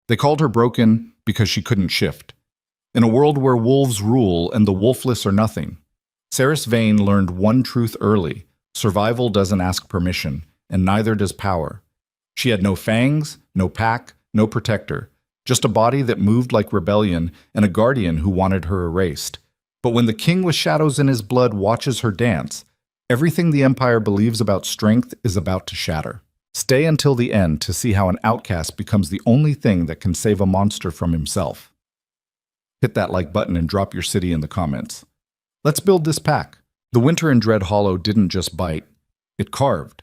They called her broken because she couldn't shift. In a world where wolves rule and the wolfless are nothing, Saris Vane learned one truth early: survival doesn't ask permission, and neither does power. She had no fangs, no pack, no protector, just a body that moved like rebellion and a guardian who wanted her erased. But when the king with shadows in his blood watches her dance, everything the Empire believes about strength is about to shatter. Stay until the end to see how an outcast becomes the only thing that can save a monster from himself. Hit that like button and drop your city in the comments. Let's build this pack. The winter in Dread Hollow didn't just bite, it carved.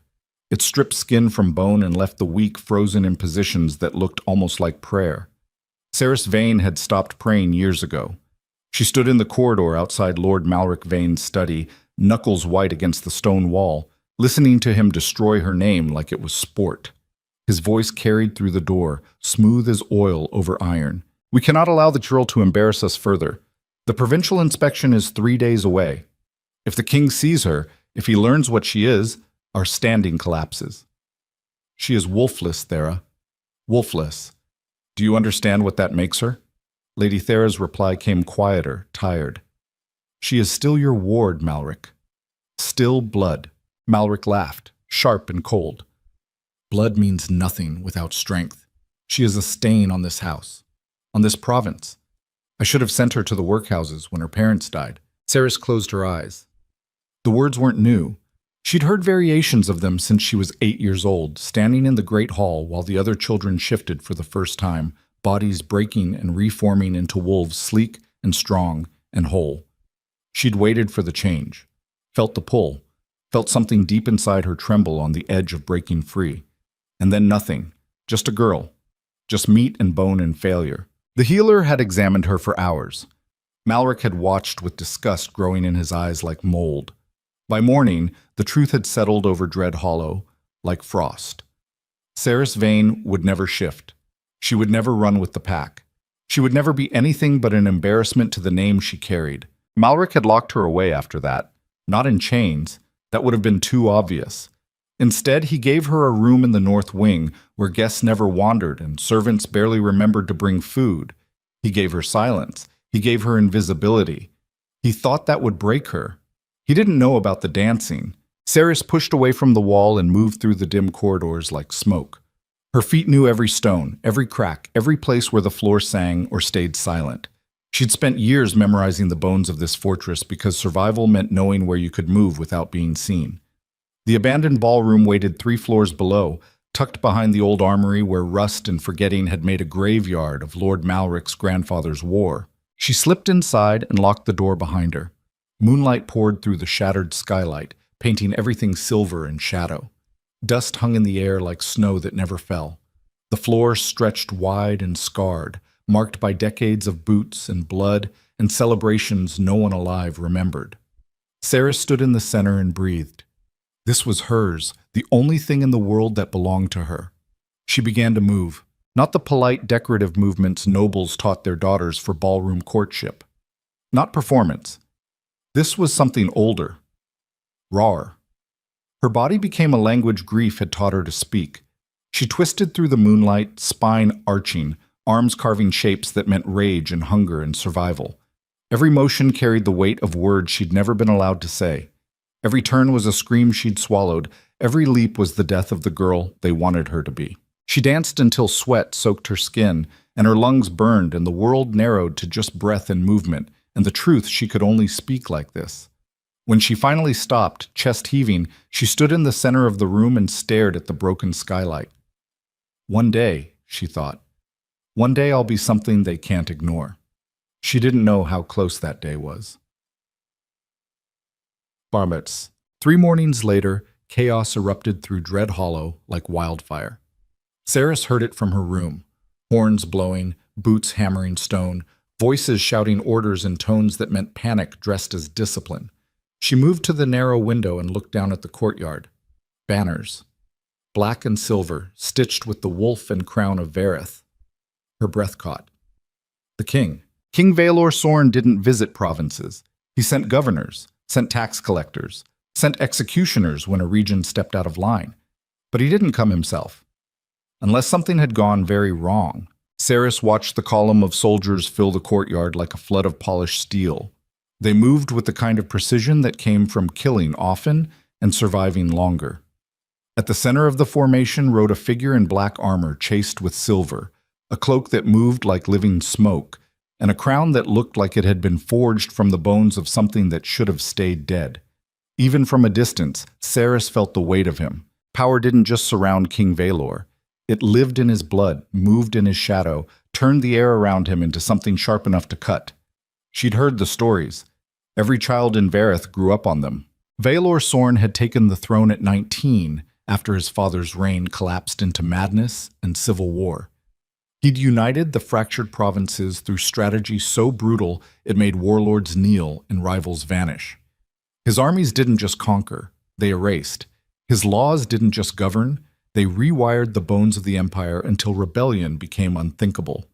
It stripped skin from bone and left the weak frozen in positions that looked almost like prayer. Saris Vane had stopped praying years ago. She stood in the corridor outside Lord Malric Vane's study, knuckles white against the stone wall, listening to him destroy her name like it was sport. His voice carried through the door, smooth as oil over iron. "We cannot allow the churl to embarrass us further. The provincial inspection is 3 days away. If the king sees her, if he learns what she is, our standing collapses." "She is wolfless, Thera. Wolfless. Do you understand what that makes her?" Lady Thera's reply came quieter, tired. "She is still your ward, Malric. Still blood." Malric laughed, sharp and cold. "Blood means nothing without strength. She is a stain on this house, on this province. I should have sent her to the workhouses when her parents died." Saris closed her eyes. The words weren't new. She'd heard variations of them since she was 8 years old, standing in the great hall while the other children shifted for the first time, bodies breaking and reforming into wolves sleek and strong and whole. She'd waited for the change, felt the pull, felt something deep inside her tremble on the edge of breaking free. And then nothing, just a girl, just meat and bone and failure. The healer had examined her for hours. Malric had watched with disgust growing in his eyes like mold. By morning, the truth had settled over Dread Hollow like frost. Saris Vane would never shift. She would never run with the pack. She would never be anything but an embarrassment to the name she carried. Malric had locked her away after that, not in chains. That would have been too obvious. Instead, he gave her a room in the north wing where guests never wandered and servants barely remembered to bring food. He gave her silence. He gave her invisibility. He thought that would break her. He didn't know about the dancing. Saris pushed away from the wall and moved through the dim corridors like smoke. Her feet knew every stone, every crack, every place where the floor sang or stayed silent. She'd spent years memorizing the bones of this fortress because survival meant knowing where you could move without being seen. The abandoned ballroom waited 3 floors below, tucked behind the old armory where rust and forgetting had made a graveyard of Lord Malric's grandfather's war. She slipped inside and locked the door behind her. Moonlight poured through the shattered skylight, painting everything silver and shadow. Dust hung in the air like snow that never fell. The floor stretched wide and scarred, marked by decades of boots and blood and celebrations no one alive remembered. Saris stood in the center and breathed. This was hers, the only thing in the world that belonged to her. She began to move, not the polite, decorative movements nobles taught their daughters for ballroom courtship. Not performance. This was something older, rawer. Her body became a language grief had taught her to speak. She twisted through the moonlight, spine arching, arms carving shapes that meant rage and hunger and survival. Every motion carried the weight of words she'd never been allowed to say. Every turn was a scream she'd swallowed. Every leap was the death of the girl they wanted her to be. She danced until sweat soaked her skin, and her lungs burned, and the world narrowed to just breath and movement, and the truth she could only speak like this. When she finally stopped, chest heaving, she stood in the center of the room and stared at the broken skylight. One day, she thought, one day I'll be something they can't ignore. She didn't know how close that day was. Barbets. 3 mornings later, chaos erupted through Dread Hollow like wildfire. Saris heard it from her room. Horns blowing, boots hammering stone, voices shouting orders in tones that meant panic dressed as discipline. She moved to the narrow window and looked down at the courtyard. Banners. Black and silver, stitched with the wolf and crown of Vareth. Her breath caught. The king. King Valor Sorn didn't visit provinces. He sent governors, sent tax collectors, sent executioners when a region stepped out of line. But he didn't come himself. Unless something had gone very wrong. Saris watched the column of soldiers fill the courtyard like a flood of polished steel. They moved with the kind of precision that came from killing often and surviving longer. At the center of the formation rode a figure in black armor chased with silver, a cloak that moved like living smoke, and a crown that looked like it had been forged from the bones of something that should have stayed dead. Even from a distance, Saris felt the weight of him. Power didn't just surround King Valor. It lived in his blood, moved in his shadow, turned the air around him into something sharp enough to cut. She'd heard the stories. Every child in Vareth grew up on them. Valor Sorn had taken the throne at 19 after his father's reign collapsed into madness and civil war. He'd united the fractured provinces through strategy so brutal it made warlords kneel and rivals vanish. His armies didn't just conquer, they erased. His laws didn't just govern, they rewired the bones of the empire until rebellion became unthinkable.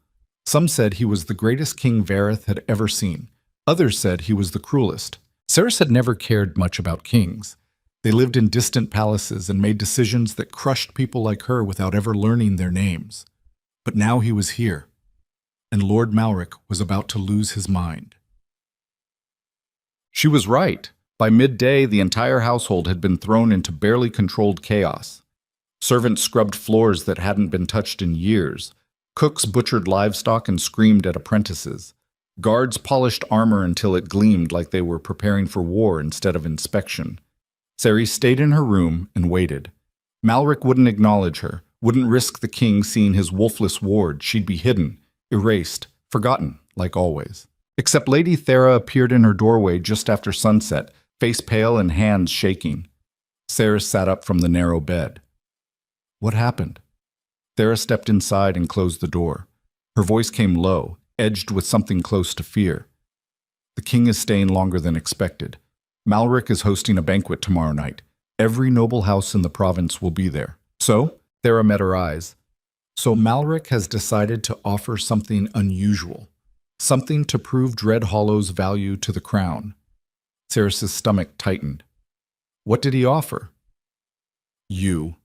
Some said he was the greatest king Vareth had ever seen. Others said he was the cruelest. Saris had never cared much about kings. They lived in distant palaces and made decisions that crushed people like her without ever learning their names. But now he was here, and Lord Malric was about to lose his mind. She was right. By midday, the entire household had been thrown into barely controlled chaos. Servants scrubbed floors that hadn't been touched in years. Cooks butchered livestock and screamed at apprentices. Guards polished armor until it gleamed like they were preparing for war instead of inspection. Ceres stayed in her room and waited. Malric wouldn't acknowledge her, wouldn't risk the king seeing his wolfless ward. She'd be hidden, erased, forgotten, like always. Except Lady Thera appeared in her doorway just after sunset, face pale and hands shaking. Ceres sat up from the narrow bed. What happened? Thera stepped inside and closed the door. Her voice came low, edged with something close to fear. The king is staying longer than expected. Malric is hosting a banquet tomorrow night. Every noble house in the province will be there. So, Thera met her eyes. So Malric has decided to offer something unusual. Something to prove Dread Hollow's value to the crown. Ceres' stomach tightened. What did he offer? You.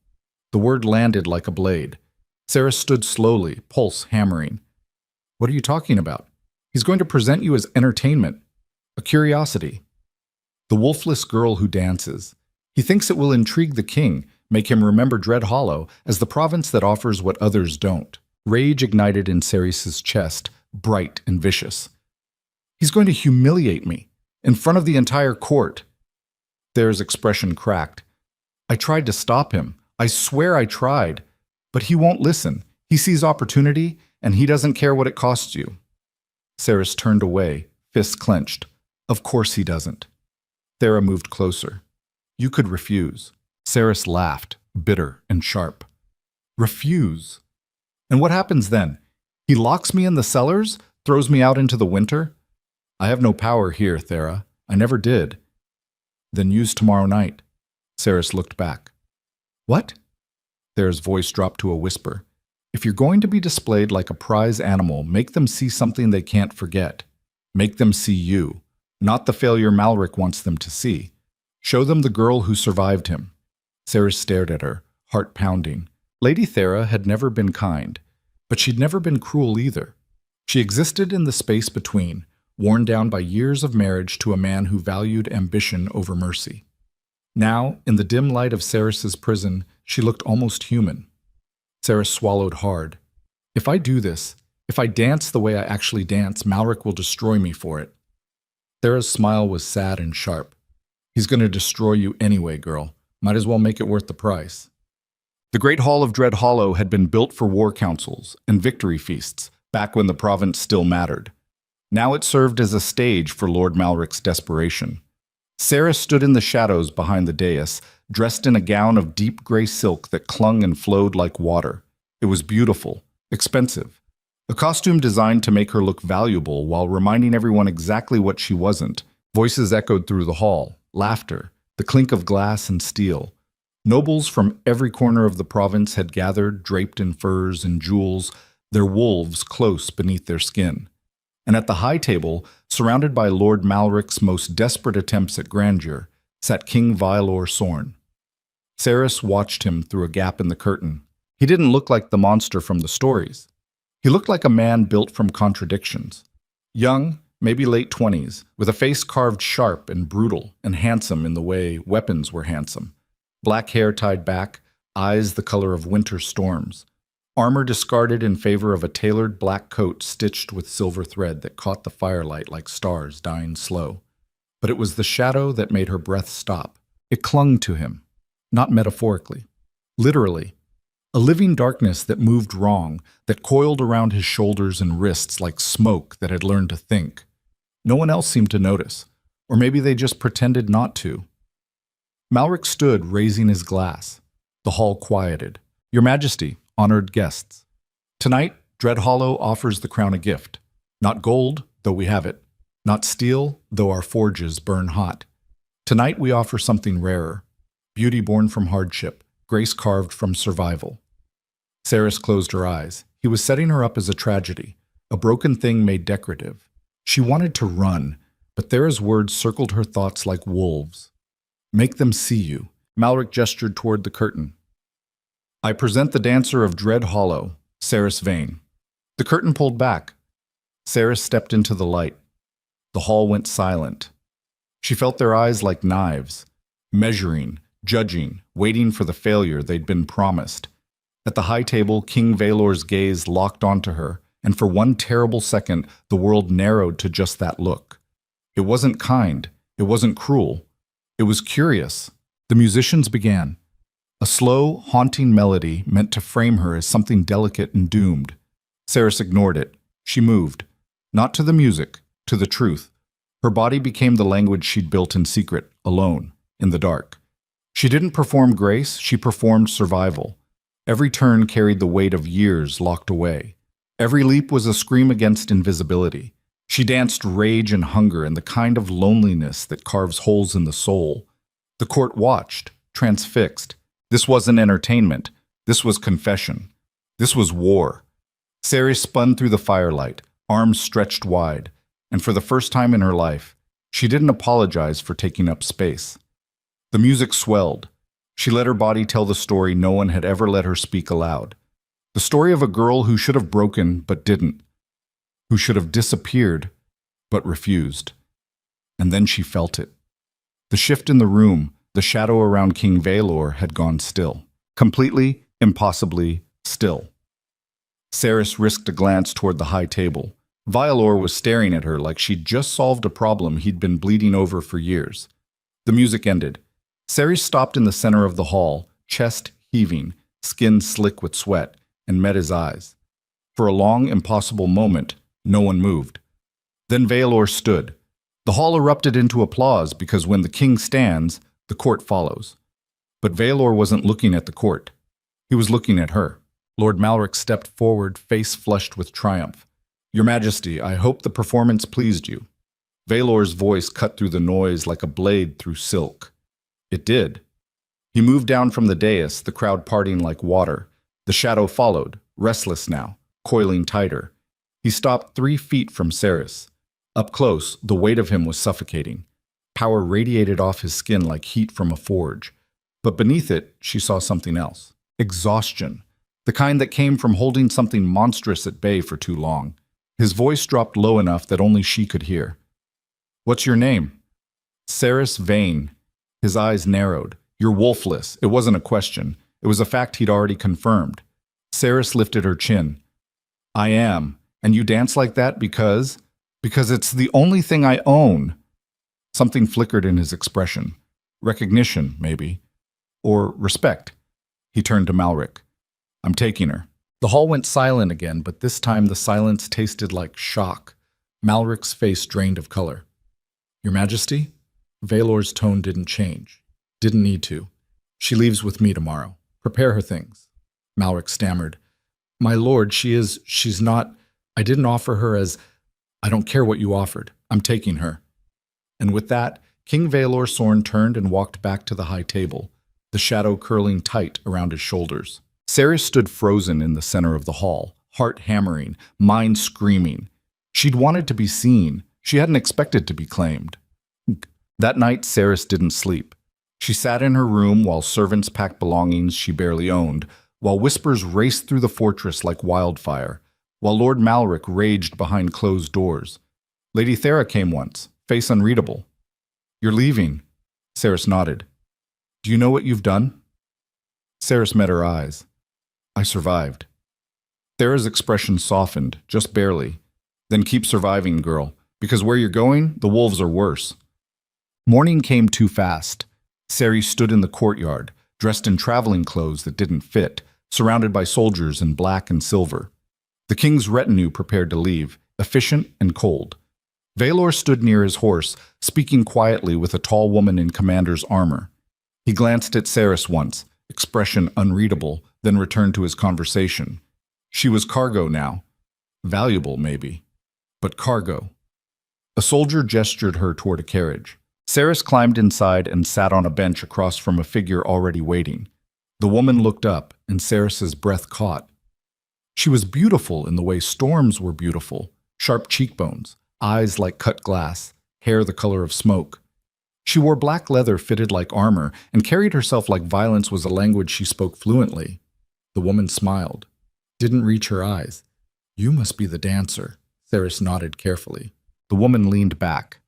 The word landed like a blade. Ceres stood slowly, pulse hammering. What are you talking about? He's going to present you as entertainment, a curiosity. The wolfless girl who dances. He thinks it will intrigue the king, make him remember Dread Hollow as the province that offers what others don't. Rage ignited in Ceres' chest, bright and vicious. He's going to humiliate me, in front of the entire court. There's expression cracked. I tried to stop him. I swear I tried. But he won't listen. He sees opportunity, and he doesn't care what it costs you. Ceres turned away, fists clenched. Of course he doesn't. Thera moved closer. You could refuse. Ceres laughed, bitter and sharp. Refuse? And what happens then? He locks me in the cellars? Throws me out into the winter? I have no power here, Thera. I never did. Then use tomorrow night. Ceres looked back. What? Thera's voice dropped to a whisper. If you're going to be displayed like a prize animal, make them see something they can't forget. Make them see you, not the failure Malric wants them to see. Show them the girl who survived him. Ceres stared at her, heart pounding. Lady Thera had never been kind, but she'd never been cruel either. She existed in the space between, worn down by years of marriage to a man who valued ambition over mercy. Now, in the dim light of Ceres' prison, she looked almost human. Ceres swallowed hard. If I do this, if I dance the way I actually dance, Malric will destroy me for it. Thera's smile was sad and sharp. He's going to destroy you anyway, girl. Might as well make it worth the price. The Great Hall of Dread Hollow had been built for war councils and victory feasts, back when the province still mattered. Now it served as a stage for Lord Malric's desperation. Ceres stood in the shadows behind the dais, dressed in a gown of deep gray silk that clung and flowed like water. It was beautiful, expensive. A costume designed to make her look valuable while reminding everyone exactly what she wasn't. Voices echoed through the hall, laughter, the clink of glass and steel. Nobles from every corner of the province had gathered, draped in furs and jewels, their wolves close beneath their skin. And at the high table, surrounded by Lord Malric's most desperate attempts at grandeur, sat King Valor Sorn. Ceres watched him through a gap in the curtain. He didn't look like the monster from the stories. He looked like a man built from contradictions. Young, maybe late 20s, with a face carved sharp and brutal and handsome in the way weapons were handsome. Black hair tied back, eyes the color of winter storms. Armor discarded in favor of a tailored black coat stitched with silver thread that caught the firelight like stars dying slow. But it was the shadow that made her breath stop. It clung to him, not metaphorically, literally. A living darkness that moved wrong, that coiled around his shoulders and wrists like smoke that had learned to think. No one else seemed to notice, or maybe they just pretended not to. Malric stood, raising his glass. The hall quieted. Your Majesty, honored guests. Tonight, Dreadhollow offers the crown a gift. Not gold, though we have it. Not steel, though our forges burn hot. Tonight we offer something rarer. Beauty born from hardship, grace carved from survival. Cerys closed her eyes. He was setting her up as a tragedy, a broken thing made decorative. She wanted to run, but Thera's words circled her thoughts like wolves. Make them see you. Malric gestured toward the curtain. I present the dancer of Dreadhollow, Cerys Vane. The curtain pulled back. Cerys stepped into the light. The hall went silent. She felt their eyes like knives, measuring, judging, waiting for the failure they'd been promised. At the high table, King Valor's gaze locked onto her, and for one terrible second, the world narrowed to just that look. It wasn't kind. It wasn't cruel. It was curious. The musicians began. A slow, haunting melody meant to frame her as something delicate and doomed. Cerys ignored it. She moved. Not to the music, to the truth. Her body became the language she'd built in secret, alone, in the dark. She didn't perform grace, she performed survival. Every turn carried the weight of years locked away. Every leap was a scream against invisibility. She danced rage and hunger and the kind of loneliness that carves holes in the soul. The court watched, transfixed. This wasn't entertainment. This was confession. This was war. Cerys spun through the firelight, arms stretched wide, and for the first time in her life, she didn't apologize for taking up space. The music swelled. She let her body tell the story no one had ever let her speak aloud. The story of a girl who should have broken but didn't, who should have disappeared but refused. And then she felt it. The shift in the room, the shadow around King Valor had gone still. Completely, impossibly still. Cerys risked a glance toward the high table. Vialor was staring at her like she'd just solved a problem he'd been bleeding over for years. The music ended. Cerys stopped in the center of the hall, chest heaving, skin slick with sweat, and met his eyes. For a long, impossible moment, no one moved. Then Valor stood. The hall erupted into applause because when the king stands, the court follows. But Valor wasn't looking at the court. He was looking at her. Lord Malric stepped forward, face flushed with triumph. Your Majesty, I hope the performance pleased you. Valor's voice cut through the noise like a blade through silk. It did. He moved down from the dais, the crowd parting like water. The shadow followed, restless now, coiling tighter. He stopped 3 feet from Cerys. Up close, the weight of him was suffocating. Power radiated off his skin like heat from a forge. But beneath it, she saw something else. Exhaustion. The kind that came from holding something monstrous at bay for too long. His voice dropped low enough that only she could hear. What's your name? Cerys Vane. His eyes narrowed. You're Wolfless. It wasn't a question. It was a fact he'd already confirmed. Cerys lifted her chin. I am. And you dance like that because it's the only thing I own. Something flickered in his expression. Recognition, maybe. Or respect. He turned to Malric. I'm taking her. The hall went silent again, but this time the silence tasted like shock. Malric's face drained of color. Your Majesty? Valor's tone didn't change. Didn't need to. She leaves with me tomorrow. Prepare her things. Malric stammered. My lord, she's not... I didn't offer her as... I don't care what you offered. I'm taking her. And with that, King Valor Sorn turned and walked back to the high table, the shadow curling tight around his shoulders. Cerys stood frozen in the center of the hall, heart hammering, mind screaming. She'd wanted to be seen. She hadn't expected to be claimed. That night, Cerys didn't sleep. She sat in her room while servants packed belongings she barely owned, while whispers raced through the fortress like wildfire. while Lord Malric raged behind closed doors. Lady Thera came once, face unreadable. "You're leaving." Ceres nodded. "Do you know what you've done?" Ceres met her eyes. "I survived." Thera's expression softened, just barely. "Then keep surviving, girl, because where you're going, the wolves are worse." Morning came too fast. Ceres stood in the courtyard, dressed in traveling clothes that didn't fit, surrounded by soldiers in black and silver. The king's retinue prepared to leave, efficient and cold. Valor stood near his horse, speaking quietly with a tall woman in commander's armor. He glanced at Ceres once, expression unreadable, then returned to his conversation. She was cargo now. Valuable, maybe, but cargo. A soldier gestured her toward a carriage. Ceres climbed inside and sat on a bench across from a figure already waiting. The woman looked up, and Ceres's breath caught. She was beautiful in the way storms were beautiful, sharp cheekbones, eyes like cut glass, hair the color of smoke. She wore black leather fitted like armor and carried herself like violence was a language she spoke fluently. The woman smiled. Didn't reach her eyes. "You must be the dancer." Ceres nodded carefully. The woman leaned back.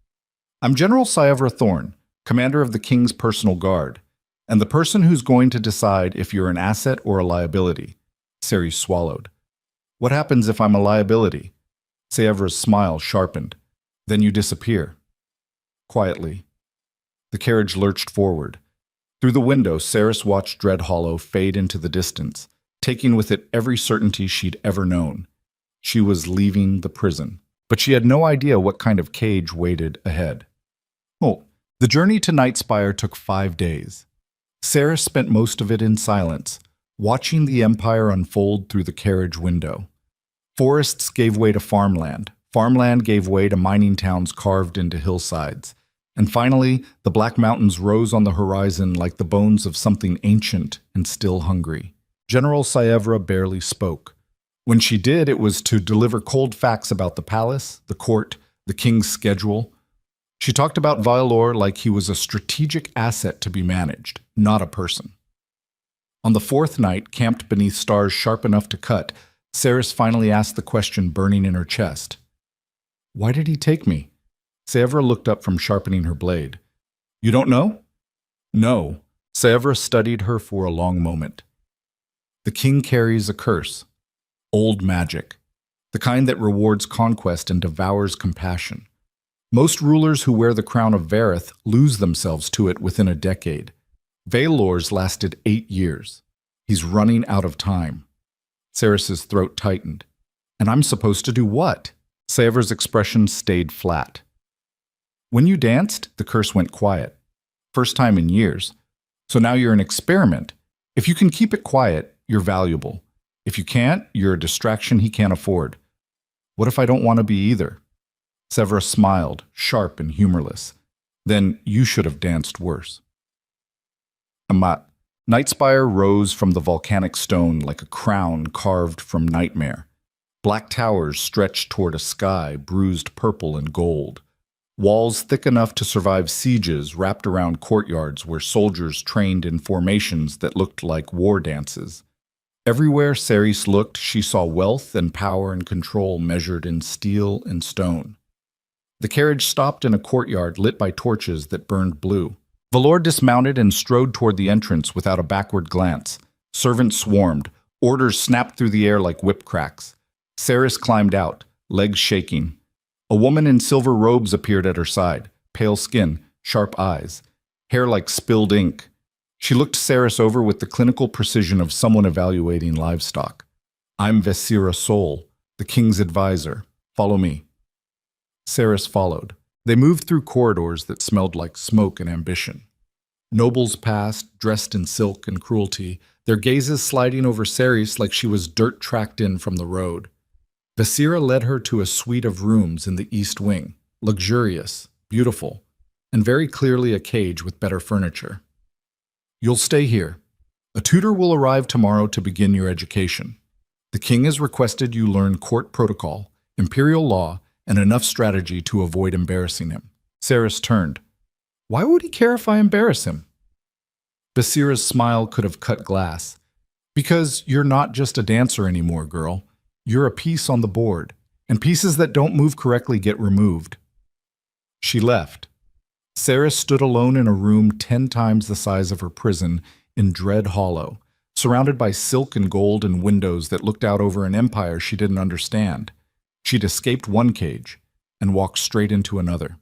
"I'm General Syevra Thorn, commander of the king's personal guard, and the person who's going to decide if you're an asset or a liability." Ceres swallowed. "What happens if I'm a liability?" Syevra's smile sharpened. "Then you disappear." Quietly. The carriage lurched forward. Through the window, Ceres watched Dreadhollow fade into the distance, taking with it every certainty she'd ever known. She was leaving the prison, but she had no idea what kind of cage waited ahead. The journey to Nightspire took 5 days. Ceres spent most of it in silence, watching the empire unfold through the carriage window. Forests gave way to farmland. Farmland gave way to mining towns carved into hillsides. And finally, the Black Mountains rose on the horizon like the bones of something ancient and still hungry. General Syevra barely spoke. When she did, it was to deliver cold facts about the palace, the court, the king's schedule. She talked about Valor like he was a strategic asset to be managed, not a person. On the 4th night, camped beneath stars sharp enough to cut, Ceres finally asked the question burning in her chest. "Why did he take me?" Syevra looked up from sharpening her blade. "You don't know?" "No." Syevra studied her for a long moment. "The king carries a curse. Old magic. The kind that rewards conquest and devours compassion. Most rulers who wear the crown of Vareth lose themselves to it within a decade. Valor's lasted 8 years. He's running out of time." Ceres's throat tightened. "And I'm supposed to do what?" Syevra's expression stayed flat. "When you danced, the curse went quiet. First time in years. So now you're an experiment. If you can keep it quiet, you're valuable. If you can't, you're a distraction he can't afford. What if I don't want to be either?" Syevra smiled, sharp and humorless. "Then you should have danced worse." Amat. Nightspire rose from the volcanic stone like a crown carved from nightmare. Black towers stretched toward a sky bruised purple and gold. Walls thick enough to survive sieges wrapped around courtyards where soldiers trained in formations that looked like war dances. Everywhere Ceres looked, she saw wealth and power and control measured in steel and stone. The carriage stopped in a courtyard lit by torches that burned blue. Valor dismounted and strode toward the entrance without a backward glance. Servants swarmed. Orders snapped through the air like whip cracks. Ceres climbed out, legs shaking. A woman in silver robes appeared at her side, pale skin, sharp eyes, hair like spilled ink. She looked Ceres over with the clinical precision of someone evaluating livestock. "I'm Vesira Sol, the king's advisor. Follow me." Ceres followed. They moved through corridors that smelled like smoke and ambition. Nobles passed, dressed in silk and cruelty, their gazes sliding over Ceres like she was dirt tracked in from the road. Vesira led her to a suite of rooms in the east wing, luxurious, beautiful, and very clearly a cage with better furniture. "You'll stay here. A tutor will arrive tomorrow to begin your education. The king has requested you learn court protocol, imperial law, and enough strategy to avoid embarrassing him." Ceres turned. "Why would he care if I embarrass him?" Vesira's smile could have cut glass. "Because you're not just a dancer anymore, girl. You're a piece on the board, and pieces that don't move correctly get removed. She left. Saris stood alone in a room 10 times the size of her prison in Dread Hollow, surrounded by silk and gold and windows that looked out over an empire she didn't understand. She'd escaped one cage and walked straight into another.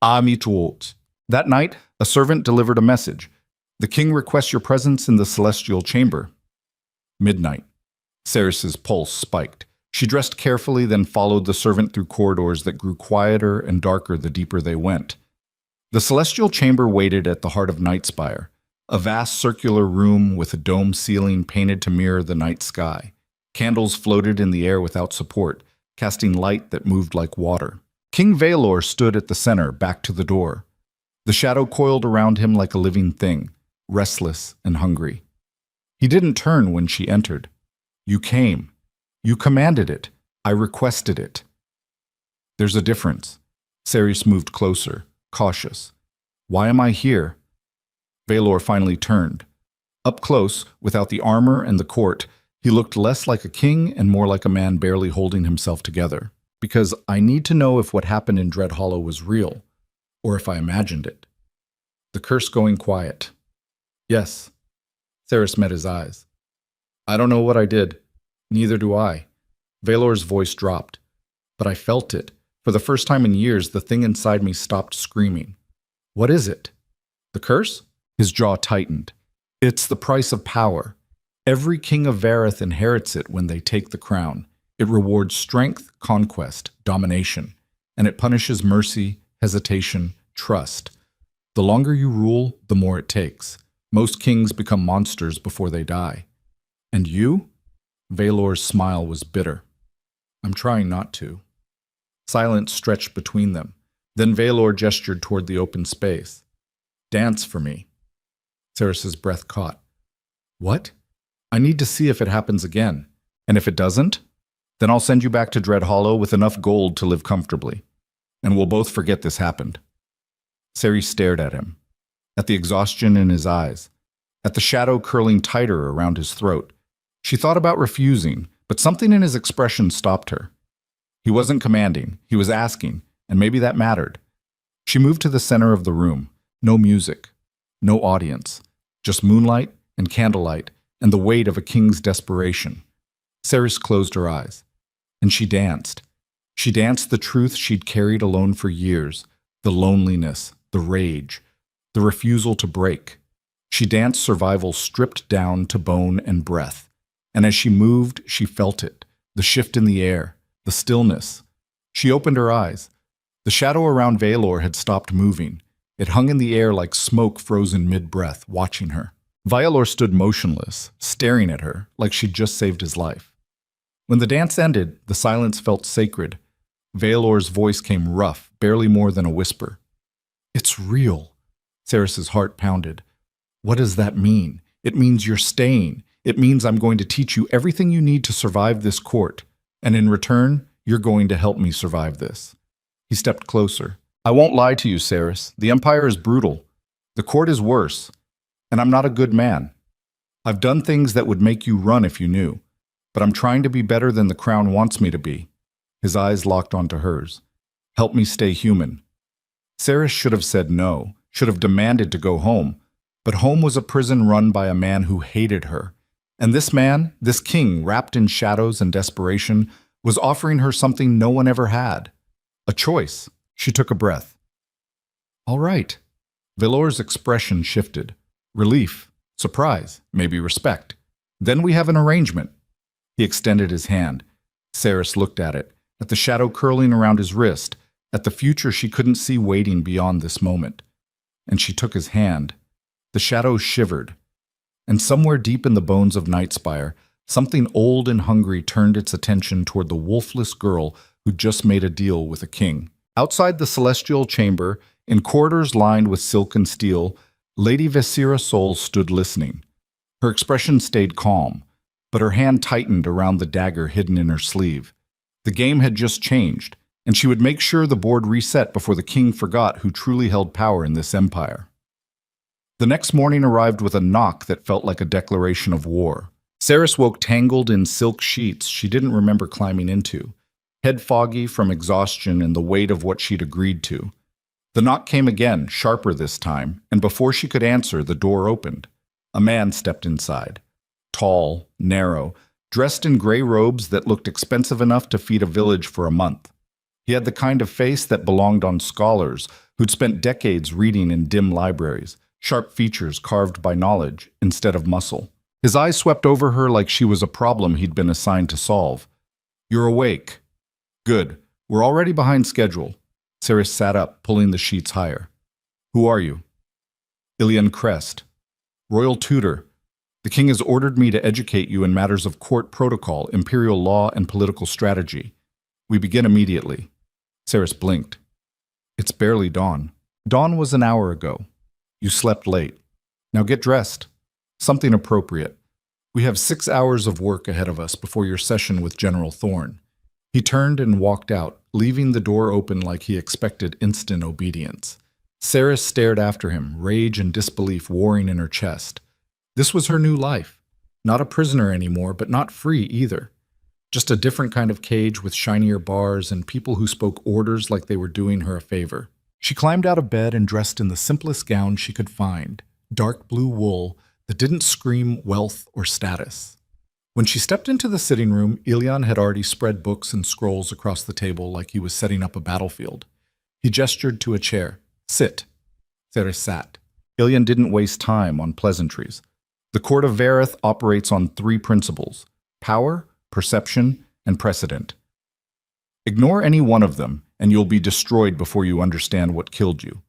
Amituot. That night, a servant delivered a message. The king requests your presence in the celestial chamber. Midnight. Saris's pulse spiked. She dressed carefully, then followed the servant through corridors that grew quieter and darker the deeper they went. The celestial chamber waited at the heart of Nightspire, a vast circular room with a dome ceiling painted to mirror the night sky. Candles floated in the air without support, casting light that moved like water. King Valor stood at the center, back to the door. The shadow coiled around him like a living thing, restless and hungry. He didn't turn when she entered. You came. You commanded it. I requested it. There's a difference. Saris moved closer, cautious. Why am I here? Valor finally turned. Up close, without the armor and the court, he looked less like a king and more like a man barely holding himself together. Because I need to know if what happened in Dread Hollow was real, or if I imagined it. The curse going quiet. Yes. Saris met his eyes. I don't know what I did. Neither do I. Valor's voice dropped. But I felt it. For the first time in years, the thing inside me stopped screaming. What is it? The curse? His jaw tightened. It's the price of power. Every king of Vareth inherits it when they take the crown. It rewards strength, conquest, domination, and it punishes mercy, hesitation, trust. The longer you rule, the more it takes. Most kings become monsters before they die. And you? Valor's smile was bitter. I'm trying not to. Silence stretched between them. Then Valor gestured toward the open space. Dance for me. Saris's breath caught. What? I need to see if it happens again. And if it doesn't, then I'll send you back to Dread Hollow with enough gold to live comfortably. And we'll both forget this happened. Saris stared at him, at the exhaustion in his eyes, at the shadow curling tighter around his throat. She thought about refusing, but something in his expression stopped her. He wasn't commanding, he was asking, and maybe that mattered. She moved to the center of the room. No music, no audience, just moonlight and candlelight and the weight of a king's desperation. Saris closed her eyes, and she danced. She danced the truth she'd carried alone for years, the loneliness, the rage, the refusal to break. She danced survival stripped down to bone and breath. And as she moved, she felt it, the shift in the air, the stillness. She opened her eyes. The shadow around Valor had stopped moving. It hung in the air like smoke frozen mid-breath, watching her. Valor stood motionless, staring at her like she'd just saved his life. When the dance ended, the silence felt sacred. Valor's voice came rough, barely more than a whisper. It's real. Saris's heart pounded. What does that mean? It means you're staying. It means I'm going to teach you everything you need to survive this court. And in return, you're going to help me survive this. He stepped closer. I won't lie to you, Saris. The Empire is brutal. The court is worse. And I'm not a good man. I've done things that would make you run if you knew. But I'm trying to be better than the crown wants me to be. His eyes locked onto hers. Help me stay human. Saris should have said no, should have demanded to go home. But home was a prison run by a man who hated her. And this man, this king wrapped in shadows and desperation, was offering her something no one ever had. A choice. She took a breath. All right. Valor's expression shifted. Relief, surprise, maybe respect. Then we have an arrangement. He extended his hand. Saris looked at it, at the shadow curling around his wrist, at the future she couldn't see waiting beyond this moment. And she took his hand. The shadow shivered. And somewhere deep in the bones of Nightspire, something old and hungry turned its attention toward the wolfless girl who'd just made a deal with a king. Outside the celestial chamber, in corridors lined with silk and steel, Lady Vesira Sol stood listening. Her expression stayed calm, but her hand tightened around the dagger hidden in her sleeve. The game had just changed, and she would make sure the board reset before the king forgot who truly held power in this empire. The next morning arrived with a knock that felt like a declaration of war. Saris woke tangled in silk sheets she didn't remember climbing into, head foggy from exhaustion and the weight of what she'd agreed to. The knock came again, sharper this time, and before she could answer, the door opened. A man stepped inside. Tall, narrow, dressed in gray robes that looked expensive enough to feed a village for a month. He had the kind of face that belonged on scholars who'd spent decades reading in dim libraries, sharp features carved by knowledge instead of muscle. His eyes swept over her like she was a problem he'd been assigned to solve. "You're awake." "Good. We're already behind schedule." Saris sat up, pulling the sheets higher. "Who are you?" "Ilian Crest. Royal tutor. The king has ordered me to educate you in matters of court protocol, imperial law, and political strategy. We begin immediately." Saris blinked. "It's barely dawn." "Dawn was an hour ago. You slept late. Now get dressed. Something appropriate. We have 6 hours of work ahead of us before your session with General Thorne." He turned and walked out, leaving the door open like he expected instant obedience. Saris stared after him, rage and disbelief warring in her chest. This was her new life. Not a prisoner anymore, but not free either. Just a different kind of cage with shinier bars and people who spoke orders like they were doing her a favor. She climbed out of bed and dressed in the simplest gown she could find, dark blue wool that didn't scream wealth or status. When she stepped into the sitting room, Ilian had already spread books and scrolls across the table like he was setting up a battlefield. He gestured to a chair. "Sit." Saris sat. Ilian didn't waste time on pleasantries. The Court of Vareth operates on 3 principles: power, perception, and precedent. Ignore any one of them, and you'll be destroyed before you understand what killed you.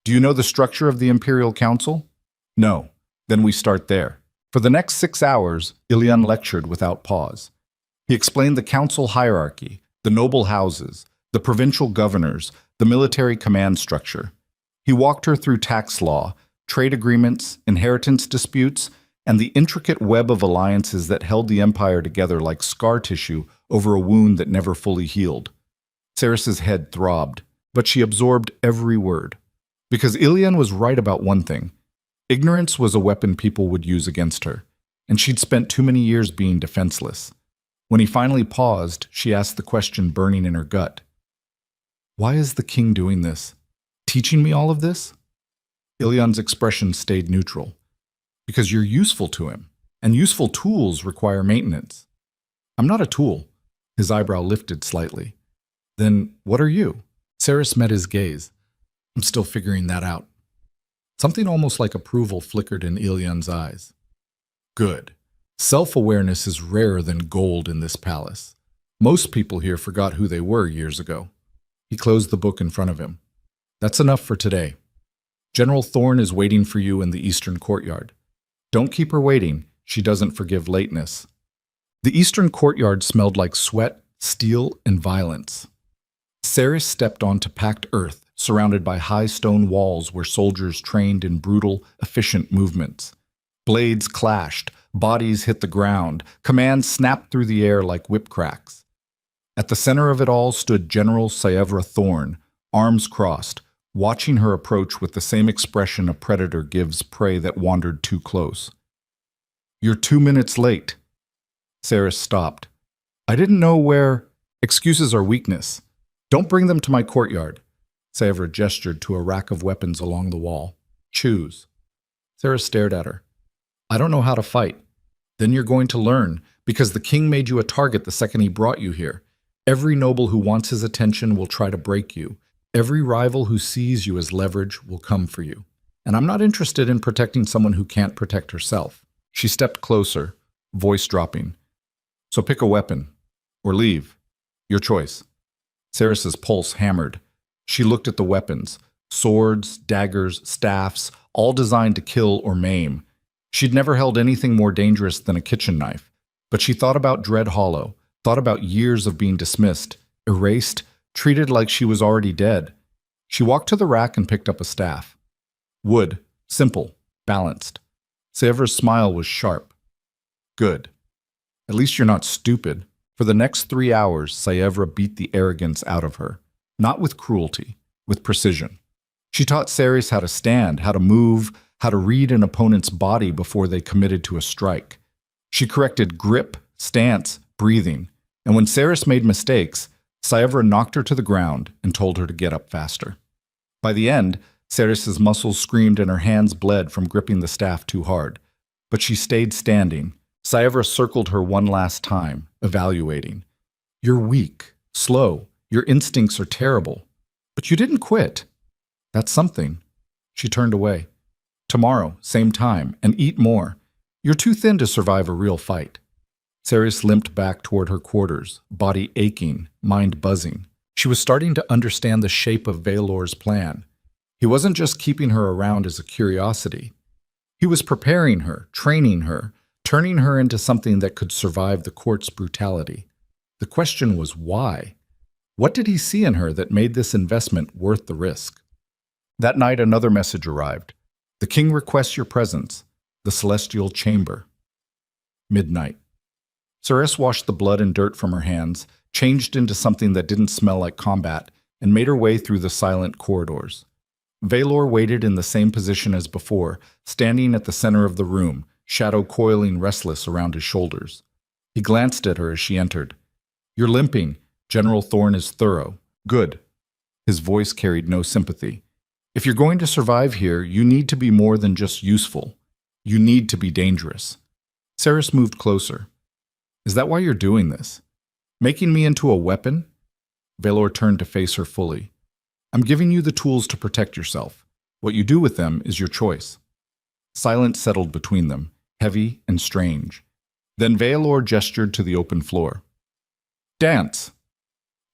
Do you know the structure of the Imperial Council? No. Then we start there. For the next 6 hours, Ilian lectured without pause. He explained the council hierarchy, the noble houses, the provincial governors, the military command structure. He walked her through tax law, trade agreements, inheritance disputes, and the intricate web of alliances that held the empire together like scar tissue over a wound that never fully healed. Saris's head throbbed, but she absorbed every word. Because Ilian was right about one thing. Ignorance was a weapon people would use against her, and she'd spent too many years being defenseless. When he finally paused, she asked the question burning in her gut. "Why is the king doing this? Teaching me all of this?" Ilian's expression stayed neutral. "Because you're useful to him, and useful tools require maintenance." "I'm not a tool." His eyebrow lifted slightly. "Then what are you?" Saris met his gaze. "I'm still figuring that out." Something almost like approval flickered in Ilian's eyes. "Good. Self-awareness is rarer than gold in this palace. Most people here forgot who they were years ago." He closed the book in front of him. "That's enough for today. General Thorne is waiting for you in the eastern courtyard. Don't keep her waiting. She doesn't forgive lateness." The eastern courtyard smelled like sweat, steel, and violence. Saris stepped onto packed earth, surrounded by high stone walls where soldiers trained in brutal, efficient movements. Blades clashed, bodies hit the ground, commands snapped through the air like whip cracks. At the center of it all stood General Saevra Thorne, arms crossed, watching her approach with the same expression a predator gives prey that wandered too close. "You're 2 minutes late." Saris stopped. "I didn't know where—" "Excuses are weakness. Don't bring them to my courtyard." Saevra gestured to a rack of weapons along the wall. "Choose." Saris stared at her. "I don't know how to fight." "Then you're going to learn, because the king made you a target the second he brought you here. Every noble who wants his attention will try to break you. Every rival who sees you as leverage will come for you. And I'm not interested in protecting someone who can't protect herself." She stepped closer, voice dropping. "So pick a weapon, or leave. Your choice." Saris's pulse hammered. She looked at the weapons, swords, daggers, staffs, all designed to kill or maim. She'd never held anything more dangerous than a kitchen knife, but she thought about Dread Hollow, thought about years of being dismissed, erased, treated like she was already dead. She walked to the rack and picked up a staff. Wood, simple, balanced. Saevra's smile was sharp. "Good. At least you're not stupid." For the next 3 hours, Saevra beat the arrogance out of her. Not with cruelty, with precision. She taught Saris how to stand, how to move, how to read an opponent's body before they committed to a strike. She corrected grip, stance, breathing, and when Saris made mistakes, Saevra knocked her to the ground and told her to get up faster. By the end, Saris's muscles screamed and her hands bled from gripping the staff too hard. But she stayed standing. Saevra circled her one last time, evaluating. You're weak, slow, your instincts are terrible. But you didn't quit. That's something. She turned away. Tomorrow, same time, and eat more. You're too thin to survive a real fight. Saris limped back toward her quarters, body aching, mind buzzing. She was starting to understand the shape of Valor's plan. He wasn't just keeping her around as a curiosity. He was preparing her, training her, turning her into something that could survive the court's brutality. The question was why? What did he see in her that made this investment worth the risk? That night, another message arrived. The king requests your presence. The celestial chamber. Midnight. Saris washed the blood and dirt from her hands, changed into something that didn't smell like combat, and made her way through the silent corridors. Valor waited in the same position as before, standing at the center of the room, shadow coiling restless around his shoulders. He glanced at her as she entered. You're limping. General Thorne is thorough. Good. His voice carried no sympathy. If you're going to survive here, you need to be more than just useful. You need to be dangerous. Saris moved closer. Is that why you're doing this? Making me into a weapon? Valor turned to face her fully. I'm giving you the tools to protect yourself. What you do with them is your choice. Silence settled between them, heavy and strange. Then Valor gestured to the open floor. Dance.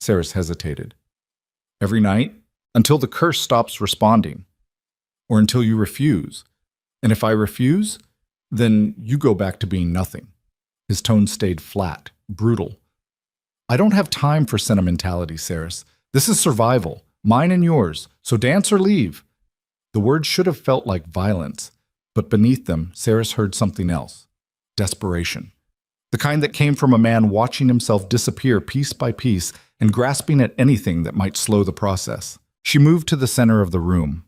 Saris hesitated. Every night? Until the curse stops responding. Or until you refuse. And if I refuse, then you go back to being nothing. His tone stayed flat, brutal. I don't have time for sentimentality, Saris. This is survival, mine and yours, so dance or leave. The words should have felt like violence, but beneath them, Saris heard something else. Desperation. The kind that came from a man watching himself disappear piece by piece and grasping at anything that might slow the process. She moved to the center of the room,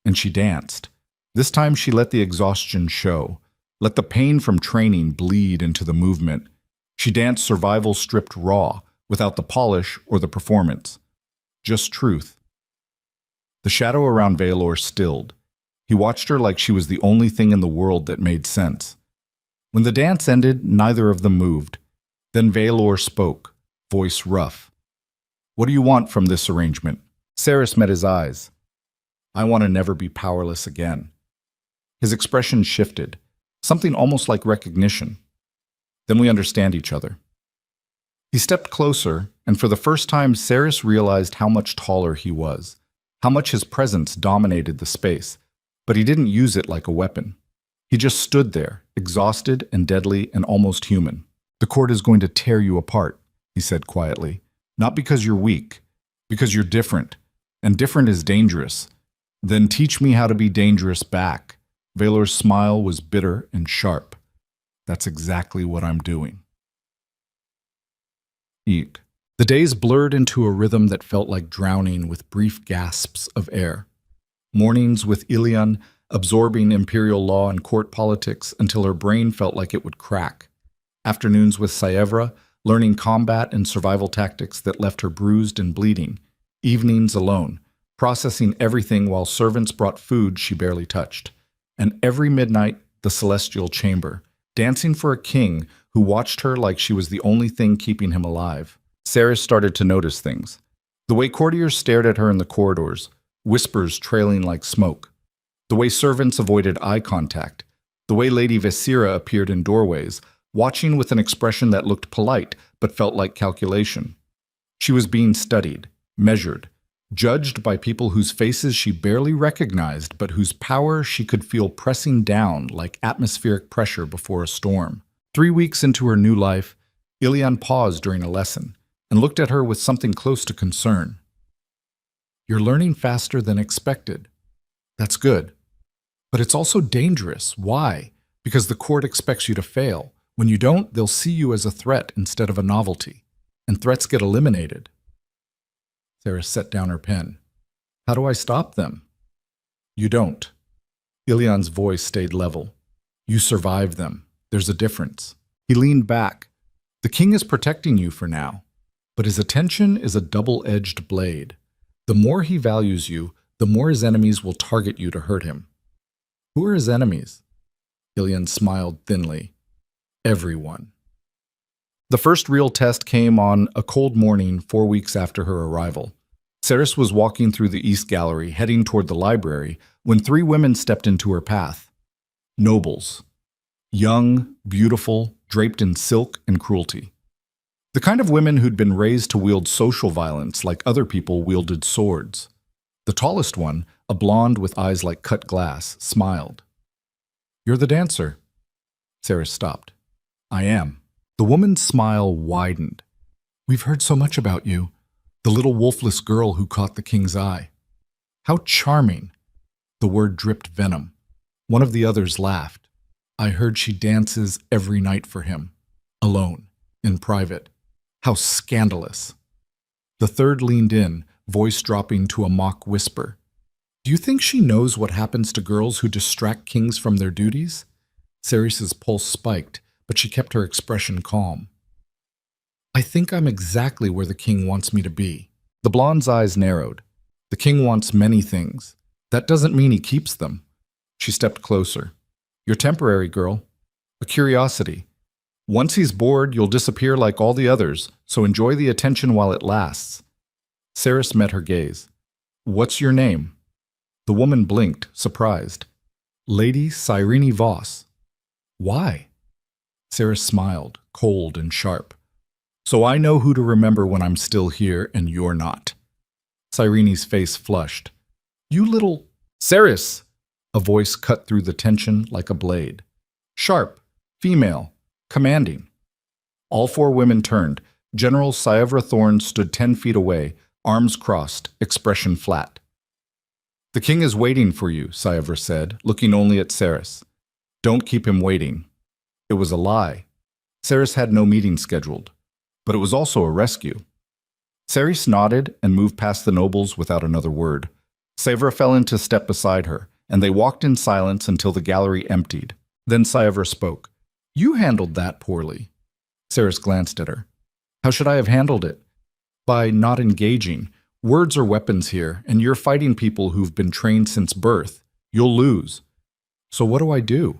and she danced. This time she let the exhaustion show, let the pain from training bleed into the movement. She danced survival stripped raw, without the polish or the performance. Just truth. The shadow around Valor stilled. He watched her like she was the only thing in the world that made sense. When the dance ended, neither of them moved. Then Valor spoke, voice rough. What do you want from this arrangement? Saris met his eyes. I want to never be powerless again. His expression shifted, something almost like recognition. Then we understand each other. He stepped closer, and for the first time, Saris realized how much taller he was, how much his presence dominated the space, but he didn't use it like a weapon. He just stood there, exhausted and deadly and almost human. The court is going to tear you apart, he said quietly. Not because you're weak, because you're different, and different is dangerous. Then teach me how to be dangerous back. Valor's smile was bitter and sharp. That's exactly what I'm doing. Eat. The days blurred into a rhythm that felt like drowning with brief gasps of air. Mornings with Ilian, absorbing imperial law and court politics until her brain felt like it would crack. Afternoons with Saevra, learning combat and survival tactics that left her bruised and bleeding. Evenings alone, processing everything while servants brought food she barely touched. And every midnight, the celestial chamber, dancing for a king who watched her like she was the only thing keeping him alive. Saris started to notice things. The way courtiers stared at her in the corridors, whispers trailing like smoke. The way servants avoided eye contact. The way Lady Vesira appeared in doorways, watching with an expression that looked polite but felt like calculation. She was being studied, measured, judged by people whose faces she barely recognized but whose power she could feel pressing down like atmospheric pressure before a storm. 3 weeks into her new life, Ilian paused during a lesson and looked at her with something close to concern. You're learning faster than expected. That's good. But it's also dangerous. Why? Because the court expects you to fail. When you don't, they'll see you as a threat instead of a novelty. And threats get eliminated. Saris set down her pen. How do I stop them? You don't. Ilian's voice stayed level. You survive them. There's a difference. He leaned back. The king is protecting you for now, but his attention is a double-edged blade. The more he values you, the more his enemies will target you to hurt him. Who are his enemies? Ilian smiled thinly. Everyone. The first real test came on a cold morning 4 weeks after her arrival. Cerys was walking through the East Gallery, heading toward the library, when 3 women stepped into her path. Nobles. Young, beautiful, draped in silk and cruelty. The kind of women who'd been raised to wield social violence like other people wielded swords. The tallest one, a blonde with eyes like cut glass, smiled. "You're the dancer." Cerys stopped. "I am." The woman's smile widened. "We've heard so much about you. The little wolfless girl who caught the king's eye. How charming." The word dripped venom. One of the others laughed. "I heard she dances every night for him. Alone, in private. How scandalous." The third leaned in, voice dropping to a mock whisper. "Do you think she knows what happens to girls who distract kings from their duties?" Cerys's pulse spiked, but she kept her expression calm. "I think I'm exactly where the king wants me to be." The blonde's eyes narrowed. "The king wants many things. That doesn't mean he keeps them." She stepped closer. "You're temporary, girl. A curiosity. Once he's bored, you'll disappear like all the others, so enjoy the attention while it lasts." Cerys met her gaze. "What's your name?" The woman blinked, surprised. "Lady Cyrene Voss." "Why?" Cerys smiled, cold and sharp. "So I know who to remember when I'm still here and you're not." Cyrene's face flushed. "You little—" "Cerys!" A voice cut through the tension like a blade. Sharp, female, commanding. All 4 women turned. General Saevra Thorn stood 10 feet away, arms crossed, expression flat. "The king is waiting for you," Saevra said, looking only at Cerys. "Don't keep him waiting." It was a lie. Cerys had no meeting scheduled, but it was also a rescue. Cerys nodded and moved past the nobles without another word. Saevra fell into step beside her, and they walked in silence until the gallery emptied. Then Saevra spoke. "You handled that poorly." Cerys glanced at her. "How should I have handled it?" "By not engaging. Words are weapons here, and you're fighting people who've been trained since birth. You'll lose." "So what do I do?"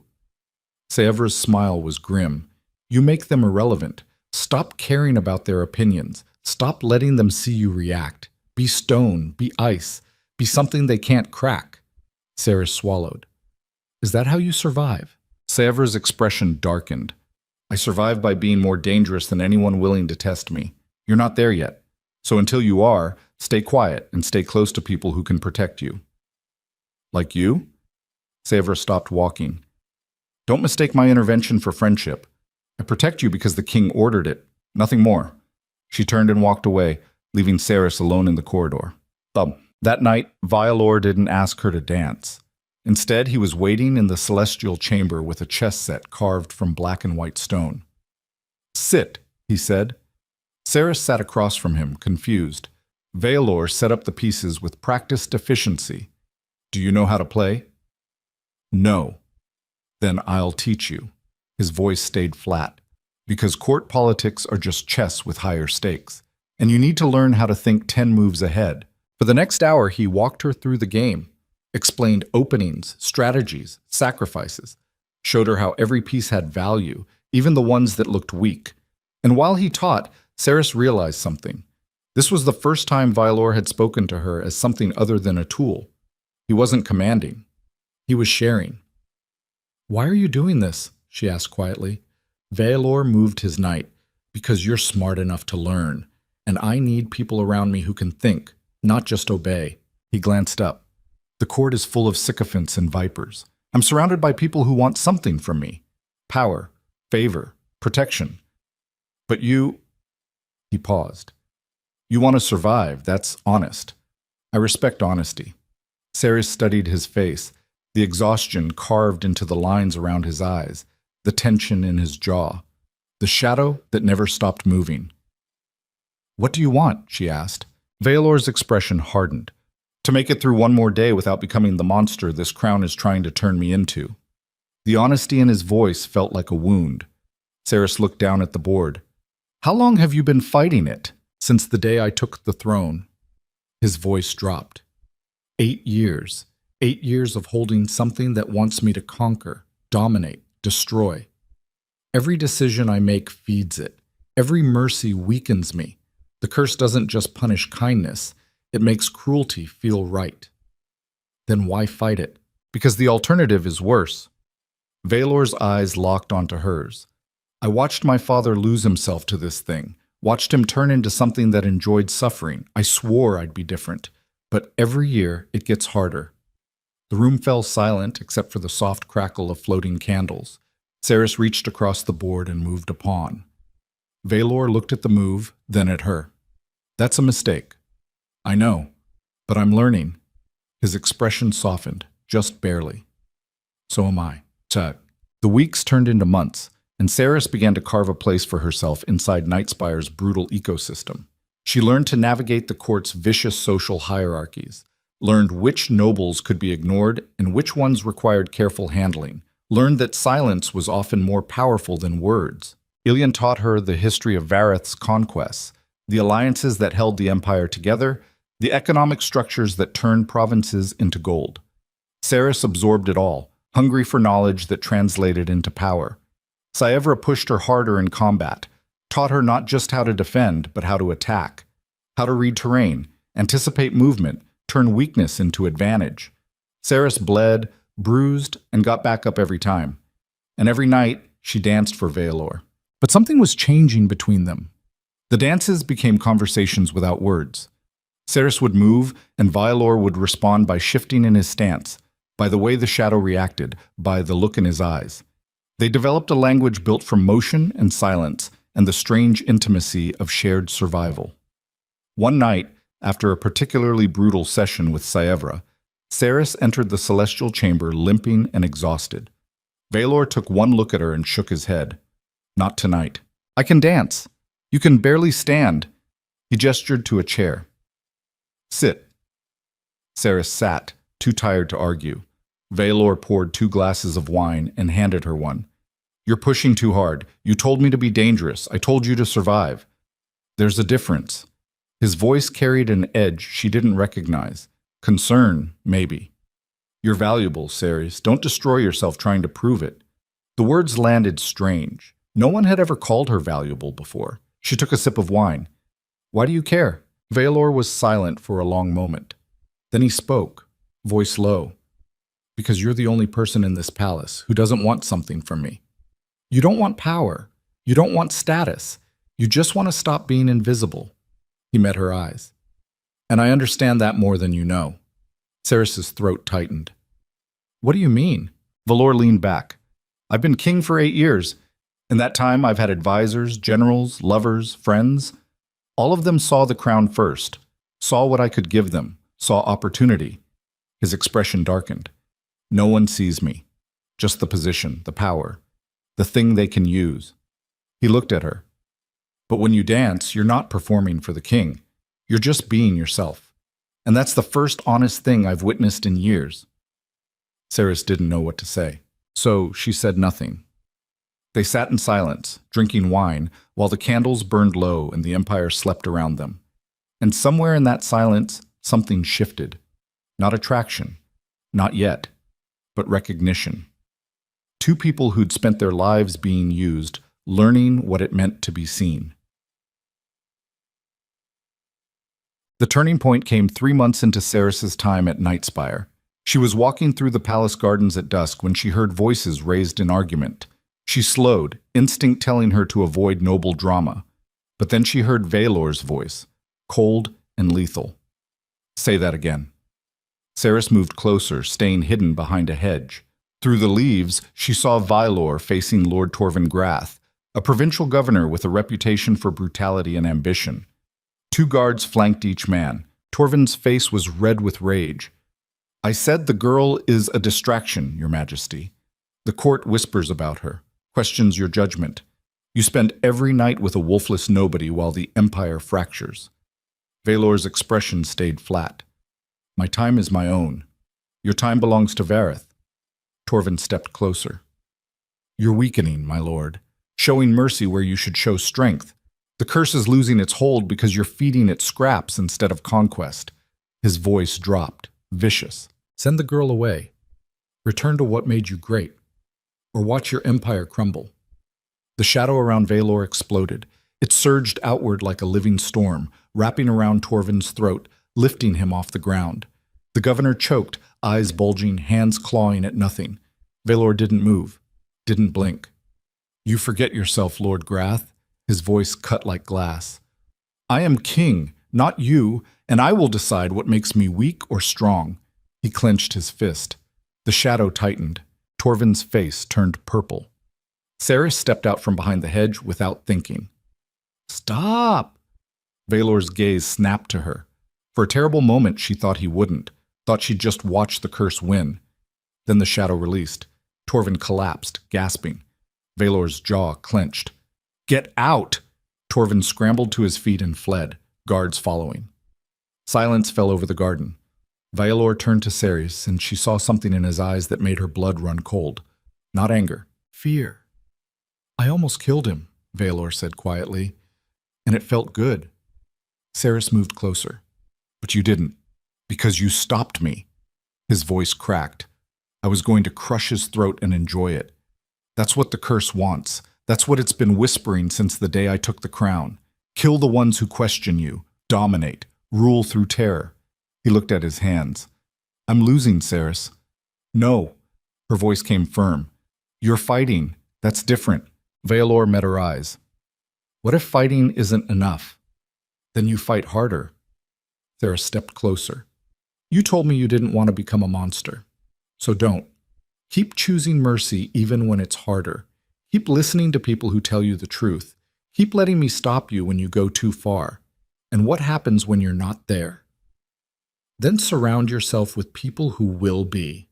Saevra's smile was grim. "You make them irrelevant. Stop caring about their opinions. Stop letting them see you react. Be stone, be ice, be something they can't crack." Cerys swallowed. "Is that how you survive?" Saevra's expression darkened. "I survive by being more dangerous than anyone willing to test me. You're not there yet. So until you are, stay quiet and stay close to people who can protect you." "Like you?" Saevra stopped walking. "Don't mistake my intervention for friendship. I protect you because the king ordered it. Nothing more." She turned and walked away, leaving Cerys alone in the corridor. That night, Vialor didn't ask her to dance. Instead, he was waiting in the celestial chamber with a chess set carved from black and white stone. "Sit," he said. Cerys sat across from him, confused. Vialor set up the pieces with practiced efficiency. "Do you know how to play?" "No." "Then I'll teach you." His voice stayed flat. "Because court politics are just chess with higher stakes, and you need to learn how to think 10 moves ahead." For the next hour, he walked her through the game, explained openings, strategies, sacrifices, showed her how every piece had value, even the ones that looked weak. And while he taught, Cerys realized something. This was the first time Vialor had spoken to her as something other than a tool. He wasn't commanding. He was sharing. "Why are you doing this?" she asked quietly. Vialor moved his knight. "Because you're smart enough to learn, and I need people around me who can think, not just obey." He glanced up. "The court is full of sycophants and vipers. I'm surrounded by people who want something from me. Power, favor, protection. But you—" He paused. "You want to survive, that's honest. I respect honesty." Cerys studied his face, the exhaustion carved into the lines around his eyes, the tension in his jaw, the shadow that never stopped moving. "What do you want?" she asked. Vialor's expression hardened. "To make it through one more day without becoming the monster this crown is trying to turn me into." The honesty in his voice felt like a wound. Saris looked down at the board. "How long have you been fighting it?" "Since the day I took the throne." His voice dropped. 8 years. 8 years of holding something that wants me to conquer, dominate, destroy. Every decision I make feeds it. Every mercy weakens me. The curse doesn't just punish kindness, it makes cruelty feel right. Then why fight it? Because the alternative is worse. Valor's eyes locked onto hers. I watched my father lose himself to this thing, watched him turn into something that enjoyed suffering. I swore I'd be different, but every year it gets harder. The room fell silent except for the soft crackle of floating candles. Saris reached across the board and moved a pawn. Valor looked at the move, then at her. "That's a mistake." "I know, but I'm learning." His expression softened, just barely. "So am I." Tut. The weeks turned into months, and Saris began to carve a place for herself inside Nightspire's brutal ecosystem. She learned to navigate the court's vicious social hierarchies, learned which nobles could be ignored and which ones required careful handling, learned that silence was often more powerful than words. Ilian taught her the history of Vareth's conquests, the alliances that held the empire together, the economic structures that turned provinces into gold. Saris absorbed it all, hungry for knowledge that translated into power. Saevra pushed her harder in combat, taught her not just how to defend, but how to attack, how to read terrain, anticipate movement, turn weakness into advantage. Saris bled, bruised, and got back up every time. And every night, she danced for Valor. But something was changing between them. The dances became conversations without words. Saris would move, and Valor would respond by shifting in his stance, by the way the shadow reacted, by the look in his eyes. They developed a language built from motion and silence, and the strange intimacy of shared survival. One night, after a particularly brutal session with Saevra, Saris entered the celestial chamber limping and exhausted. Valor took one look at her and shook his head. "Not tonight." "I can dance. You can barely stand." He gestured to a chair. "Sit." Saris sat, too tired to argue. Valor poured 2 glasses of wine and handed her one. "You're pushing too hard. You told me to be dangerous. I told you to survive." "There's a difference." His voice carried an edge she didn't recognize. Concern, maybe. "You're valuable, Saris. Don't destroy yourself trying to prove it." The words landed strange. No one had ever called her valuable before. She took a sip of wine. "Why do you care?" Valor was silent for a long moment. Then he spoke, voice low. "Because you're the only person in this palace who doesn't want something from me. You don't want power. You don't want status. You just want to stop being invisible." He met her eyes. "And I understand that more than you know." Saris's throat tightened. "What do you mean?" Valor leaned back. "I've been king for 8 years. In that time, I've had advisors, generals, lovers, friends. All of them saw the crown first, saw what I could give them, saw opportunity." His expression darkened. "No one sees me. Just the position, the power, the thing they can use." He looked at her. "But when you dance, you're not performing for the king. You're just being yourself. And that's the first honest thing I've witnessed in years." Saris didn't know what to say, so she said nothing. They sat in silence, drinking wine, while the candles burned low and the empire slept around them. And somewhere in that silence, something shifted. Not attraction, not yet, but recognition. 2 people who'd spent their lives being used, learning what it meant to be seen. The turning point came 3 months into Saris's time at Nightspire. She was walking through the palace gardens at dusk when she heard voices raised in argument. She slowed, instinct telling her to avoid noble drama. But then she heard Valor's voice, cold and lethal. "Say that again." Saris moved closer, staying hidden behind a hedge. Through the leaves, she saw Valor facing Lord Torvin Grath, a provincial governor with a reputation for brutality and ambition. 2 guards flanked each man. Torvin's face was red with rage. "I said the girl is a distraction, Your Majesty. The court whispers about her, questions your judgment. You spend every night with a wolfless nobody while the empire fractures." Valor's expression stayed flat. "My time is my own. Your time belongs to Vareth." Torvin stepped closer. You're weakening, my lord, showing mercy where you should show strength. The curse is losing its hold because you're feeding it scraps instead of conquest. His voice dropped, vicious. Send the girl away. Return to what made you great, or watch your empire crumble. The shadow around Valor exploded. It surged outward like a living storm, wrapping around Torvin's throat, lifting him off the ground. The governor choked, eyes bulging, hands clawing at nothing. Valor didn't move, didn't blink. You forget yourself, Lord Grath. His voice cut like glass. I am king, not you, and I will decide what makes me weak or strong. He clenched his fist. The shadow tightened. Torvin's face turned purple. Sarah stepped out from behind the hedge without thinking. Stop! Valor's gaze snapped to her. For a terrible moment she thought he wouldn't, thought she'd just watch the curse win. Then the shadow released. Torvin collapsed, gasping. Valor's jaw clenched. Get out! Torvin scrambled to his feet and fled, guards following. Silence fell over the garden. Valor turned to Ceres, and she saw something in his eyes that made her blood run cold. Not anger, fear. I almost killed him, Valor said quietly, and it felt good. Ceres moved closer. But you didn't, because you stopped me. His voice cracked. I was going to crush his throat and enjoy it. That's what the curse wants. That's what it's been whispering since the day I took the crown. Kill the ones who question you. Dominate. Rule through terror. He looked at his hands. I'm losing, Ceres. No. Her voice came firm. You're fighting. That's different. Valor met her eyes. What if fighting isn't enough? Then you fight harder. Ceres stepped closer. You told me you didn't want to become a monster. So don't. Keep choosing mercy even when it's harder. Keep listening to people who tell you the truth. Keep letting me stop you when you go too far. And what happens when you're not there? Then surround yourself with people who will be.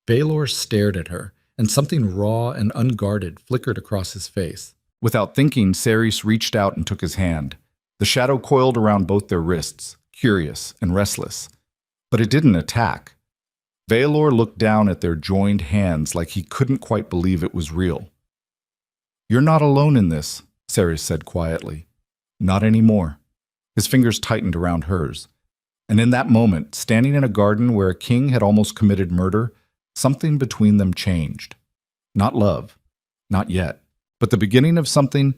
Valor stared at her, and something raw and unguarded flickered across his face. Without thinking, Ceres reached out and took his hand. The shadow coiled around both their wrists, curious and restless. But it didn't attack. Valor looked down at their joined hands like he couldn't quite believe it was real. You're not alone in this, Ceres said quietly. Not anymore. His fingers tightened around hers. And in that moment, standing in a garden where a king had almost committed murder, something between them changed. Not love, not yet, but the beginning of something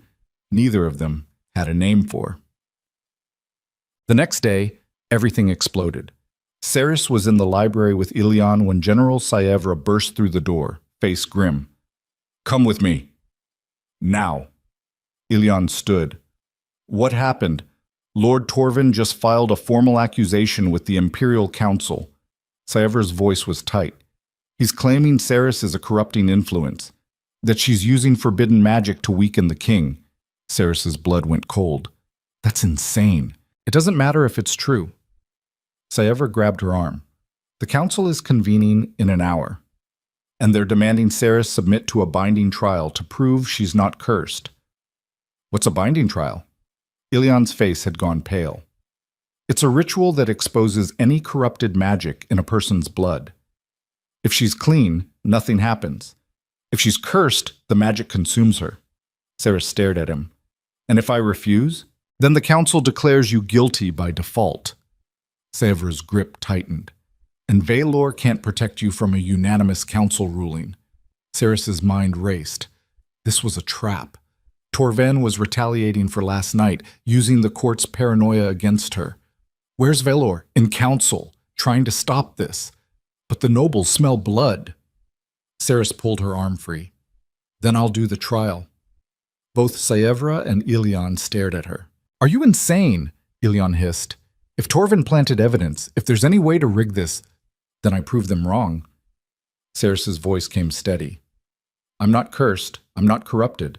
neither of them had a name for. The next day, everything exploded. Ceres was in the library with Ilion when General Saevra burst through the door, face grim. Come with me. Now. Ilion stood. What happened? Lord Torvin just filed a formal accusation with the Imperial Council. Saevra's voice was tight. He's claiming Ceres is a corrupting influence, that she's using forbidden magic to weaken the king. Ceres's blood went cold. That's insane. It doesn't matter if it's true. Saevra grabbed her arm. The council is convening in an hour, and they're demanding Ceres submit to a binding trial to prove she's not cursed. What's a binding trial? Ilion's face had gone pale. It's a ritual that exposes any corrupted magic in a person's blood. If she's clean, nothing happens. If she's cursed, the magic consumes her. Ceres stared at him. And if I refuse, then the council declares you guilty by default. Saevra's grip tightened. And Valor can't protect you from a unanimous council ruling. Ceres's mind raced. This was a trap. Torven was retaliating for last night, using the court's paranoia against her. Where's Valor? In council, trying to stop this. But the nobles smell blood. Ceres pulled her arm free. Then I'll do the trial. Both Saevra and Ilion stared at her. Are you insane? Ilion hissed. If Torven planted evidence, if there's any way to rig this, then I prove them wrong. Ceres's voice came steady. I'm not cursed, I'm not corrupted,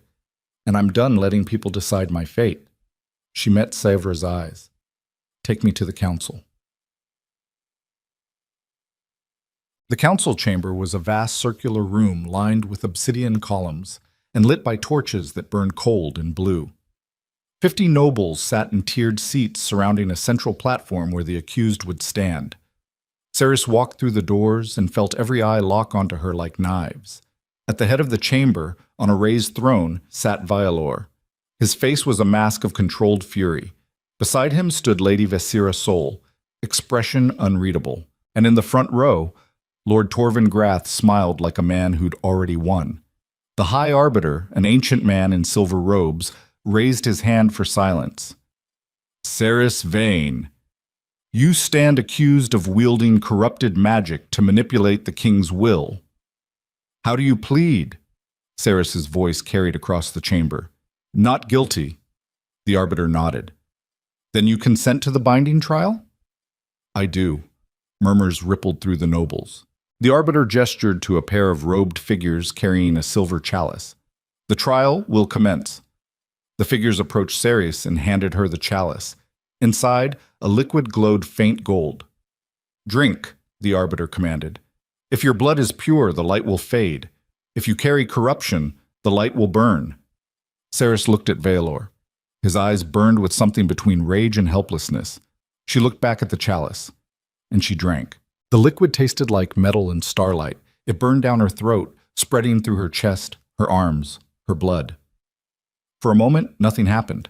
and I'm done letting people decide my fate. She met Saevra's eyes. Take me to the council. The council chamber was a vast circular room lined with obsidian columns and lit by torches that burned cold and blue. 50 nobles sat in tiered seats surrounding a central platform where the accused would stand. Ceres walked through the doors and felt every eye lock onto her like knives. At the head of the chamber, on a raised throne, sat Vialor. His face was a mask of controlled fury. Beside him stood Lady Vesira Sol, expression unreadable. And in the front row, Lord Torvin Grath smiled like a man who'd already won. The High Arbiter, an ancient man in silver robes, raised his hand for silence. Cerys Vane, you stand accused of wielding corrupted magic to manipulate the king's will. How do you plead? Cerys's voice carried across the chamber. Not guilty. The Arbiter nodded. Then you consent to the binding trial? I do. Murmurs rippled through the nobles. The Arbiter gestured to a pair of robed figures carrying a silver chalice. The trial will commence. The figures approached Cerys and handed her the chalice. Inside, a liquid glowed faint gold. Drink, the Arbiter commanded. If your blood is pure, the light will fade. If you carry corruption, the light will burn. Cerys looked at Vaelor. His eyes burned with something between rage and helplessness. She looked back at the chalice, and she drank. The liquid tasted like metal and starlight. It burned down her throat, spreading through her chest, her arms, her blood. For a moment, nothing happened.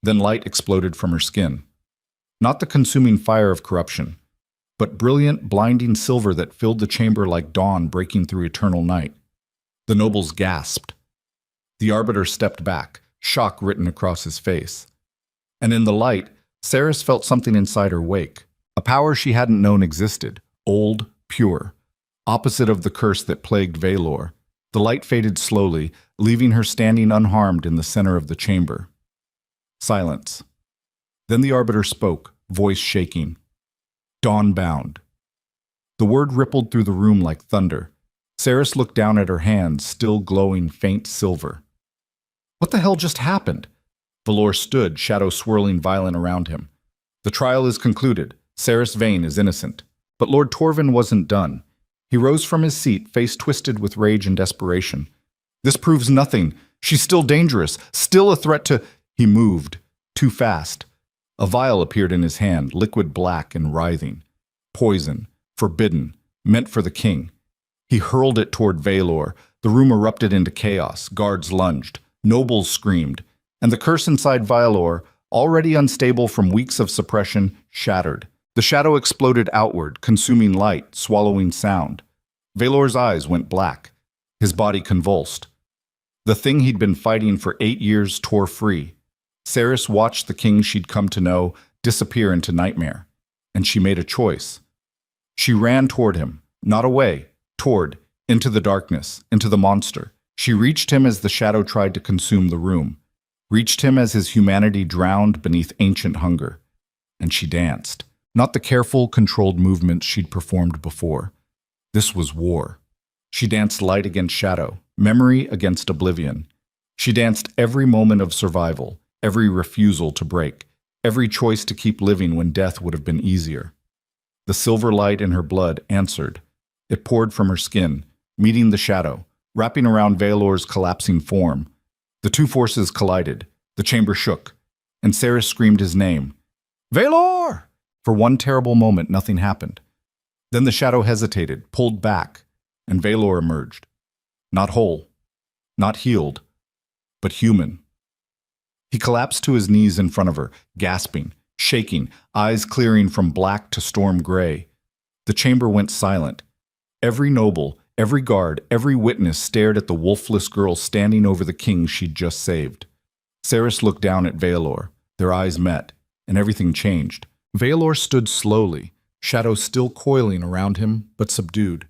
Then light exploded from her skin. Not the consuming fire of corruption, but brilliant, blinding silver that filled the chamber like dawn breaking through eternal night. The nobles gasped. The Arbiter stepped back, shock written across his face. And in the light, Cerys felt something inside her wake, a power she hadn't known existed, old, pure, opposite of the curse that plagued Vaelor. The light faded slowly, leaving her standing unharmed in the center of the chamber. Silence. Then the Arbiter spoke, voice shaking. Dawn-bound. The word rippled through the room like thunder. Cerys looked down at her hands, still glowing faint silver. What the hell just happened? Valor stood, shadow swirling violent around him. The trial is concluded. Cerys Vane is innocent. But Lord Torvin wasn't done. He rose from his seat, face twisted with rage and desperation. This proves nothing. She's still dangerous, still a threat to... He moved, too fast. A vial appeared in his hand, liquid black and writhing. Poison, forbidden, meant for the king. He hurled it toward Vaelor. The room erupted into chaos. Guards lunged. Nobles screamed. And the curse inside Vaelor, already unstable from weeks of suppression, shattered. The shadow exploded outward, consuming light, swallowing sound. Vaelor's eyes went black. His body convulsed. The thing he'd been fighting for 8 years tore free. Cerys watched the king she'd come to know disappear into nightmare. And she made a choice. She ran toward him, not away, toward, into the darkness, into the monster. She reached him as the shadow tried to consume the room, reached him as his humanity drowned beneath ancient hunger. And she danced. Not the careful, controlled movements she'd performed before. This was war. She danced light against shadow, memory against oblivion. She danced every moment of survival, every refusal to break, every choice to keep living when death would have been easier. The silver light in her blood answered. It poured from her skin, meeting the shadow, wrapping around Vaelor's collapsing form. The two forces collided. The chamber shook, and Cerys screamed his name. Vaelor! For one terrible moment, nothing happened. Then the shadow hesitated, pulled back, and Vaelor emerged. Not whole, not healed, but human. He collapsed to his knees in front of her, gasping, shaking, eyes clearing from black to storm gray. The chamber went silent. Every noble, every guard, every witness stared at the wolfless girl standing over the king she'd just saved. Cerys looked down at Vaelor. Their eyes met, and everything changed. Vaelor stood slowly, shadows still coiling around him, but subdued,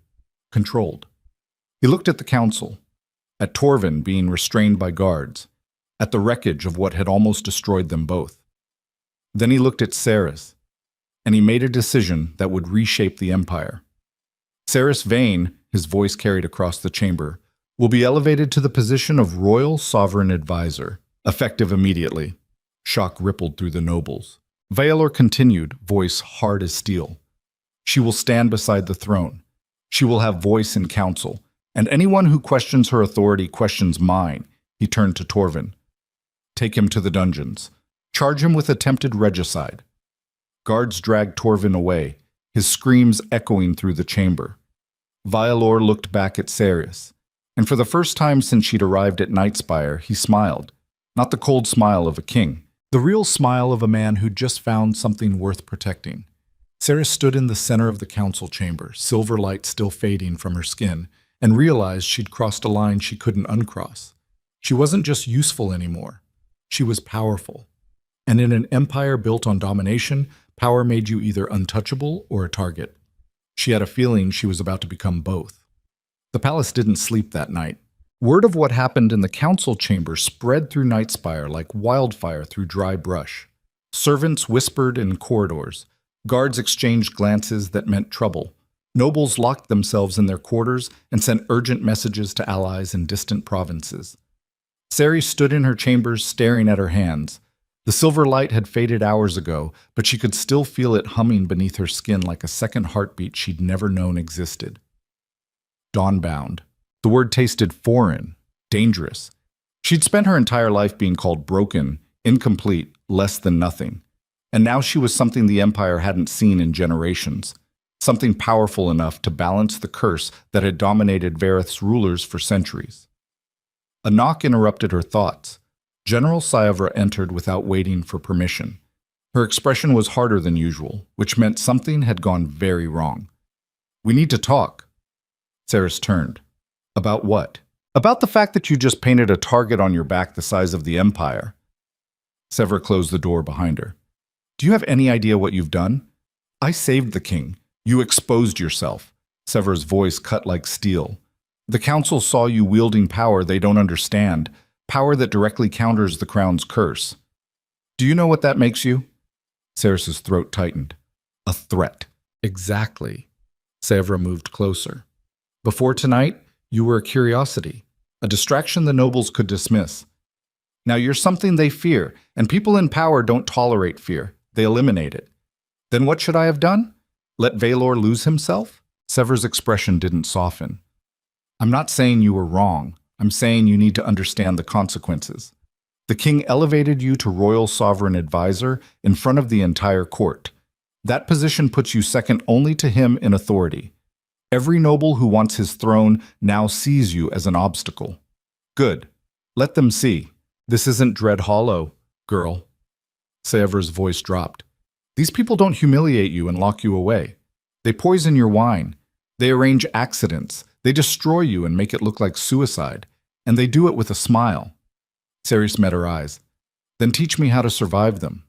controlled. He looked at the council, at Torvin being restrained by guards, at the wreckage of what had almost destroyed them both. Then he looked at Cerys, and he made a decision that would reshape the empire. Cerys Vane, his voice carried across the chamber, will be elevated to the position of royal sovereign advisor, effective immediately. Shock rippled through the nobles. Vaelor continued, voice hard as steel. She will stand beside the throne. She will have voice in council, and anyone who questions her authority questions mine. He turned to Torvin. Take him to the dungeons. Charge him with attempted regicide. Guards dragged Torvin away, his screams echoing through the chamber. Vaelor looked back at Cerys. And for the first time since she'd arrived at Nightspire, he smiled. Not the cold smile of a king, the real smile of a man who'd just found something worth protecting. Sarah stood in the center of the council chamber, silver light still fading from her skin, and realized she'd crossed a line she couldn't uncross. She wasn't just useful anymore. She was powerful. And in an empire built on domination, power made you either untouchable or a target. She had a feeling she was about to become both. The palace didn't sleep that night. Word of what happened in the council chamber spread through Nightspire like wildfire through dry brush. Servants whispered in corridors. Guards exchanged glances that meant trouble. Nobles locked themselves in their quarters and sent urgent messages to allies in distant provinces. Sari stood in her chambers staring at her hands. The silver light had faded hours ago, but she could still feel it humming beneath her skin like a second heartbeat she'd never known existed. Dawnbound. The word tasted foreign, dangerous. She'd spent her entire life being called broken, incomplete, less than nothing. And now she was something the Empire hadn't seen in generations. Something powerful enough to balance the curse that had dominated Vareth's rulers for centuries. A knock interrupted her thoughts. General Sayavra entered without waiting for permission. Her expression was harder than usual, which meant something had gone very wrong. "We need to talk." Saris turned. "About what?" "About the fact that you just painted a target on your back the size of the Empire." Sevra closed the door behind her. "Do you have any idea what you've done? I saved the king. You exposed yourself." Sevra's voice cut like steel. "The council saw you wielding power they don't understand, power that directly counters the crown's curse. Do you know what that makes you?" Saris's throat tightened. "A threat." "Exactly." Sevra moved closer. "Before tonight, you were a curiosity, a distraction the nobles could dismiss. Now you're something they fear, and people in power don't tolerate fear. They eliminate it. Then what should I have done? Let Valor lose himself?" Sevra's expression didn't soften. "I'm not saying you were wrong. I'm saying you need to understand the consequences. The king elevated you to royal sovereign advisor in front of the entire court. That position puts you second only to him in authority. Every noble who wants his throne now sees you as an obstacle. Good. Let them see. This isn't Dread Hollow, girl." Sevra's voice dropped. "These people don't humiliate you and lock you away. They poison your wine. They arrange accidents. They destroy you and make it look like suicide. And they do it with a smile." Saris met her eyes. "Then teach me how to survive them."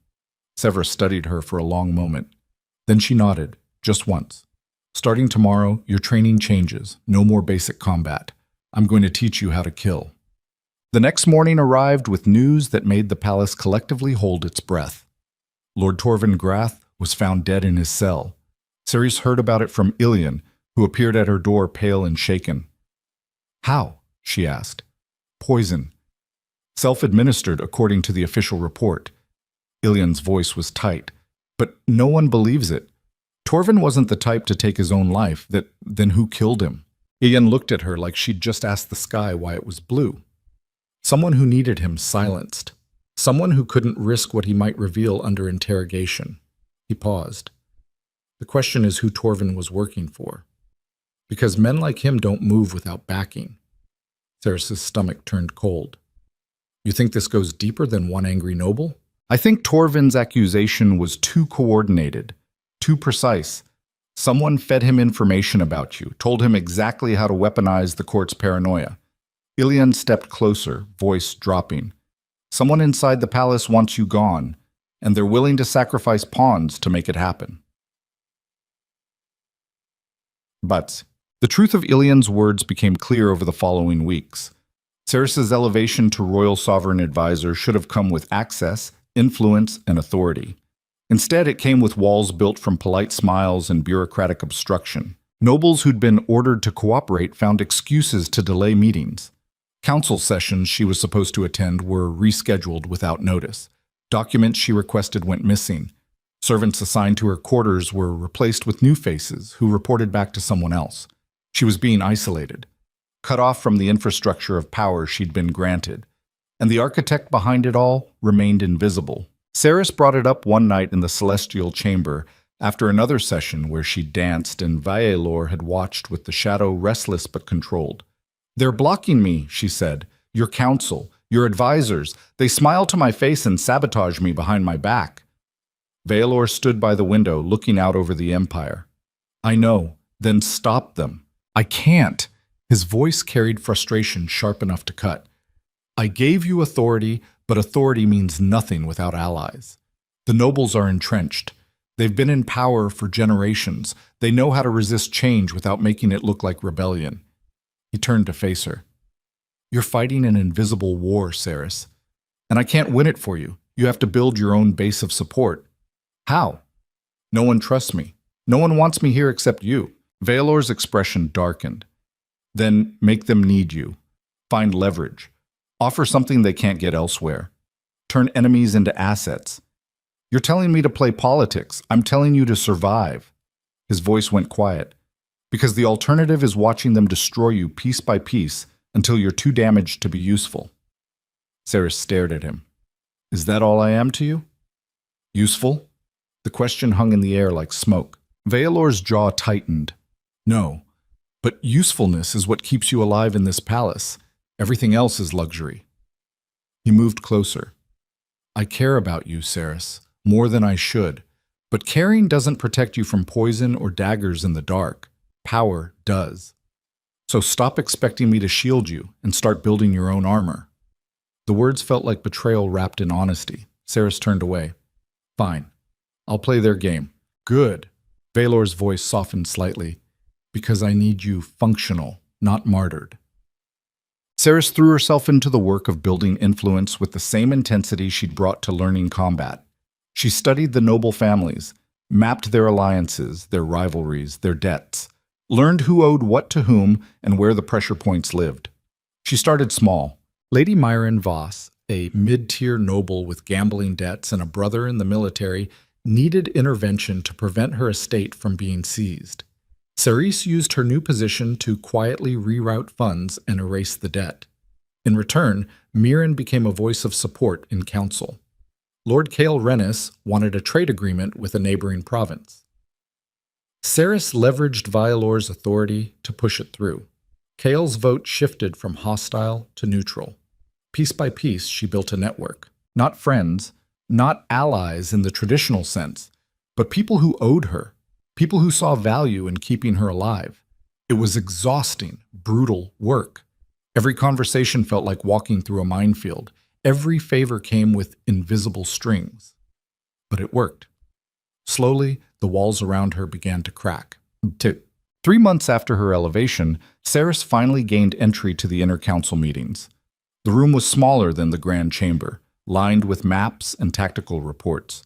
Sevra studied her for a long moment. Then she nodded, just once. "Starting tomorrow, your training changes. No more basic combat. I'm going to teach you how to kill." The next morning arrived with news that made the palace collectively hold its breath. Lord Torvin Grath was found dead in his cell. Saris heard about it from Ilian, who appeared at her door pale and shaken. "How?" she asked. "Poison. Self-administered according to the official report." Ilian's voice was tight. "But no one believes it. Torvin wasn't the type to take his own life. Then who killed him?" Ilian looked at her like she'd just asked the sky why it was blue. "Someone who needed him silenced. Someone who couldn't risk what he might reveal under interrogation." He paused. "The question is who Torvin was working for. Because men like him don't move without backing." Saris's stomach turned cold. "You think this goes deeper than one angry noble?" "I think Torvin's accusation was too coordinated, too precise. Someone fed him information about you, told him exactly how to weaponize the court's paranoia." Ilian stepped closer, voice dropping. "Someone inside the palace wants you gone, and they're willing to sacrifice pawns to make it happen." But the truth of Ilian's words became clear over the following weeks. Saris's elevation to royal sovereign advisor should have come with access, influence, and authority. Instead, it came with walls built from polite smiles and bureaucratic obstruction. Nobles who'd been ordered to cooperate found excuses to delay meetings. Council sessions she was supposed to attend were rescheduled without notice. Documents she requested went missing. Servants assigned to her quarters were replaced with new faces who reported back to someone else. She was being isolated, cut off from the infrastructure of power she'd been granted. And the architect behind it all remained invisible. Saris brought it up one night in the celestial chamber after another session where she danced and Vaelor had watched with the shadow restless but controlled. They're blocking me, she said. Your counsel, your advisors, they smile to my face and sabotage me behind my back. Vaelor stood by the window, looking out over the empire. I know, then stop them. I can't. His voice carried frustration sharp enough to cut. I gave you authority, but authority means nothing without allies. The nobles are entrenched. They've been in power for generations. They know how to resist change without making it look like rebellion. He turned to face her. You're fighting an invisible war, Cerys. And I can't win it for you. You have to build your own base of support. How? No one trusts me. No one wants me here except you. Vaelor's expression darkened. Then make them need you. Find leverage. Offer something they can't get elsewhere. Turn enemies into assets. You're telling me to play politics. I'm telling you to survive. His voice went quiet. Because the alternative is watching them destroy you piece by piece until you're too damaged to be useful. Cerys stared at him. Is that all I am to you? Useful? The question hung in the air like smoke. Vaelor's jaw tightened. No, but usefulness is what keeps you alive in this palace. Everything else is luxury. He moved closer. I care about you, Cerys, more than I should. But caring doesn't protect you from poison or daggers in the dark. Power does. So stop expecting me to shield you and start building your own armor. The words felt like betrayal wrapped in honesty. Cerys turned away. Fine. I'll play their game. Good. Vaelor's voice softened slightly. Because I need you functional, not martyred. Cerys threw herself into the work of building influence with the same intensity she'd brought to learning combat. She studied the noble families, mapped their alliances, their rivalries, their debts, learned who owed what to whom and where the pressure points lived. She started small. Lady Myron Voss, a mid-tier noble with gambling debts and a brother in the military, needed intervention to prevent her estate from being seized. Cerys used her new position to quietly reroute funds and erase the debt. In return, Mirren became a voice of support in council. Lord Cale Rennis wanted a trade agreement with a neighboring province. Cerys leveraged Vaelor's authority to push it through. Cale's vote shifted from hostile to neutral. Piece by piece, she built a network. Not friends, not allies in the traditional sense, but people who owed her, people who saw value in keeping her alive. It was exhausting, brutal work. Every conversation felt like walking through a minefield. Every favor came with invisible strings. But it worked. Slowly, the walls around her began to crack. 3 months after her elevation, Cerys finally gained entry to the inner council meetings. The room was smaller than the grand chamber, lined with maps and tactical reports.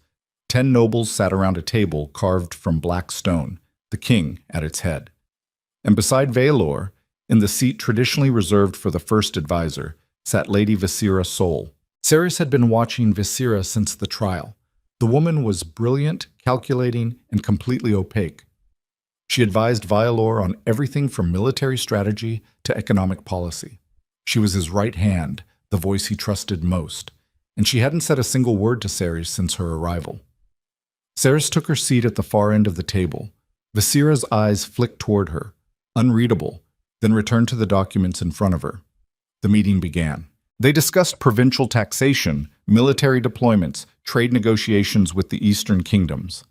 10 nobles sat around a table carved from black stone, the king at its head. And beside Vaelor, in the seat traditionally reserved for the first advisor, sat Lady Visera Sol. Cerys had been watching Visera since the trial. The woman was brilliant, calculating, and completely opaque. She advised Vaelor on everything from military strategy to economic policy. She was his right hand, the voice he trusted most, and she hadn't said a single word to Cerys since her arrival. Cerys took her seat at the far end of the table. Visera's eyes flicked toward her, unreadable, then returned to the documents in front of her. The meeting began. They discussed provincial taxation, military deployments, trade negotiations with the eastern kingdoms.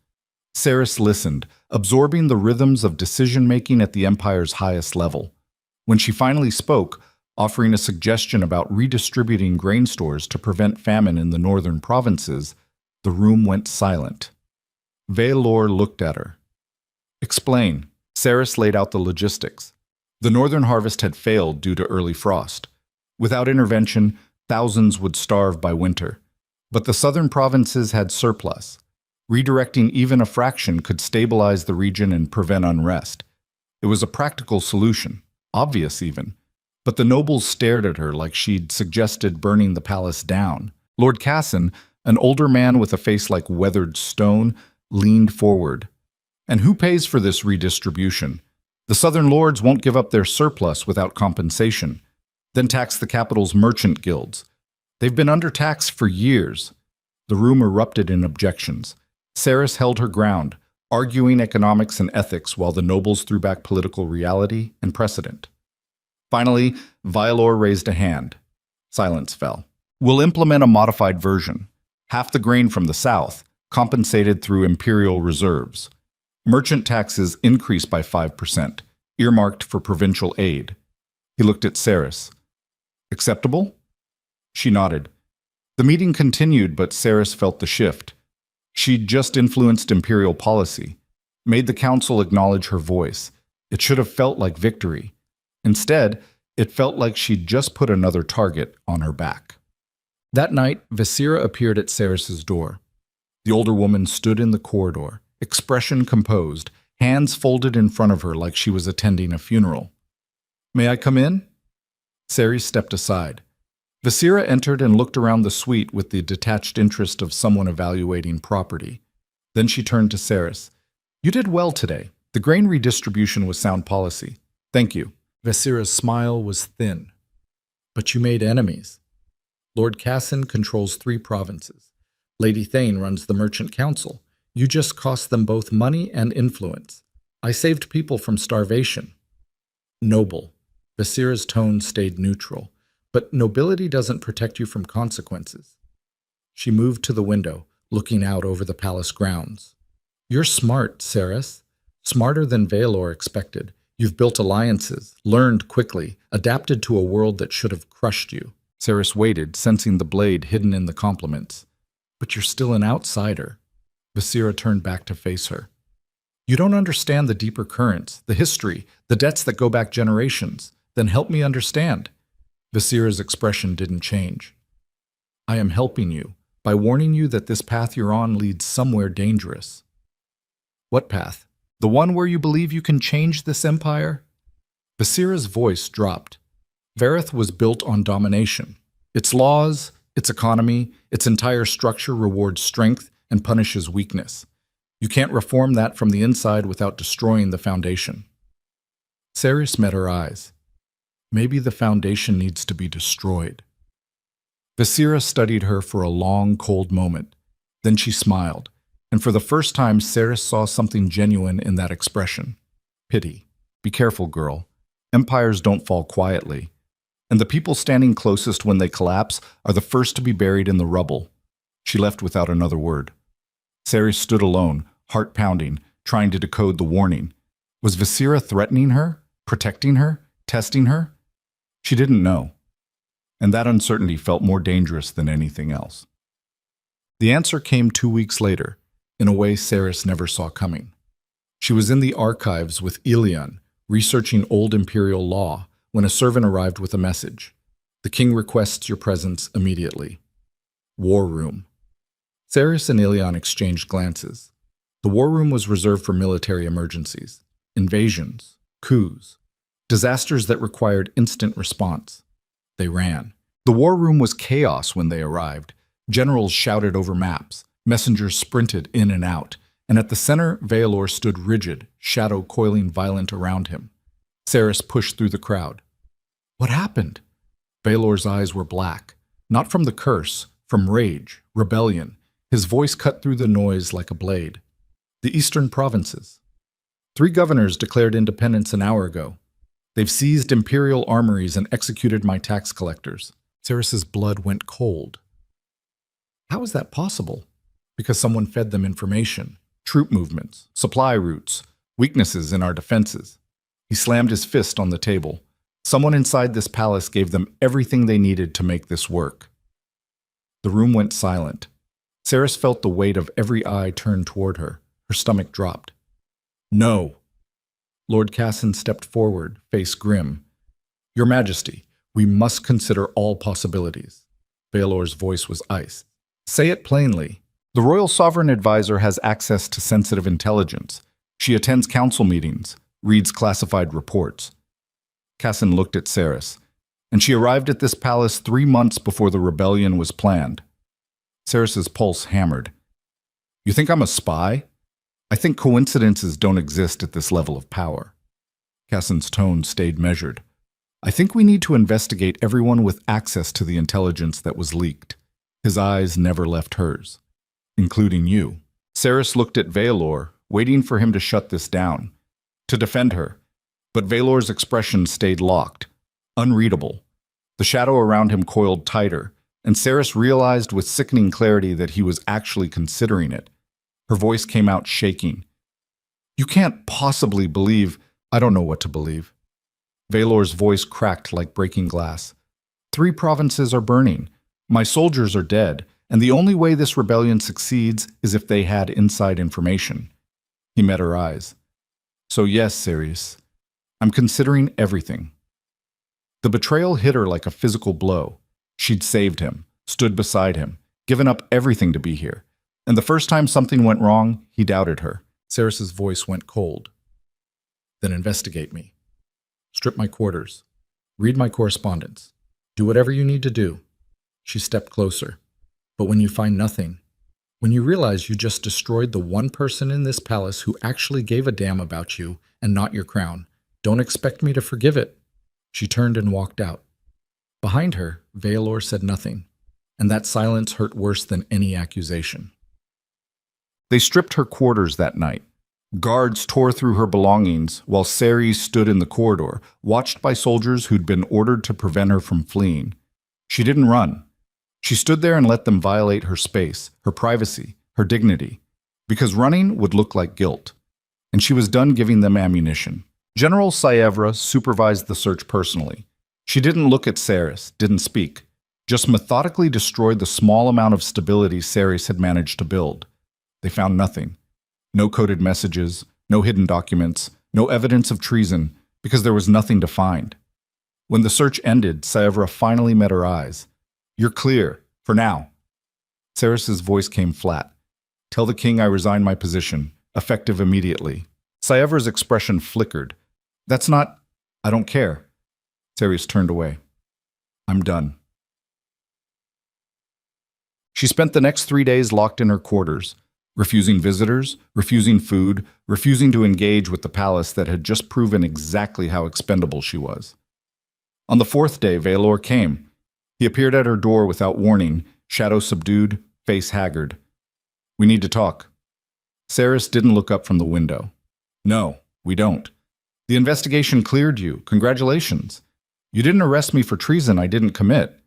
Cerys listened, absorbing the rhythms of decision-making at the empire's highest level. When she finally spoke, offering a suggestion about redistributing grain stores to prevent famine in the northern provinces, the room went silent. Vaelor looked at her. Explain. Cerys laid out the logistics. The northern harvest had failed due to early frost. Without intervention, thousands would starve by winter. But the southern provinces had surplus. Redirecting even a fraction could stabilize the region and prevent unrest. It was a practical solution, obvious even. But the nobles stared at her like she'd suggested burning the palace down. Lord Casson, an older man with a face like weathered stone, leaned forward. And who pays for this redistribution? The southern lords won't give up their surplus without compensation. Then tax the capital's merchant guilds. They've been undertaxed for years. The room erupted in objections. Cerys held her ground, arguing economics and ethics while the nobles threw back political reality and precedent. Finally, Vialor raised a hand. Silence fell. We'll implement a modified version. Half the grain from the south, compensated through imperial reserves. Merchant taxes increase by 5%, earmarked for provincial aid. He looked at Saris. Acceptable? She nodded. The meeting continued, but Saris felt the shift. She'd just influenced imperial policy, made the council acknowledge her voice. It should have felt like victory. Instead, it felt like she'd just put another target on her back. That night, Visira appeared at Saris's door. The older woman stood in the corridor, expression composed, hands folded in front of her like she was attending a funeral. May I come in? Saris stepped aside. Visira entered and looked around the suite with the detached interest of someone evaluating property. Then she turned to Saris. You did well today. The grain redistribution was sound policy. Thank you. Visira's smile was thin. But you made enemies. Lord Cassin controls 3 provinces. Lady Thane runs the Merchant Council. You just cost them both money and influence. I saved people from starvation. Noble. Visira's tone stayed neutral. But nobility doesn't protect you from consequences. She moved to the window, looking out over the palace grounds. You're smart, Saris. Smarter than Vaelor expected. You've built alliances, learned quickly, adapted to a world that should have crushed you. Saris waited, sensing the blade hidden in the compliments. But you're still an outsider. Visira turned back to face her. You don't understand the deeper currents, the history, the debts that go back generations. Then help me understand. Visira's expression didn't change. I am helping you by warning you that this path you're on leads somewhere dangerous. What path? The one where you believe you can change this empire? Visira's voice dropped. Vareth was built on domination. Its laws, its economy, its entire structure rewards strength and punishes weakness. You can't reform that from the inside without destroying the foundation. Saris met her eyes. Maybe the foundation needs to be destroyed. Visira studied her for a long, cold moment. Then she smiled, and for the first time Saris saw something genuine in that expression. Pity. Be careful, girl. Empires don't fall quietly. And the people standing closest when they collapse are the first to be buried in the rubble. She left without another word. Saris stood alone, heart pounding, trying to decode the warning. Was Visira threatening her? Protecting her? Testing her? She didn't know. And that uncertainty felt more dangerous than anything else. The answer came 2 weeks later, in a way Saris never saw coming. She was in the archives with Ilion, researching old imperial law, when a servant arrived with a message. The king requests your presence immediately. War room. Saris and Ilion exchanged glances. The war room was reserved for military emergencies, invasions, coups, disasters that required instant response. They ran. The war room was chaos when they arrived. Generals shouted over maps. Messengers sprinted in and out. And at the center, Vaelor stood rigid, shadow coiling violent around him. Saris pushed through the crowd. What happened? Vaelor's eyes were black. Not from the curse, from rage, rebellion. His voice cut through the noise like a blade. The eastern provinces. 3 governors declared independence an hour ago. They've seized imperial armories and executed my tax collectors. Saris's blood went cold. How is that possible? Because someone fed them information, troop movements, supply routes, weaknesses in our defenses. He slammed his fist on the table. Someone inside this palace gave them everything they needed to make this work. The room went silent. Saris felt the weight of every eye turned toward her. Her stomach dropped. No. Lord Cassin stepped forward, face grim. Your Majesty, we must consider all possibilities. Vaelor's voice was ice. Say it plainly. The Royal Sovereign Advisor has access to sensitive intelligence. She attends council meetings, reads classified reports. Cassin looked at Saris, and she arrived at this palace 3 months before the rebellion was planned. Saris's pulse hammered. You think I'm a spy? I think coincidences don't exist at this level of power. Cassin's tone stayed measured. I think we need to investigate everyone with access to the intelligence that was leaked. His eyes never left hers, including you. Saris looked at Vaelor, waiting for him to shut this down, to defend her. But Vaelor's expression stayed locked. unreadable. The shadow around him coiled tighter, and Saris realized with sickening clarity that he was actually considering it. Her voice came out shaking. "You can't possibly believe—" "I don't know what to believe." Valor's voice cracked like breaking glass. 3 provinces are burning. My soldiers are dead, and the only way this rebellion succeeds is if they had inside information. He met her eyes. "So yes, Saris, I'm considering everything." The betrayal hit her like a physical blow. She'd saved him, stood beside him, given up everything to be here. And the first time something went wrong, he doubted her. Saris's voice went cold. "Then investigate me. Strip my quarters. Read my correspondence. Do whatever you need to do." She stepped closer. "But when you find nothing, when you realize you just destroyed the one person in this palace who actually gave a damn about you and not your crown, don't expect me to forgive it." She turned and walked out. Behind her, Valor said nothing, and that silence hurt worse than any accusation. They stripped her quarters that night. Guards tore through her belongings while Saris stood in the corridor, watched by soldiers who'd been ordered to prevent her from fleeing. She didn't run. She stood there and let them violate her space, her privacy, her dignity, because running would look like guilt. And she was done giving them ammunition. General Saevra supervised the search personally. She didn't look at Saris, didn't speak, just methodically destroyed the small amount of stability Saris had managed to build. They found nothing. No coded messages, no hidden documents, no evidence of treason, because there was nothing to find. When the search ended, Saevra finally met her eyes. "You're clear, for now." Saris's voice came flat. "Tell the king I resign my position, effective immediately." Saevra's expression flickered. "That's not— I don't care." Saris turned away. "I'm done." She spent the next 3 days locked in her quarters, refusing visitors, refusing food, refusing to engage with the palace that had just proven exactly how expendable she was. On the 4th day, Valor came. He appeared at her door without warning, shadow subdued, face haggard. "We need to talk." Saris didn't look up from the window. "No, we don't. The investigation cleared you. Congratulations. You didn't arrest me for treason I didn't commit.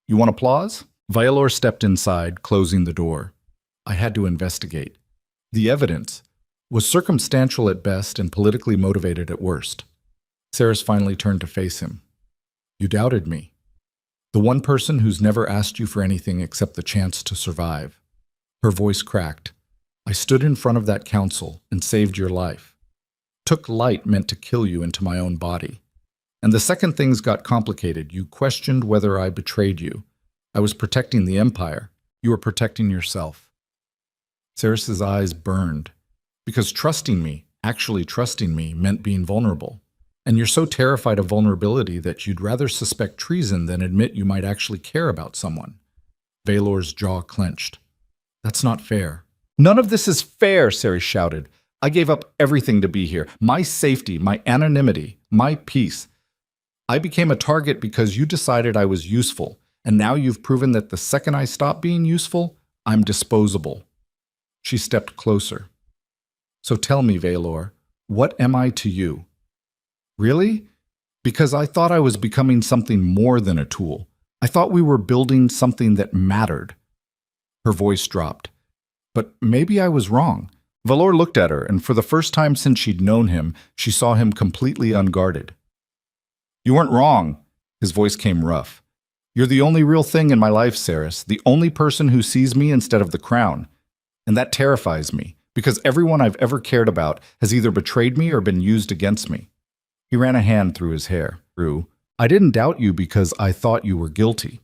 You want applause?" Valor stepped inside, closing the door. "I had to investigate. The evidence was circumstantial at best and politically motivated at worst." Saris finally turned to face him. "You doubted me. The one person who's never asked you for anything except the chance to survive." Her voice cracked. "I stood in front of that council and saved your life. Took light meant to kill you into my own body. And the second things got complicated. You questioned whether I betrayed you. I was protecting the Empire. You were protecting yourself." Saris's eyes burned. "Because trusting me, actually trusting me, meant being vulnerable. And you're so terrified of vulnerability that you'd rather suspect treason than admit you might actually care about someone." Valor's jaw clenched. "That's not fair." "None of this is fair," Saris shouted. "I gave up everything to be here. My safety, my anonymity, my peace. I became a target because you decided I was useful, and now you've proven that the second I stop being useful, I'm disposable." She stepped closer. "So tell me, Valor, what am I to you?" "Really? Because I thought I was becoming something more than a tool. I thought we were building something that mattered." Her voice dropped. "But maybe I was wrong." Valor looked at her, and for the first time since she'd known him, she saw him completely unguarded. "You weren't wrong." His voice came rough. "You're the only real thing in my life, Saris, the only person who sees me instead of the crown. And that terrifies me, because everyone I've ever cared about has either betrayed me or been used against me." He ran a hand through his hair. "Rue, I didn't doubt you because I thought you were guilty.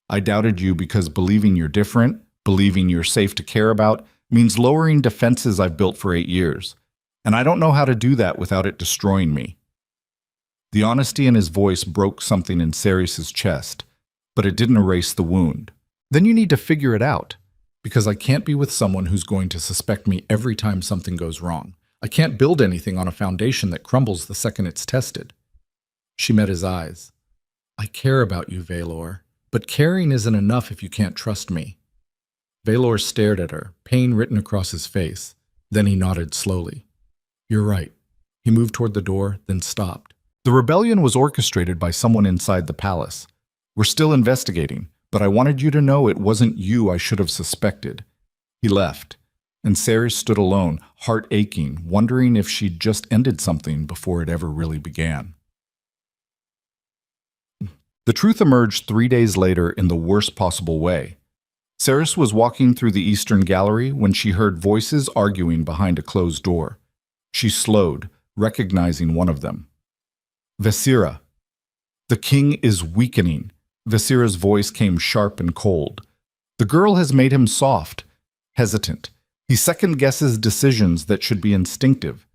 I doubted you because believing you're different, believing you're safe to care about, means lowering defenses I've built for 8 years. And I don't know how to do that without it destroying me." The honesty in his voice broke something in Saris's chest, but it didn't erase the wound. "Then you need to figure it out. Because I can't be with someone who's going to suspect me every time something goes wrong. I can't build anything on a foundation that crumbles the second it's tested." She met his eyes. "I care about you, Valor, but caring isn't enough if you can't trust me." Valor stared at her, pain written across his face. Then he nodded slowly. "You're right." He moved toward the door, then stopped. The rebellion was orchestrated by someone inside the palace. We're still investigating, but I wanted you to know it wasn't you I should have suspected. He left, and Ceres stood alone, heart aching, wondering if she'd just ended something before it ever really began. The truth emerged 3 days later in the worst possible way. Ceres was walking through the eastern gallery when she heard voices arguing behind a closed door. She slowed, recognizing one of them. Vesira. The king is weakening. Vesira's voice came sharp and cold. The girl has made him soft, hesitant. He second-guesses decisions that should be instinctive.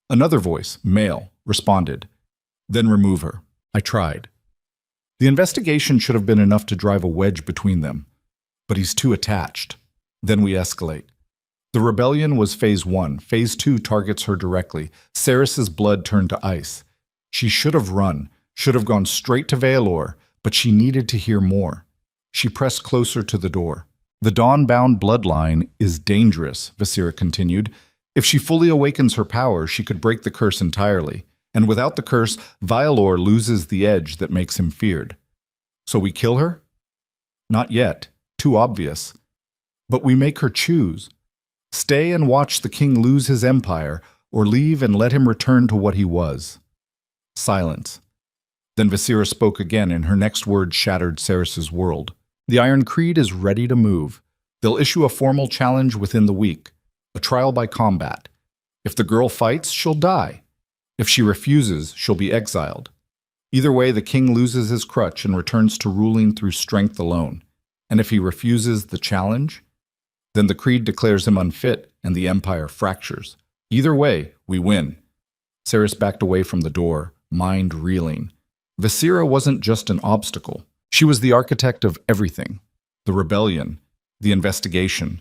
Another voice, male, responded. Then remove her. I tried. The investigation should have been enough to drive a wedge between them. But he's too attached. Then we escalate. The rebellion was phase 1. Phase 2 targets her directly. Ceres's blood turned to ice. She should have run, should have gone straight to Veilor, but she needed to hear more. She pressed closer to the door. The dawn-bound bloodline is dangerous, Vesira continued. If she fully awakens her power, she could break the curse entirely. And without the curse, Veilor loses the edge that makes him feared. So we kill her? Not yet. Too obvious. But we make her choose. Stay and watch the king lose his empire, or leave and let him return to what he was. Silence. Then Vesira spoke again, and her next word shattered Ceres's world. The Iron Creed is ready to move. They'll issue a formal challenge within the week, a trial by combat. If the girl fights, she'll die. If she refuses, she'll be exiled. Either way, the king loses his crutch and returns to ruling through strength alone. And if he refuses the challenge, then the Creed declares him unfit and the empire fractures. Either way, we win. Ceres backed away from the door, mind reeling. Vesira wasn't just an obstacle. She was the architect of everything. The rebellion, the investigation,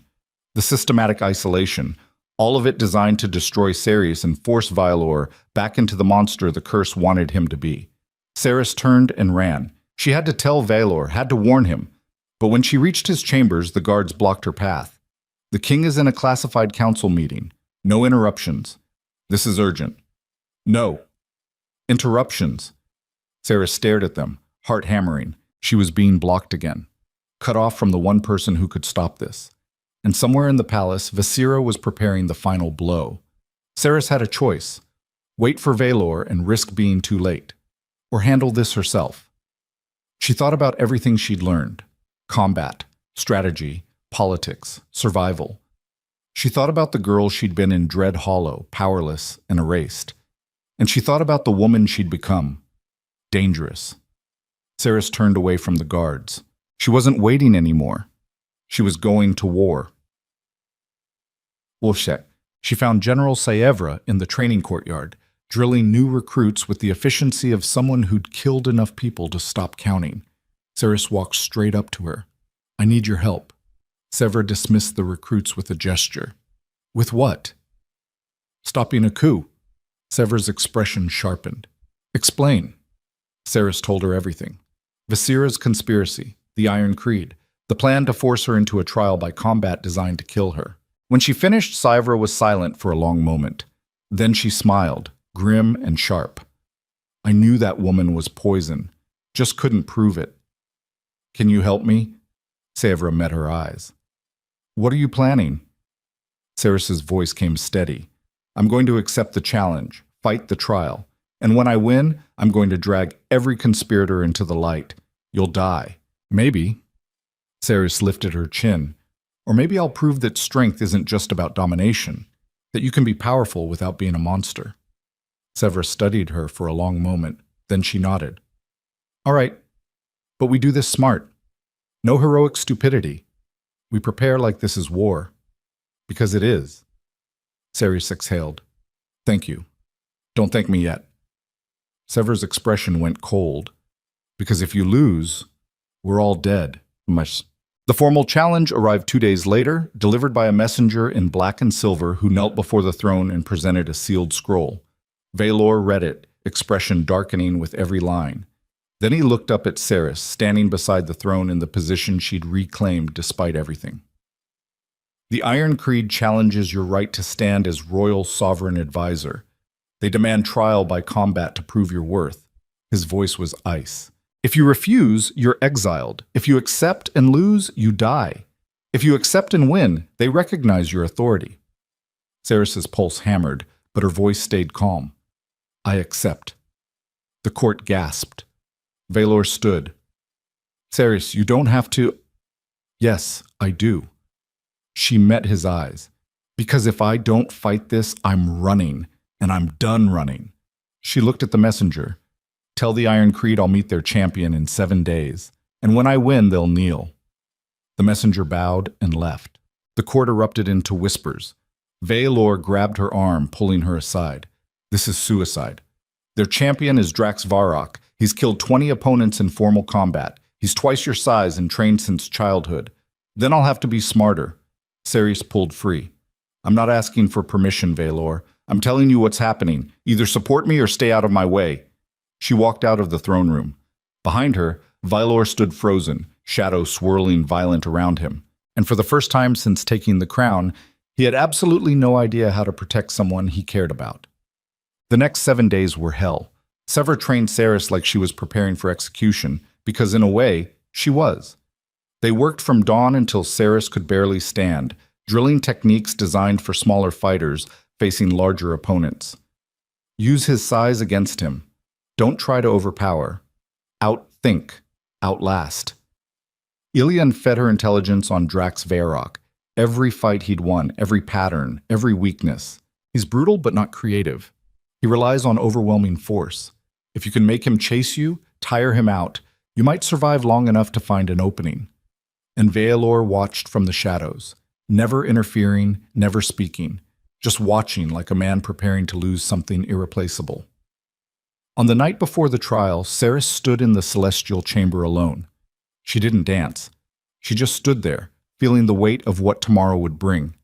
the systematic isolation, all of it designed to destroy Ceres and force Veilor back into the monster the curse wanted him to be. Ceres turned and ran. She had to tell Veilor, had to warn him. But when she reached his chambers, the guards blocked her path. The king is in a classified council meeting. No interruptions. This is urgent. No. Interruptions. Ceres stared at them, heart hammering. She was being blocked again, cut off from the one person who could stop this. And somewhere in the palace, Vesira was preparing the final blow. Ceres had a choice. Wait for Veilor and risk being too late. Or handle this herself. She thought about everything she'd learned. Combat, strategy, politics, survival. She thought about the girl she'd been in Dread Hollow, powerless and erased. And she thought about the woman she'd become. Dangerous. Ceres turned away from the guards. She wasn't waiting anymore. She was going to war. Wolfless. She found General Saevra in the training courtyard, drilling new recruits with the efficiency of someone who'd killed enough people to stop counting. Ceres walked straight up to her. I need your help. Saevra dismissed the recruits with a gesture. With what? Stopping a coup. Saevra's expression sharpened. Explain. Ceres told her everything. Vesira's conspiracy, the Iron Creed, the plan to force her into a trial by combat designed to kill her. When she finished, Saevra was silent for a long moment. Then she smiled, grim and sharp. I knew that woman was poison, just couldn't prove it. Can you help me? Saevra met her eyes. What are you planning? Ceres's voice came steady. I'm going to accept the challenge, fight the trial. And when I win, I'm going to drag every conspirator into the light. You'll die. Maybe. Ceres lifted her chin. Or maybe I'll prove that strength isn't just about domination, that you can be powerful without being a monster. Saevra studied her for a long moment. Then she nodded. All right, but we do this smart. No heroic stupidity. We prepare like this is war. Because it is. Ceres exhaled. Thank you. Don't thank me yet. Saevra's expression went cold. Because if you lose, we're all dead. The formal challenge arrived 2 days later, delivered by a messenger in black and silver who knelt before the throne and presented a sealed scroll. Veilor read it, expression darkening with every line. Then he looked up at Ceres, standing beside the throne in the position she'd reclaimed despite everything. The Iron Creed challenges your right to stand as royal sovereign advisor. They demand trial by combat to prove your worth. His voice was ice. If you refuse, you're exiled. If you accept and lose, you die. If you accept and win, they recognize your authority. Ceres's pulse hammered, but her voice stayed calm. I accept. The court gasped. Valor stood. Ceres, you don't have to. Yes, I do. She met his eyes. Because if I don't fight this, I'm running, and I'm done running. She looked at the messenger. Tell the Iron Creed I'll meet their champion in 7 days, and when I win, they'll kneel. The messenger bowed and left. The court erupted into whispers. Valor grabbed her arm, pulling her aside. This is suicide. Their champion is Drax Varrock. He's killed 20 opponents in formal combat. He's twice your size and trained since childhood. Then I'll have to be smarter. Ceres pulled free. I'm not asking for permission, Valor. I'm telling you what's happening. Either support me or stay out of my way. She walked out of the throne room. Behind her, Valor stood frozen, shadow swirling violent around him. And for the first time since taking the crown, he had absolutely no idea how to protect someone he cared about. The next 7 days were hell. Sever trained Ceres like she was preparing for execution, because in a way, she was. They worked from dawn until Ceres could barely stand, drilling techniques designed for smaller fighters facing larger opponents. Use his size against him. Don't try to overpower. Outthink. Outlast. Ilian fed her intelligence on Drax Varrock. Every fight he'd won, every pattern, every weakness. He's brutal but not creative. He relies on overwhelming force. If you can make him chase you, tire him out, you might survive long enough to find an opening. And Valor watched from the shadows, never interfering, never speaking, just watching like a man preparing to lose something irreplaceable. On the night before the trial, Ceres stood in the celestial chamber alone. She didn't dance. She just stood there, feeling the weight of what tomorrow would bring.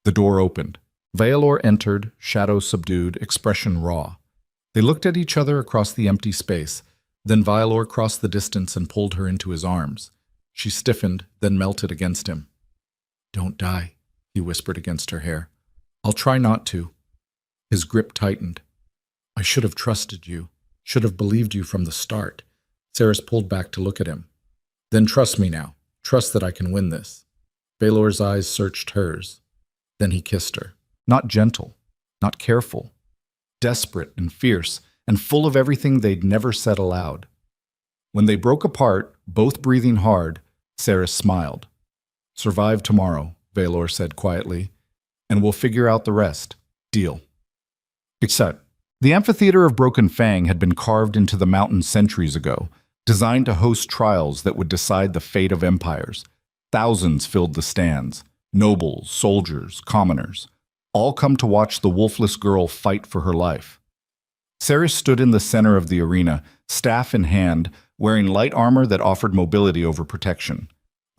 The door opened. Valor entered, shadow subdued, expression raw. They looked at each other across the empty space. Then Valor crossed the distance and pulled her into his arms. She stiffened, then melted against him. Don't die, he whispered against her hair. I'll try not to. His grip tightened. I should have trusted you, should have believed you from the start. Ceres pulled back to look at him. Then trust me now. Trust that I can win this. Valor's eyes searched hers. Then he kissed her. Not gentle, not careful. Desperate and fierce, and full of everything they'd never said aloud. When they broke apart, both breathing hard, Ceres smiled. Survive tomorrow, Valor said quietly, and we'll figure out the rest. Deal. Except, the amphitheater of Broken Fang had been carved into the mountain centuries ago, designed to host trials that would decide the fate of empires. Thousands filled the stands, nobles, soldiers, commoners, all come to watch the wolfless girl fight for her life. Ceres stood in the center of the arena, staff in hand, wearing light armor that offered mobility over protection.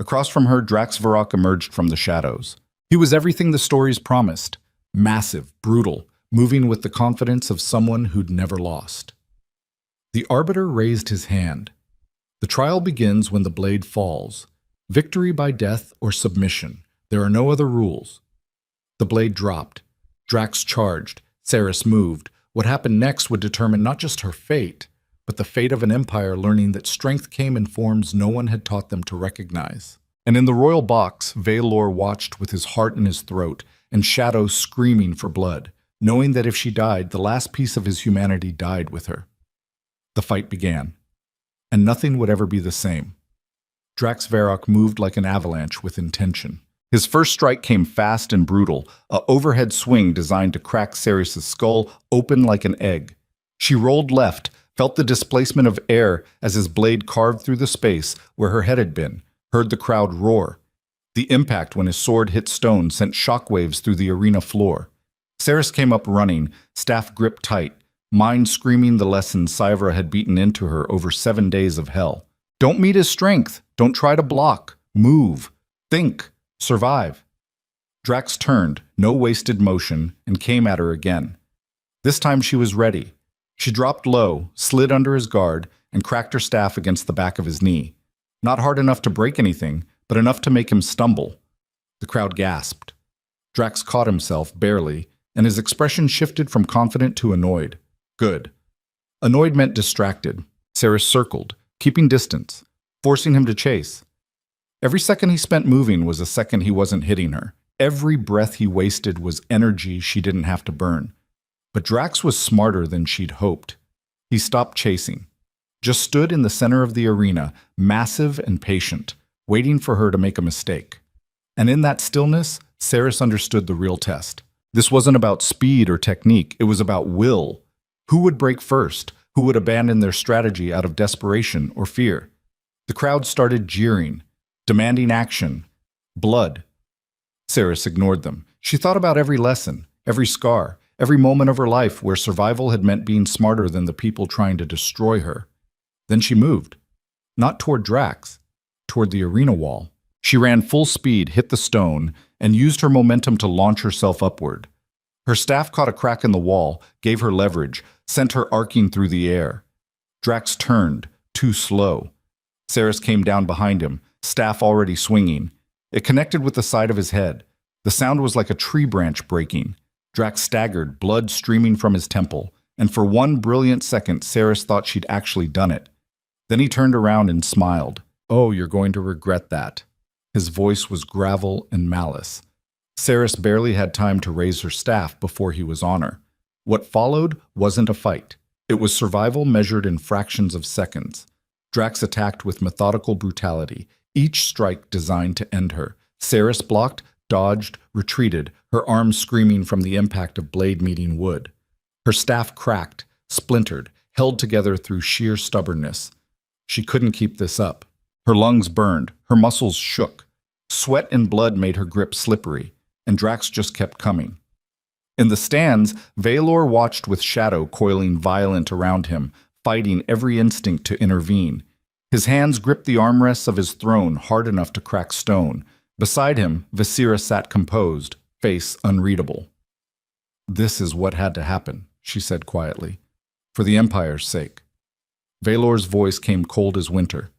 Across from her, Drax Varrock emerged from the shadows. He was everything the stories promised. Massive, brutal, moving with the confidence of someone who'd never lost. The arbiter raised his hand. The trial begins when the blade falls. Victory by death or submission. There are no other rules. The blade dropped. Drax charged. Ceres moved. What happened next would determine not just her fate, but the fate of an empire learning that strength came in forms no one had taught them to recognize. And in the royal box, Valor watched with his heart in his throat and Shadow screaming for blood, knowing that if she died, the last piece of his humanity died with her. The fight began, and nothing would ever be the same. Drax Varrock moved like an avalanche with intention. His first strike came fast and brutal, a overhead swing designed to crack Ceres' skull open like an egg. She rolled left, felt the displacement of air as his blade carved through the space where her head had been, heard the crowd roar. The impact when his sword hit stone sent shockwaves through the arena floor. Ceres came up running, staff gripped tight, mind screaming the lessons Cyvra had beaten into her over 7 days of hell. Don't meet his strength. Don't try to block. Move. Think. Survive. Drax turned, no wasted motion, and came at her again. This time she was ready. She dropped low, slid under his guard, and cracked her staff against the back of his knee. Not hard enough to break anything, but enough to make him stumble. The crowd gasped. Drax caught himself, barely, and his expression shifted from confident to annoyed. Good. Annoyed meant distracted. Saris circled, keeping distance, forcing him to chase. Every second he spent moving was a second he wasn't hitting her. Every breath he wasted was energy she didn't have to burn. But Drax was smarter than she'd hoped. He stopped chasing, just stood in the center of the arena, massive and patient, waiting for her to make a mistake. And in that stillness, Saris understood the real test. This wasn't about speed or technique, it was about will. Who would break first? Who would abandon their strategy out of desperation or fear? The crowd started jeering, demanding action, blood. Saris ignored them. She thought about every lesson, every scar, every moment of her life where survival had meant being smarter than the people trying to destroy her. Then she moved, not toward Drax, toward the arena wall. She ran full speed, hit the stone, and used her momentum to launch herself upward. Her staff caught a crack in the wall, gave her leverage, sent her arcing through the air. Drax turned, too slow. Saris came down behind him, staff already swinging. It connected with the side of his head. The sound was like a tree branch breaking. Drax staggered, blood streaming from his temple, and for one brilliant second, Saris thought she'd actually done it. Then he turned around and smiled. "Oh, you're going to regret that." His voice was gravel and malice. Saris barely had time to raise her staff before he was on her. What followed wasn't a fight. It was survival measured in fractions of seconds. Drax attacked with methodical brutality, each strike designed to end her. Saris blocked, dodged, retreated, her arms screaming from the impact of blade meeting wood. Her staff cracked, splintered, held together through sheer stubbornness. She couldn't keep this up. Her lungs burned, her muscles shook. Sweat and blood made her grip slippery, and Drax just kept coming. In the stands, Valor watched with shadow coiling violent around him, fighting every instinct to intervene. His hands gripped the armrests of his throne hard enough to crack stone. Beside him, Visera sat composed, face unreadable. "This is what had to happen," she said quietly, "for the Empire's sake." Valor's voice came cold as winter.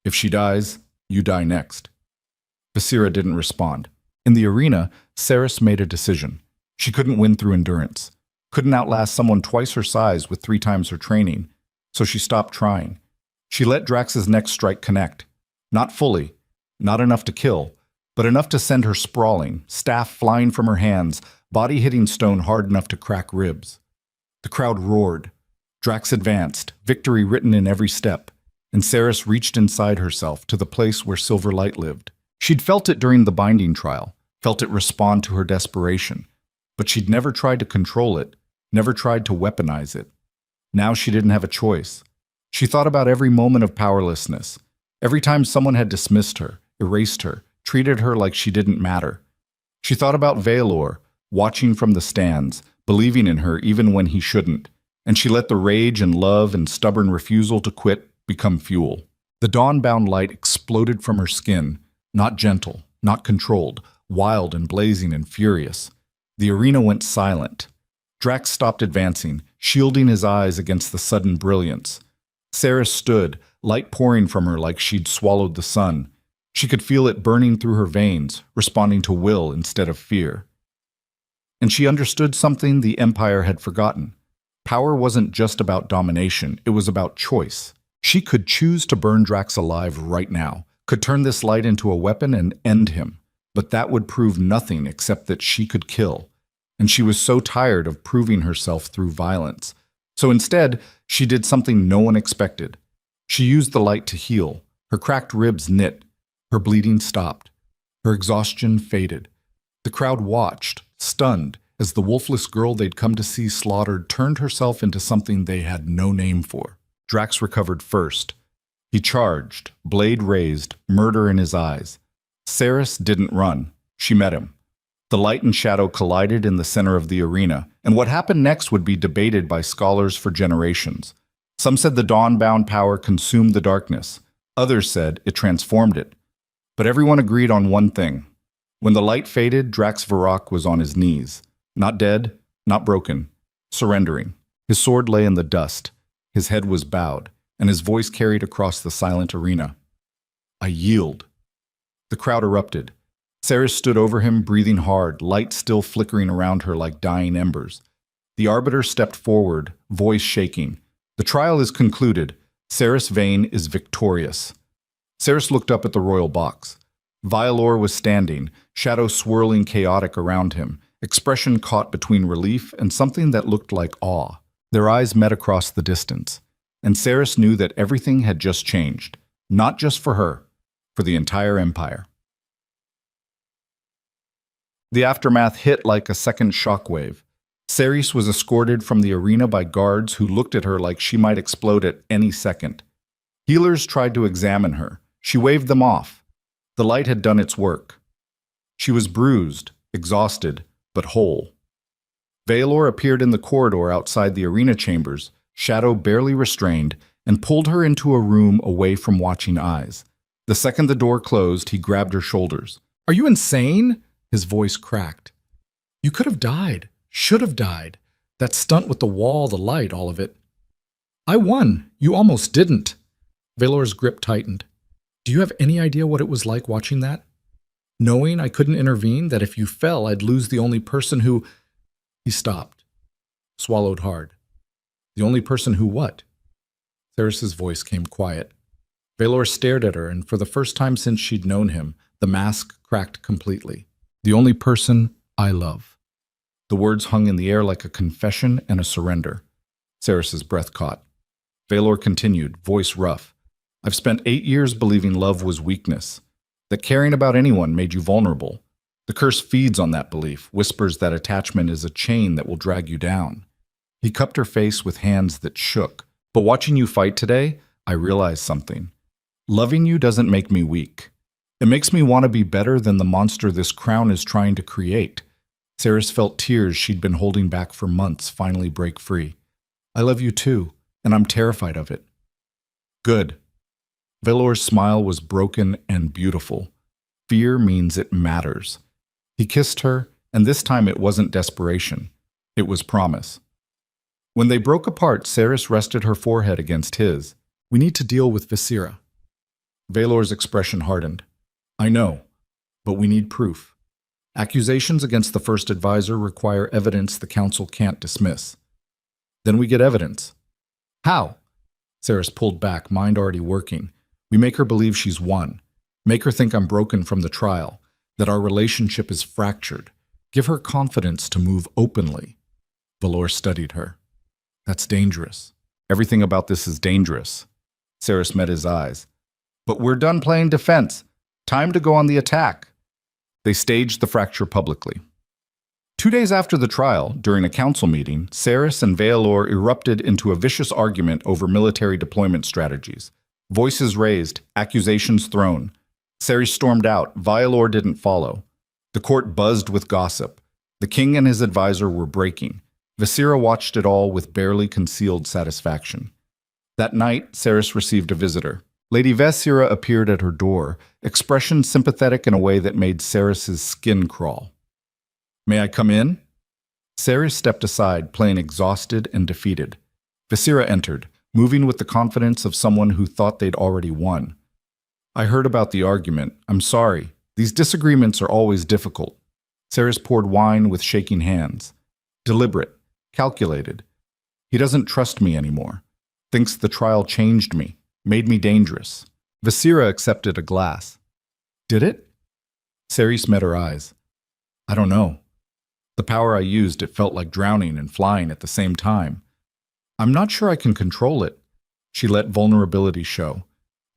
"If she dies, you die next." Visera didn't respond. In the arena, Saris made a decision. She couldn't win through endurance, couldn't outlast someone twice her size with 3 times her training, so she stopped trying. She let Drax's next strike connect. Not fully, not enough to kill, but enough to send her sprawling, staff flying from her hands, body hitting stone hard enough to crack ribs. The crowd roared. Drax advanced, victory written in every step, and Saris reached inside herself to the place where Silverlight lived. She'd felt it during the binding trial, felt it respond to her desperation, but she'd never tried to control it, never tried to weaponize it. Now she didn't have a choice. She thought about every moment of powerlessness, every time someone had dismissed her, erased her, treated her like she didn't matter. She thought about Valor, watching from the stands, believing in her even when he shouldn't, and she let the rage and love and stubborn refusal to quit become fuel. The dawn-bound light exploded from her skin, not gentle, not controlled, wild and blazing and furious. The arena went silent. Drax stopped advancing, shielding his eyes against the sudden brilliance. Saris stood, light pouring from her like she'd swallowed the sun. She could feel it burning through her veins, responding to will instead of fear. And she understood something the Empire had forgotten. Power wasn't just about domination, it was about choice. She could choose to burn Drax alive right now, could turn this light into a weapon and end him. But that would prove nothing except that she could kill. And she was so tired of proving herself through violence. So instead, she did something no one expected. She used the light to heal. Her cracked ribs knit. Her bleeding stopped. Her exhaustion faded. The crowd watched, stunned, as the wolfless girl they'd come to see slaughtered turned herself into something they had no name for. Drax recovered first. He charged, blade raised, murder in his eyes. Saris didn't run. She met him. The light and shadow collided in the center of the arena, and what happened next would be debated by scholars for generations. Some said the dawn-bound power consumed the darkness. Others said it transformed it. But everyone agreed on one thing. When the light faded, Drax Varrock was on his knees. Not dead, not broken, surrendering. His sword lay in the dust. His head was bowed, and his voice carried across the silent arena. "I yield." The crowd erupted. Saris stood over him, breathing hard, light still flickering around her like dying embers. The Arbiter stepped forward, voice shaking. The trial is concluded. Cerys Vane is victorious. Cerys looked up at the royal box. Vialor was standing, shadow swirling chaotic around him, expression caught between relief and something that looked like awe. Their eyes met across the distance, and Cerys knew that everything had just changed, not just for her, for the entire empire. The aftermath hit like a second shockwave. Cerys was escorted from the arena by guards who looked at her like she might explode at any second. Healers tried to examine her. She waved them off. The light had done its work. She was bruised, exhausted, but whole. Vaelor appeared in the corridor outside the arena chambers, shadow barely restrained, and pulled her into a room away from watching eyes. The second the door closed, he grabbed her shoulders. "Are you insane?" His voice cracked. "You could have died. Should have died. That stunt with the wall, the light, all of it." "I won. You almost didn't." Vaelor's grip tightened. "Do you have any idea what it was like watching that? Knowing I couldn't intervene, that if you fell, I'd lose the only person who—" He stopped, swallowed hard. "The only person who what?" Cerys' voice came quiet. Vaelor stared at her, and for the first time since she'd known him, the mask cracked completely. "The only person I love." The words hung in the air like a confession and a surrender. Cerys' breath caught. Vaelor continued, voice rough. "I've spent 8 years believing love was weakness, that caring about anyone made you vulnerable. The curse feeds on that belief, whispers that attachment is a chain that will drag you down." He cupped her face with hands that shook. "But watching you fight today, I realized something. Loving you doesn't make me weak. It makes me want to be better than the monster this crown is trying to create." Cerys felt tears she'd been holding back for months finally break free. "I love you too, and I'm terrified of it." "Good." Vaelor's smile was broken and beautiful. Fear means it matters. He kissed her, and this time it wasn't desperation. It was promise. When they broke apart, Cerys rested her forehead against his. "We need to deal with Viscera." Vaelor's expression hardened. "I know, but we need proof. Accusations against the first advisor require evidence the council can't dismiss. Then we get evidence." "How?" Cerys pulled back, mind already working. "We make her believe she's won. Make her think I'm broken from the trial, that our relationship is fractured. Give her confidence to move openly." Vaelor studied her. "That's dangerous. Everything about this is dangerous." Cerys met his eyes. "But we're done playing defense. Time to go on the attack." They staged the fracture publicly. 2 days after the trial, during a council meeting, Cerys and Vaelor erupted into a vicious argument over military deployment strategies. Voices raised, accusations thrown. Cerys stormed out. Vaelor didn't follow. The court buzzed with gossip. The king and his advisor were breaking. Viscera watched it all with barely concealed satisfaction. That night, Cerys received a visitor. Lady Viscera appeared at her door, expression sympathetic in a way that made Cerys' skin crawl. "May I come in?" Cerys stepped aside, playing exhausted and defeated. Viscera entered, moving with the confidence of someone who thought they'd already won. "I heard about the argument. I'm sorry. These disagreements are always difficult." Cerys poured wine with shaking hands. Deliberate, calculated. "He doesn't trust me anymore. Thinks the trial changed me. Made me dangerous." Viscera accepted a glass. "Did it?" Cerys met her eyes. "I don't know. The power I used, it felt like drowning and flying at the same time. I'm not sure I can control it." She let vulnerability show.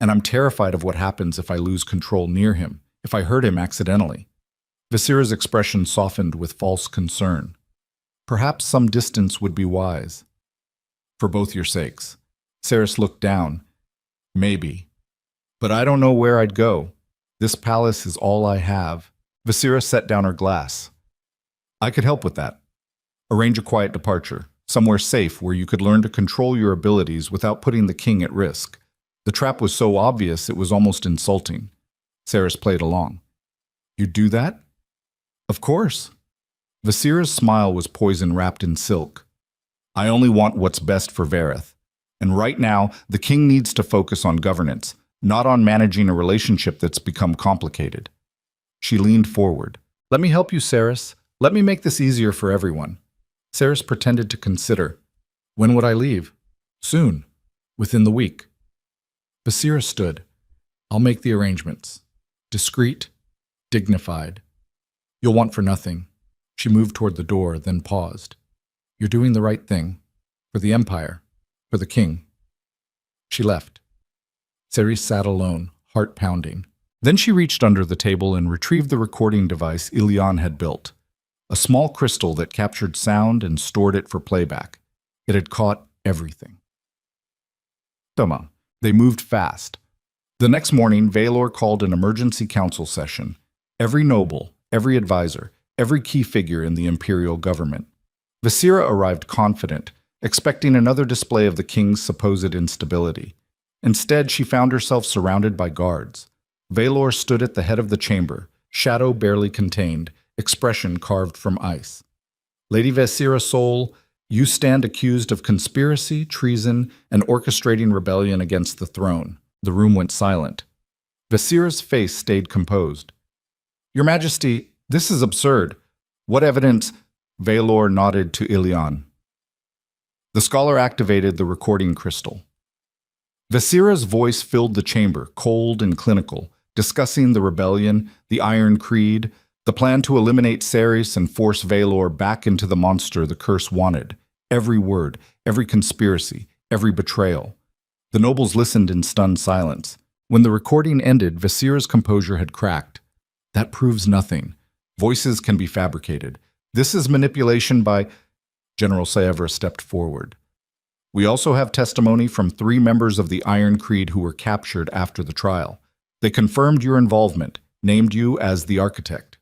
"And I'm terrified of what happens if I lose control near him, if I hurt him accidentally." Viscera's expression softened with false concern. "Perhaps some distance would be wise. For both your sakes." Cerys looked down. "Maybe. But I don't know where I'd go. This palace is all I have." Viscera set down her glass. "I could help with that. Arrange a quiet departure, somewhere safe where you could learn to control your abilities without putting the king at risk." The trap was so obvious it was almost insulting. Cerys played along. "You'd do that?" "Of course." Viscera's smile was poison wrapped in silk. "I only want what's best for Vareth. And right now, the king needs to focus on governance, not on managing a relationship that's become complicated." She leaned forward. "Let me help you, Cerys. Let me make this easier for everyone." Cerys pretended to consider. "When would I leave?" Soon, within the week. Basira stood. I'll make the arrangements. Discreet, dignified. You'll want for nothing. She moved toward the door, then paused. You're doing the right thing. For the Empire. For the king. She left. Ceres sat alone, heart pounding. Then she reached under the table and retrieved the recording device Ilian had built. A small crystal that captured sound and stored it for playback. It had caught everything. Toma. They moved fast. The next morning, Valor called an emergency council session. Every noble, every advisor, every key figure in the imperial government. Vasira arrived confident, expecting another display of the king's supposed instability. Instead, she found herself surrounded by guards. Valor stood at the head of the chamber, shadow barely contained, expression carved from ice. Lady Vasira Sol, you stand accused of conspiracy, treason, and orchestrating rebellion against the throne. The room went silent. Vasira's face stayed composed. Your Majesty, this is absurd. What evidence? Valor nodded to Ilian. The scholar activated the recording crystal. Vasira's voice filled the chamber, cold and clinical, discussing the rebellion, the Iron Creed, the plan to eliminate Ceres and force Valor back into the monster the curse wanted. Every word, every conspiracy, every betrayal. The nobles listened in stunned silence. When the recording ended, Vasira's composure had cracked. That proves nothing. Voices can be fabricated. This is manipulation by... General Saevra stepped forward. We also have testimony from 3 members of the Iron Creed who were captured after the trial. They confirmed your involvement, named you as the architect.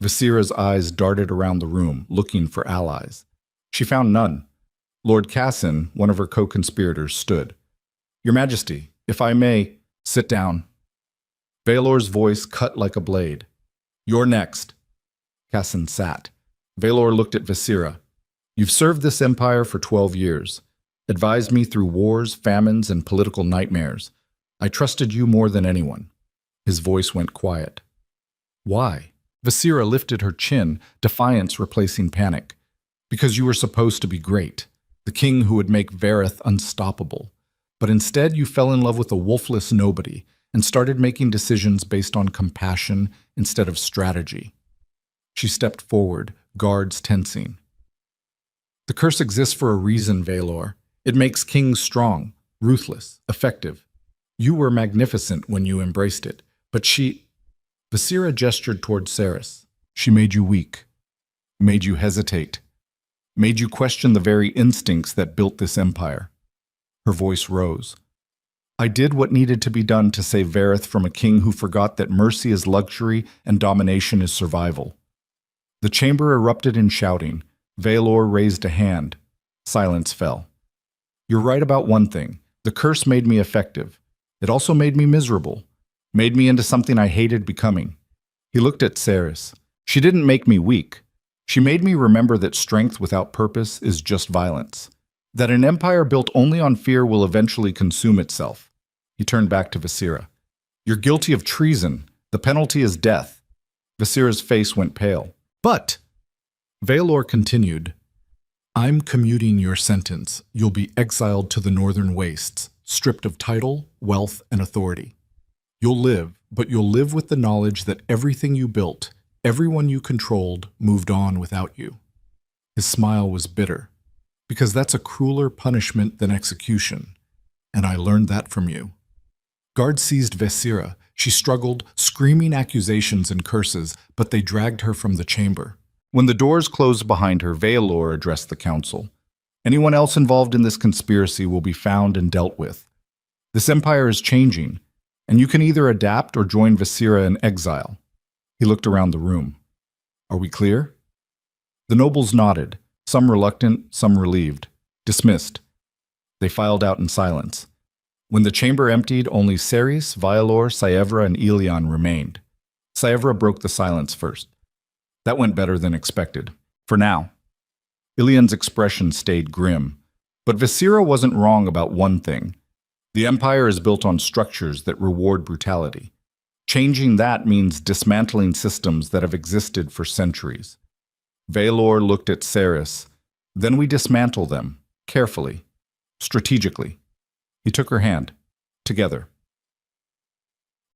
Vasira's eyes darted around the room, looking for allies. She found none. Lord Cassin, one of her co-conspirators, stood. Your Majesty, if I may, sit down. Valor's voice cut like a blade. You're next. Cassin sat. Valor looked at Vasira. You've served this empire for 12 years. Advised me through wars, famines, and political nightmares. I trusted you more than anyone. His voice went quiet. Why? Vasira lifted her chin, defiance replacing panic. Because you were supposed to be great, the king who would make Vareth unstoppable. But instead you fell in love with a wolfless nobody and started making decisions based on compassion instead of strategy. She stepped forward, guards tensing. The curse exists for a reason, Valor. It makes kings strong, ruthless, effective. You were magnificent when you embraced it, but Vasira gestured toward Ceres. She made you weak, made you hesitate, made you question the very instincts that built this empire. Her voice rose. I did what needed to be done to save Vareth from a king who forgot that mercy is luxury and domination is survival. The chamber erupted in shouting. Valor raised a hand. Silence fell. You're right about one thing. The curse made me effective. It also made me miserable. Made me into something I hated becoming. He looked at Ceres. She didn't make me weak. She made me remember that strength without purpose is just violence. That an empire built only on fear will eventually consume itself. He turned back to Vasira. You're guilty of treason. The penalty is death. Vasira's face went pale. But, Valor continued, I'm commuting your sentence. You'll be exiled to the northern wastes, stripped of title, wealth, and authority. You'll live, but you'll live with the knowledge that everything you built, everyone you controlled, moved on without you. His smile was bitter, because that's a crueler punishment than execution, and I learned that from you. Guards seized Vasira. She struggled, screaming accusations and curses, but they dragged her from the chamber. When the doors closed behind her, Valor addressed the council. Anyone else involved in this conspiracy will be found and dealt with. This empire is changing, and you can either adapt or join Vasira in exile. He looked around the room. Are we clear? The nobles nodded, some reluctant, some relieved. Dismissed. They filed out in silence. When the chamber emptied, only Ceres, Valor, Saevra, and Ilian remained. Saevra broke the silence first. That went better than expected. For now. Ilian's expression stayed grim. But Vasira wasn't wrong about one thing. The empire is built on structures that reward brutality. Changing that means dismantling systems that have existed for centuries. Valor looked at Ceres. Then we dismantle them, carefully. strategically. He took her hand. Together.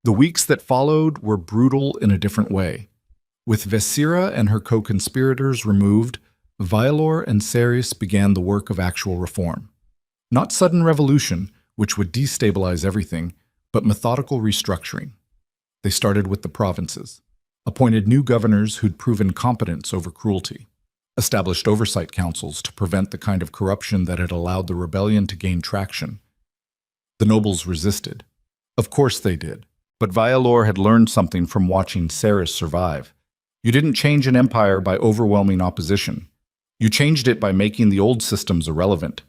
The weeks that followed were brutal in a different way. With Vesira and her co-conspirators removed, Vialor and Ceres began the work of actual reform. Not sudden revolution, which would destabilize everything, but methodical restructuring. They started with the provinces, appointed new governors who'd proven competence over cruelty, established oversight councils to prevent the kind of corruption that had allowed the rebellion to gain traction. The nobles resisted. Of course they did, but Vialor had learned something from watching Ceres survive. You didn't change an empire by overwhelming opposition. You changed it by making the old systems irrelevant.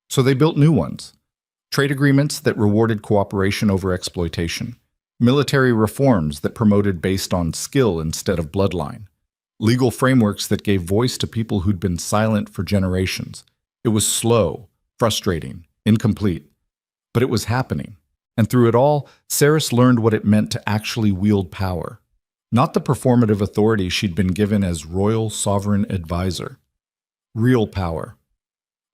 So they built new ones. Trade agreements that rewarded cooperation over exploitation. Military reforms that promoted based on skill instead of bloodline. Legal frameworks that gave voice to people who'd been silent for generations. It was slow, frustrating, incomplete. But it was happening. And through it all, Ceres learned what it meant to actually wield power. Not the performative authority she'd been given as royal sovereign advisor. Real power.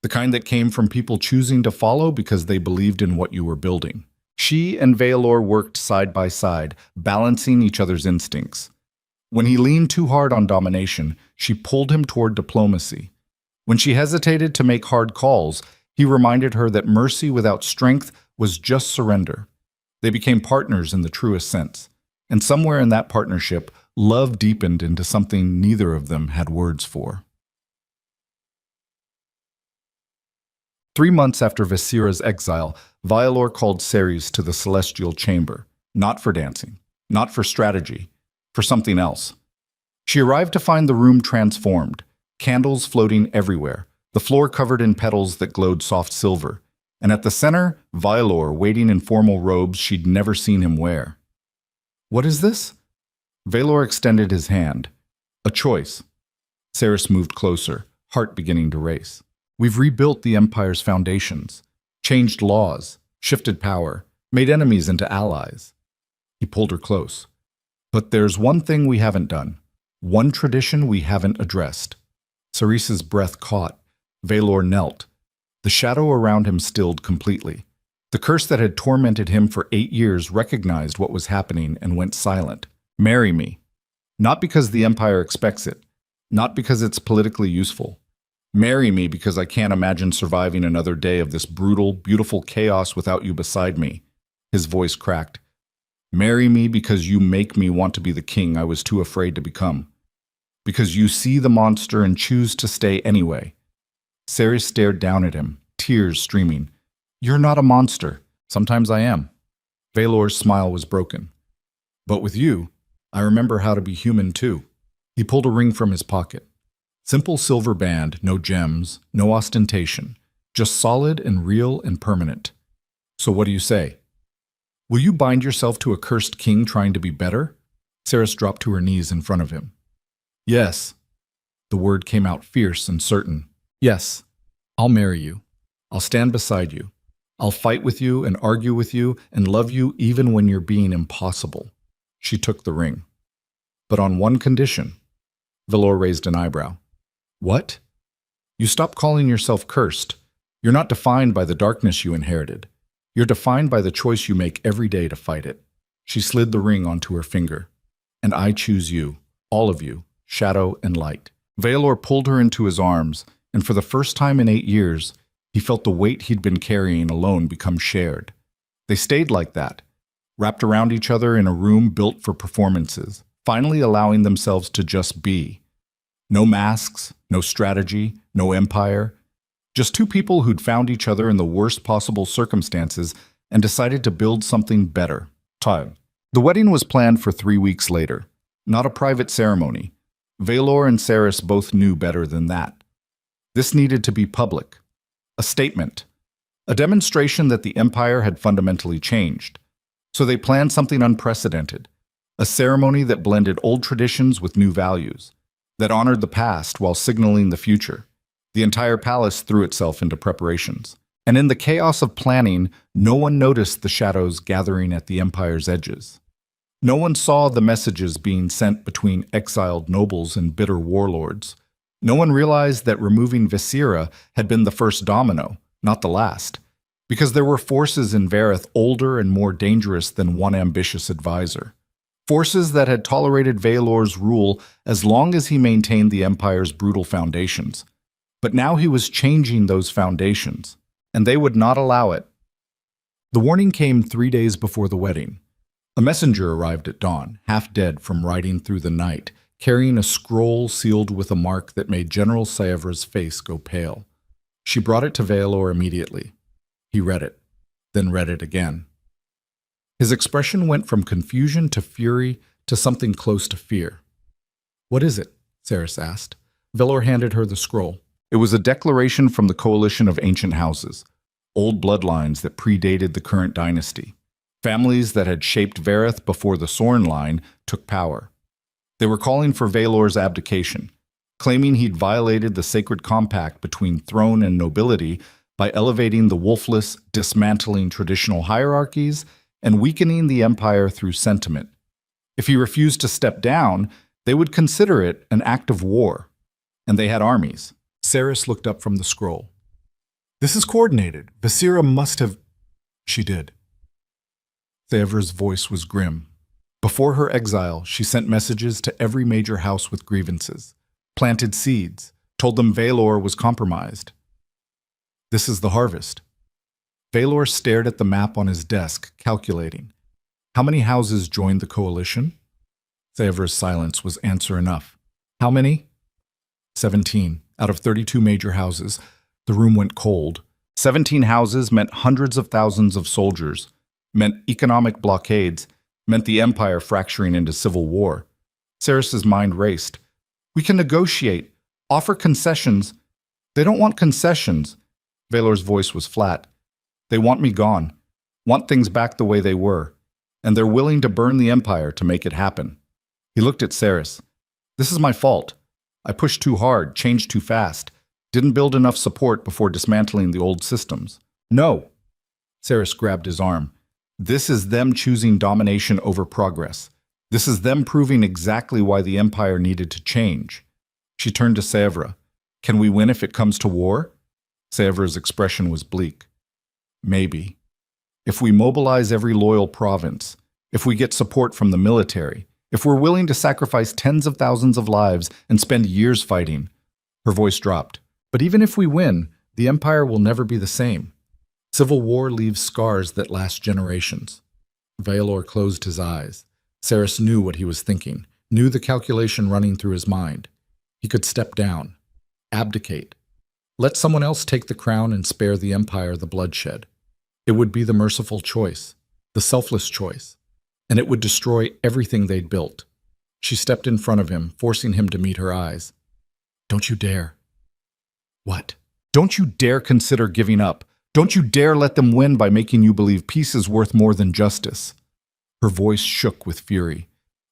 The kind that came from people choosing to follow because they believed in what you were building. She and Vialor worked side by side, balancing each other's instincts. When he leaned too hard on domination, she pulled him toward diplomacy. When she hesitated to make hard calls, he reminded her that mercy without strength was just surrender. They became partners in the truest sense. And somewhere in that partnership, love deepened into something neither of them had words for. 3 months after Vesira's exile, Vialor called Ceres to the celestial chamber, not for dancing, not for strategy, for something else. She arrived to find the room transformed, candles floating everywhere, the floor covered in petals that glowed soft silver, and at the center, Vialor waiting in formal robes she'd never seen him wear. What is this? Vialor extended his hand. A choice. Ceres moved closer, heart beginning to race. We've rebuilt the Empire's foundations, changed laws, shifted power, made enemies into allies. He pulled her close. But there's one thing we haven't done, one tradition we haven't addressed. Ceres's breath caught. Vialor knelt. The shadow around him stilled completely. The curse that had tormented him for 8 years recognized what was happening and went silent. Marry me. Not because the Empire expects it. Not because it's politically useful. Marry me because I can't imagine surviving another day of this brutal, beautiful chaos without you beside me. His voice cracked. Marry me because you make me want to be the king I was too afraid to become. Because you see the monster and choose to stay anyway. Ceres stared down at him, tears streaming. You're not a monster. Sometimes I am. Vialor's smile was broken. But with you, I remember how to be human too. He pulled a ring from his pocket. Simple silver band, no gems, no ostentation. Just solid and real and permanent. So what do you say? Will you bind yourself to a cursed king trying to be better? Ceres dropped to her knees in front of him. Yes. The word came out fierce and certain. Yes. I'll marry you. I'll stand beside you. I'll fight with you and argue with you and love you even when you're being impossible. She took the ring. But on one condition. Vialor raised an eyebrow. What? You stop calling yourself cursed. You're not defined by the darkness you inherited. You're defined by the choice you make every day to fight it. She slid the ring onto her finger. And I choose you, all of you, shadow and light. Vialor pulled her into his arms, and for the first time in 8 years, he felt the weight he'd been carrying alone become shared. They stayed like that, wrapped around each other in a room built for performances, finally allowing themselves to just be. No masks, no strategy, no empire. Just two people who'd found each other in the worst possible circumstances and decided to build something better. Time. The wedding was planned for 3 weeks later, not a private ceremony. Vialor and Ceres both knew better than that. This needed to be public. A statement. A demonstration that the Empire had fundamentally changed. So they planned something unprecedented. A ceremony that blended old traditions with new values. That honored the past while signaling the future. The entire palace threw itself into preparations. And in the chaos of planning, no one noticed the shadows gathering at the Empire's edges. No one saw the messages being sent between exiled nobles and bitter warlords. No one realized that removing Vesira had been the first domino, not the last. Because there were forces in Vareth older and more dangerous than one ambitious advisor. Forces that had tolerated Vaelor's rule as long as he maintained the Empire's brutal foundations. But now he was changing those foundations, and they would not allow it. The warning came 3 days before the wedding. A messenger arrived at dawn, half dead from riding through the night, carrying a scroll sealed with a mark that made General Saevra's face go pale. She brought it to Vaelor immediately. He read it, then read it again. His expression went from confusion to fury to something close to fear. "What is it?" Saris asked. Vaelor handed her the scroll. It was a declaration from the coalition of ancient houses, old bloodlines that predated the current dynasty. Families that had shaped Vareth before the Sorn line took power. They were calling for Vaelor's abdication, claiming he'd violated the sacred compact between throne and nobility by elevating the Wolfless, dismantling traditional hierarchies, and weakening the empire through sentiment. If he refused to step down, they would consider it an act of war. And they had armies. Saris looked up from the scroll. "This is coordinated. Visera must have—" She did. Saevra's voice was grim. Before her exile, she sent messages to every major house with grievances, planted seeds, told them Vaelor was compromised. "This is the harvest." Vaelor stared at the map on his desk, calculating. How many houses joined the coalition? Saevra's silence was answer enough. How many? 17. Out of 32 major houses. The room went cold. 17 houses meant hundreds of thousands of soldiers, meant economic blockades, meant the empire fracturing into civil war. Saris's mind raced. "We can negotiate, offer concessions." "They don't want concessions." Vaelor's voice was flat. "They want me gone, want things back the way they were, and they're willing to burn the empire to make it happen." He looked at Saris. "This is my fault. I pushed too hard, changed too fast, didn't build enough support before dismantling the old systems." "No." Saris grabbed his arm. "This is them choosing domination over progress. This is them proving exactly why the empire needed to change." She turned to Saevra. "Can we win if it comes to war?" Saevra's expression was bleak. "Maybe. If we mobilize every loyal province, if we get support from the military, if we're willing to sacrifice tens of thousands of lives and spend years fighting." Her voice dropped. "But even if we win, the empire will never be the same. Civil war leaves scars that last generations." Vaelor closed his eyes. Saris knew what he was thinking, knew the calculation running through his mind. He could step down, abdicate, let someone else take the crown and spare the empire the bloodshed. It would be the merciful choice, the selfless choice, and it would destroy everything they'd built. She stepped in front of him, forcing him to meet her eyes. "Don't you dare." "What?" "Don't you dare consider giving up. Don't you dare let them win by making you believe peace is worth more than justice." Her voice shook with fury.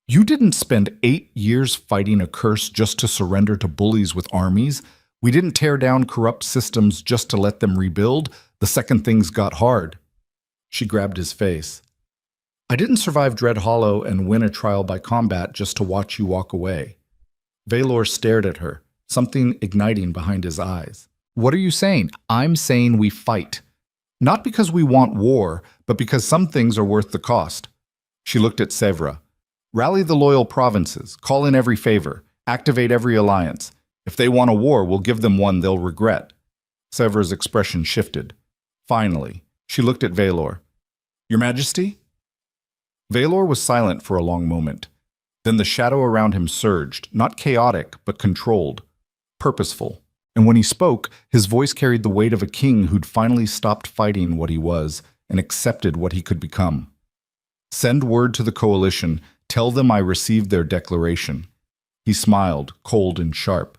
"You didn't spend 8 years fighting a curse just to surrender to bullies with armies. We didn't tear down corrupt systems just to let them rebuild the second things got hard." She grabbed his face. "I didn't survive Dread Hollow and win a trial by combat just to watch you walk away." Vaelor stared at her, something igniting behind his eyes. "What are you saying?" "I'm saying we fight. Not because we want war, but because some things are worth the cost." She looked at Saevra. "Rally the loyal provinces, call in every favor, activate every alliance. If they want a war, we'll give them one they'll regret." Saevra's expression shifted. Finally, she looked at Vaelor. "Your Majesty?" Vaelor was silent for a long moment. Then the shadow around him surged, not chaotic, but controlled, purposeful. And when he spoke, his voice carried the weight of a king who'd finally stopped fighting what he was and accepted what he could become. "Send word to the coalition. Tell them I received their declaration." He smiled, cold and sharp.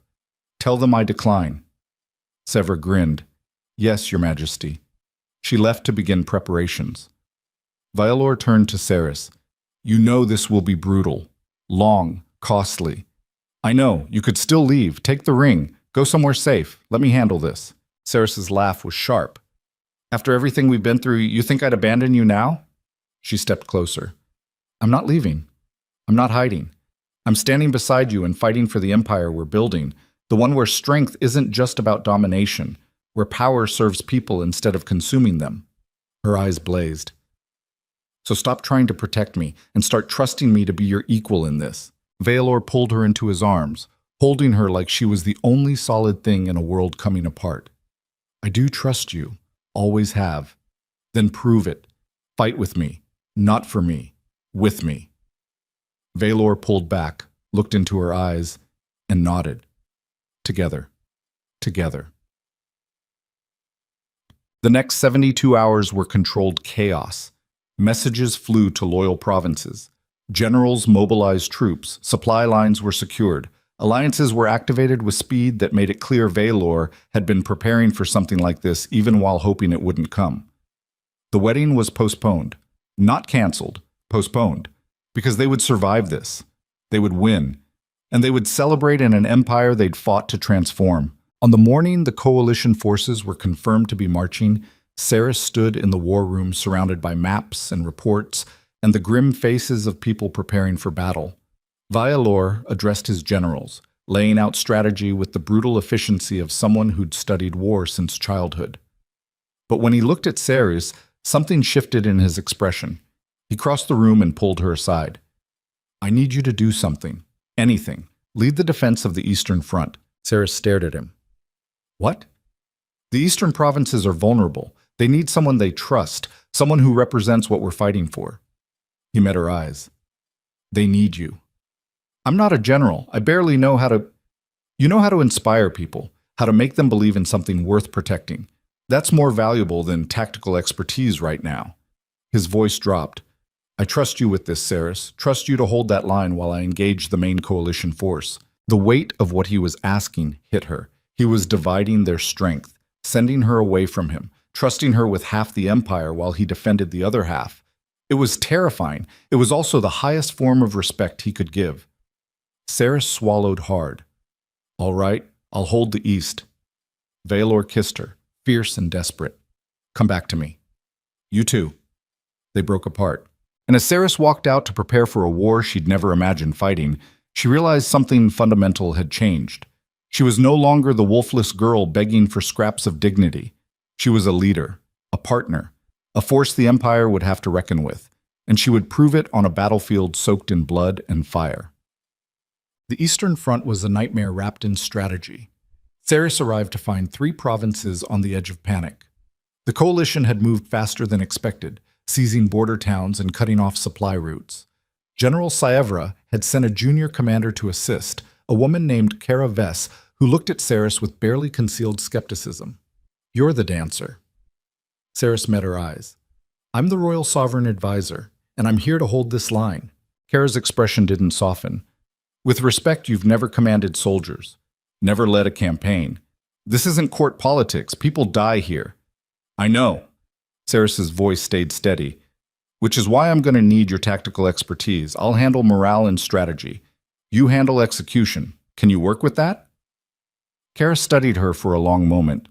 "Tell them I decline." Saevra grinned. "Yes, Your Majesty." She left to begin preparations. Vaelor turned to Saris. "You know this will be brutal, long, costly. I know, you could still leave, take the ring, go somewhere safe, let me handle this." Saris's laugh was sharp. "After everything we've been through, you think I'd abandon you now?" She stepped closer. "I'm not leaving. I'm not hiding. I'm standing beside you and fighting for the empire we're building, the one where strength isn't just about domination, where power serves people instead of consuming them. Her eyes blazed. So stop trying to protect me and start trusting me to be your equal in this. Valor pulled her into his arms, holding her like she was the only solid thing in a world coming apart. I do trust you, always have. Then prove it. Fight with me, not for me, with me. Valor pulled back, looked into her eyes, and nodded. Together. Together. The next 72 hours were controlled chaos. Messages flew to loyal provinces. Generals mobilized troops. Supply lines were secured. Alliances were activated with speed that made it clear Valor had been preparing for something like this even while hoping it wouldn't come. The wedding was postponed. Not canceled, postponed. Because they would survive this. They would win. And they would celebrate in an empire they'd fought to transform. On the morning the coalition forces were confirmed to be marching, Saris stood in the war room surrounded by maps and reports and the grim faces of people preparing for battle. Valor addressed his generals, laying out strategy with the brutal efficiency of someone who'd studied war since childhood. But when he looked at Saris, something shifted in his expression. He crossed the room and pulled her aside. I need you to do something. Anything. Lead the defense of the Eastern Front. Saris stared at him. What? The Eastern provinces are vulnerable. They need someone they trust, someone who represents what we're fighting for. He met her eyes. They need you. I'm not a general. I barely know how to... You know how to inspire people, how to make them believe in something worth protecting. That's more valuable than tactical expertise right now. His voice dropped. I trust you with this, Saris. Trust you to hold that line while I engage the main coalition force. The weight of what he was asking hit her. He was dividing their strength, sending her away from him, trusting her with half the empire while he defended the other half. It was terrifying. It was also the highest form of respect he could give. Saris swallowed hard. All right, I'll hold the East. Valor kissed her, fierce and desperate. Come back to me. You too. They broke apart. And as Saris walked out to prepare for a war she'd never imagined fighting, she realized something fundamental had changed. She was no longer the wolfless girl begging for scraps of dignity. She was a leader, a partner, a force the Empire would have to reckon with, and she would prove it on a battlefield soaked in blood and fire. The Eastern Front was a nightmare wrapped in strategy. Saris arrived to find 3 provinces on the edge of panic. The coalition had moved faster than expected, seizing border towns and cutting off supply routes. General Saevra had sent a junior commander to assist, a woman named Kara Vess, who looked at Saris with barely concealed skepticism. You're the dancer. Saris met her eyes. I'm the Royal Sovereign Advisor, and I'm here to hold this line. Kara's expression didn't soften. With respect, you've never commanded soldiers, never led a campaign. This isn't court politics. People die here. I know. Saris's voice stayed steady. Which is why I'm going to need your tactical expertise. I'll handle morale and strategy. You handle execution. Can you work with that? Kara studied her for a long moment,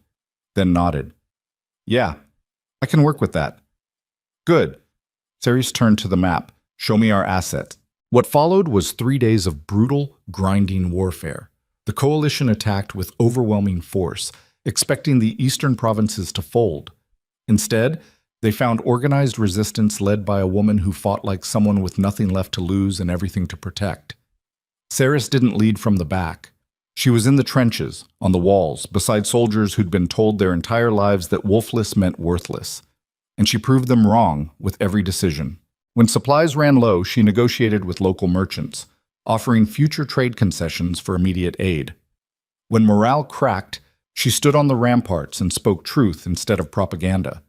then nodded. Yeah, I can work with that. Good. Saris turned to the map. Show me our assets. What followed was 3 days of brutal, grinding warfare. The coalition attacked with overwhelming force, expecting the eastern provinces to fold. Instead, they found organized resistance led by a woman who fought like someone with nothing left to lose and everything to protect. Saris didn't lead from the back. She was in the trenches, on the walls, beside soldiers who'd been told their entire lives that Wolfless meant worthless. And she proved them wrong with every decision. When supplies ran low, she negotiated with local merchants, offering future trade concessions for immediate aid. When morale cracked, she stood on the ramparts and spoke truth instead of propaganda.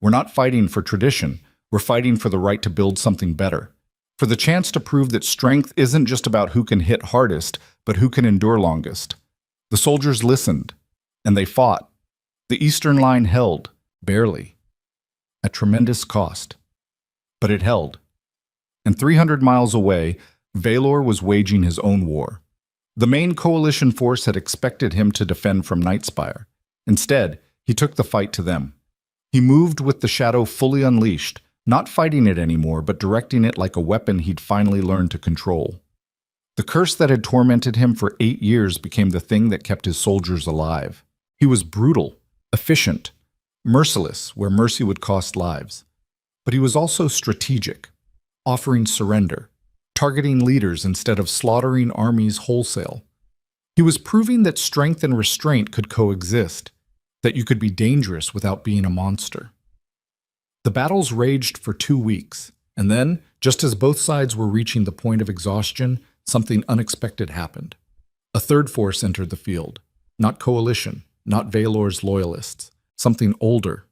We're not fighting for tradition. We're fighting for the right to build something better. For the chance to prove that strength isn't just about who can hit hardest, but who can endure longest. The soldiers listened, and they fought. The Eastern Line held, barely, at tremendous cost. But it held. And 300 miles away, Valor was waging his own war. The main coalition force had expected him to defend from Nightspire. Instead, he took the fight to them. He moved with the shadow fully unleashed, not fighting it anymore, but directing it like a weapon he'd finally learned to control. The curse that had tormented him for 8 years became the thing that kept his soldiers alive. He was brutal, efficient, merciless where mercy would cost lives. But he was also strategic, offering surrender, targeting leaders instead of slaughtering armies wholesale. He was proving that strength and restraint could coexist, that you could be dangerous without being a monster. The battles raged for 2 weeks, and then, just as both sides were reaching the point of exhaustion, something unexpected happened. A third force entered the field. Not coalition, not Valor's loyalists, something older.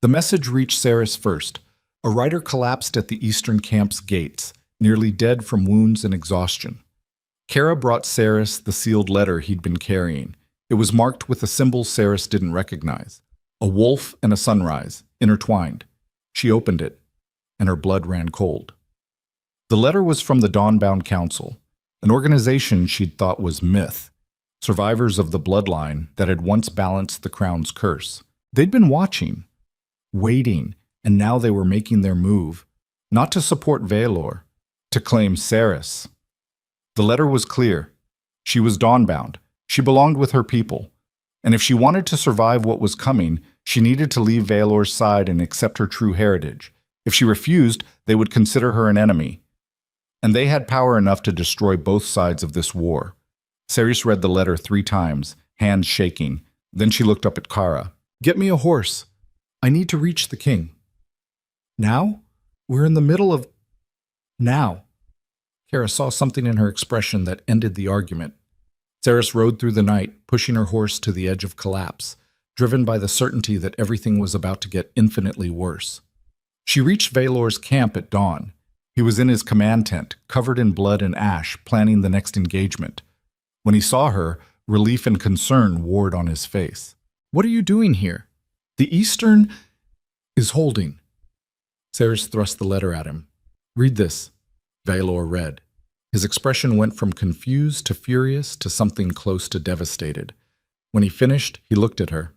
The message reached Ceres first. A rider collapsed at the eastern camp's gates, nearly dead from wounds and exhaustion. Kara brought Ceres the sealed letter he'd been carrying. It was marked with a symbol Ceres didn't recognize. A wolf and a sunrise, intertwined. She opened it, and her blood ran cold. The letter was from the Dawnbound Council, an organization she'd thought was myth, survivors of the bloodline that had once balanced the crown's curse. They'd been watching, waiting, and now they were making their move, not to support Valor, to claim Ceres. The letter was clear. She was Dawnbound. She belonged with her people. And if she wanted to survive what was coming, she needed to leave Valor's side and accept her true heritage. If she refused, they would consider her an enemy. And they had power enough to destroy both sides of this war. Ceres read the letter 3 times, hands shaking. Then she looked up at Kara. "Get me a horse. I need to reach the king." "Now? We're in the middle of..." "Now." Kara saw something in her expression that ended the argument. Ceres rode through the night, pushing her horse to the edge of collapse, driven by the certainty that everything was about to get infinitely worse. She reached Valor's camp at dawn. He was in his command tent, covered in blood and ash, planning the next engagement. When he saw her, relief and concern warred on his face. "What are you doing here?" "The Eastern is holding." Ceres thrust the letter at him. "Read this." Valor read. His expression went from confused to furious to something close to devastated. When he finished, he looked at her.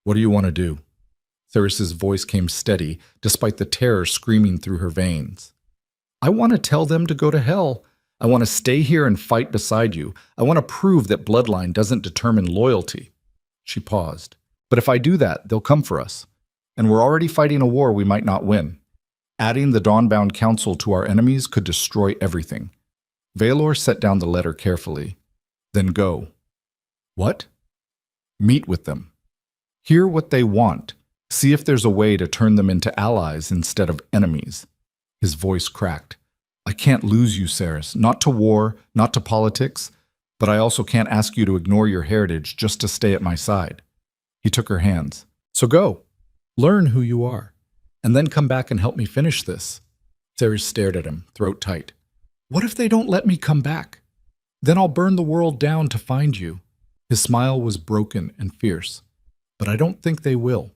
"What do you want to do?" Ceres's voice came steady, despite the terror screaming through her veins. "I want to tell them to go to hell. I want to stay here and fight beside you. I want to prove that bloodline doesn't determine loyalty." She paused. "But if I do that, they'll come for us. And we're already fighting a war we might not win. Adding the Dawnbound Council to our enemies could destroy everything." Valor set down the letter carefully. "Then go." "What?" "Meet with them. Hear what they want. See if there's a way to turn them into allies instead of enemies." His voice cracked. "I can't lose you, Ceres. Not to war, not to politics, but I also can't ask you to ignore your heritage just to stay at my side." He took her hands. "So go. Learn who you are. And then come back and help me finish this." Ceres stared at him, throat tight. "What if they don't let me come back? Then I'll burn the world down to find you." His smile was broken and fierce. "But I don't think they will.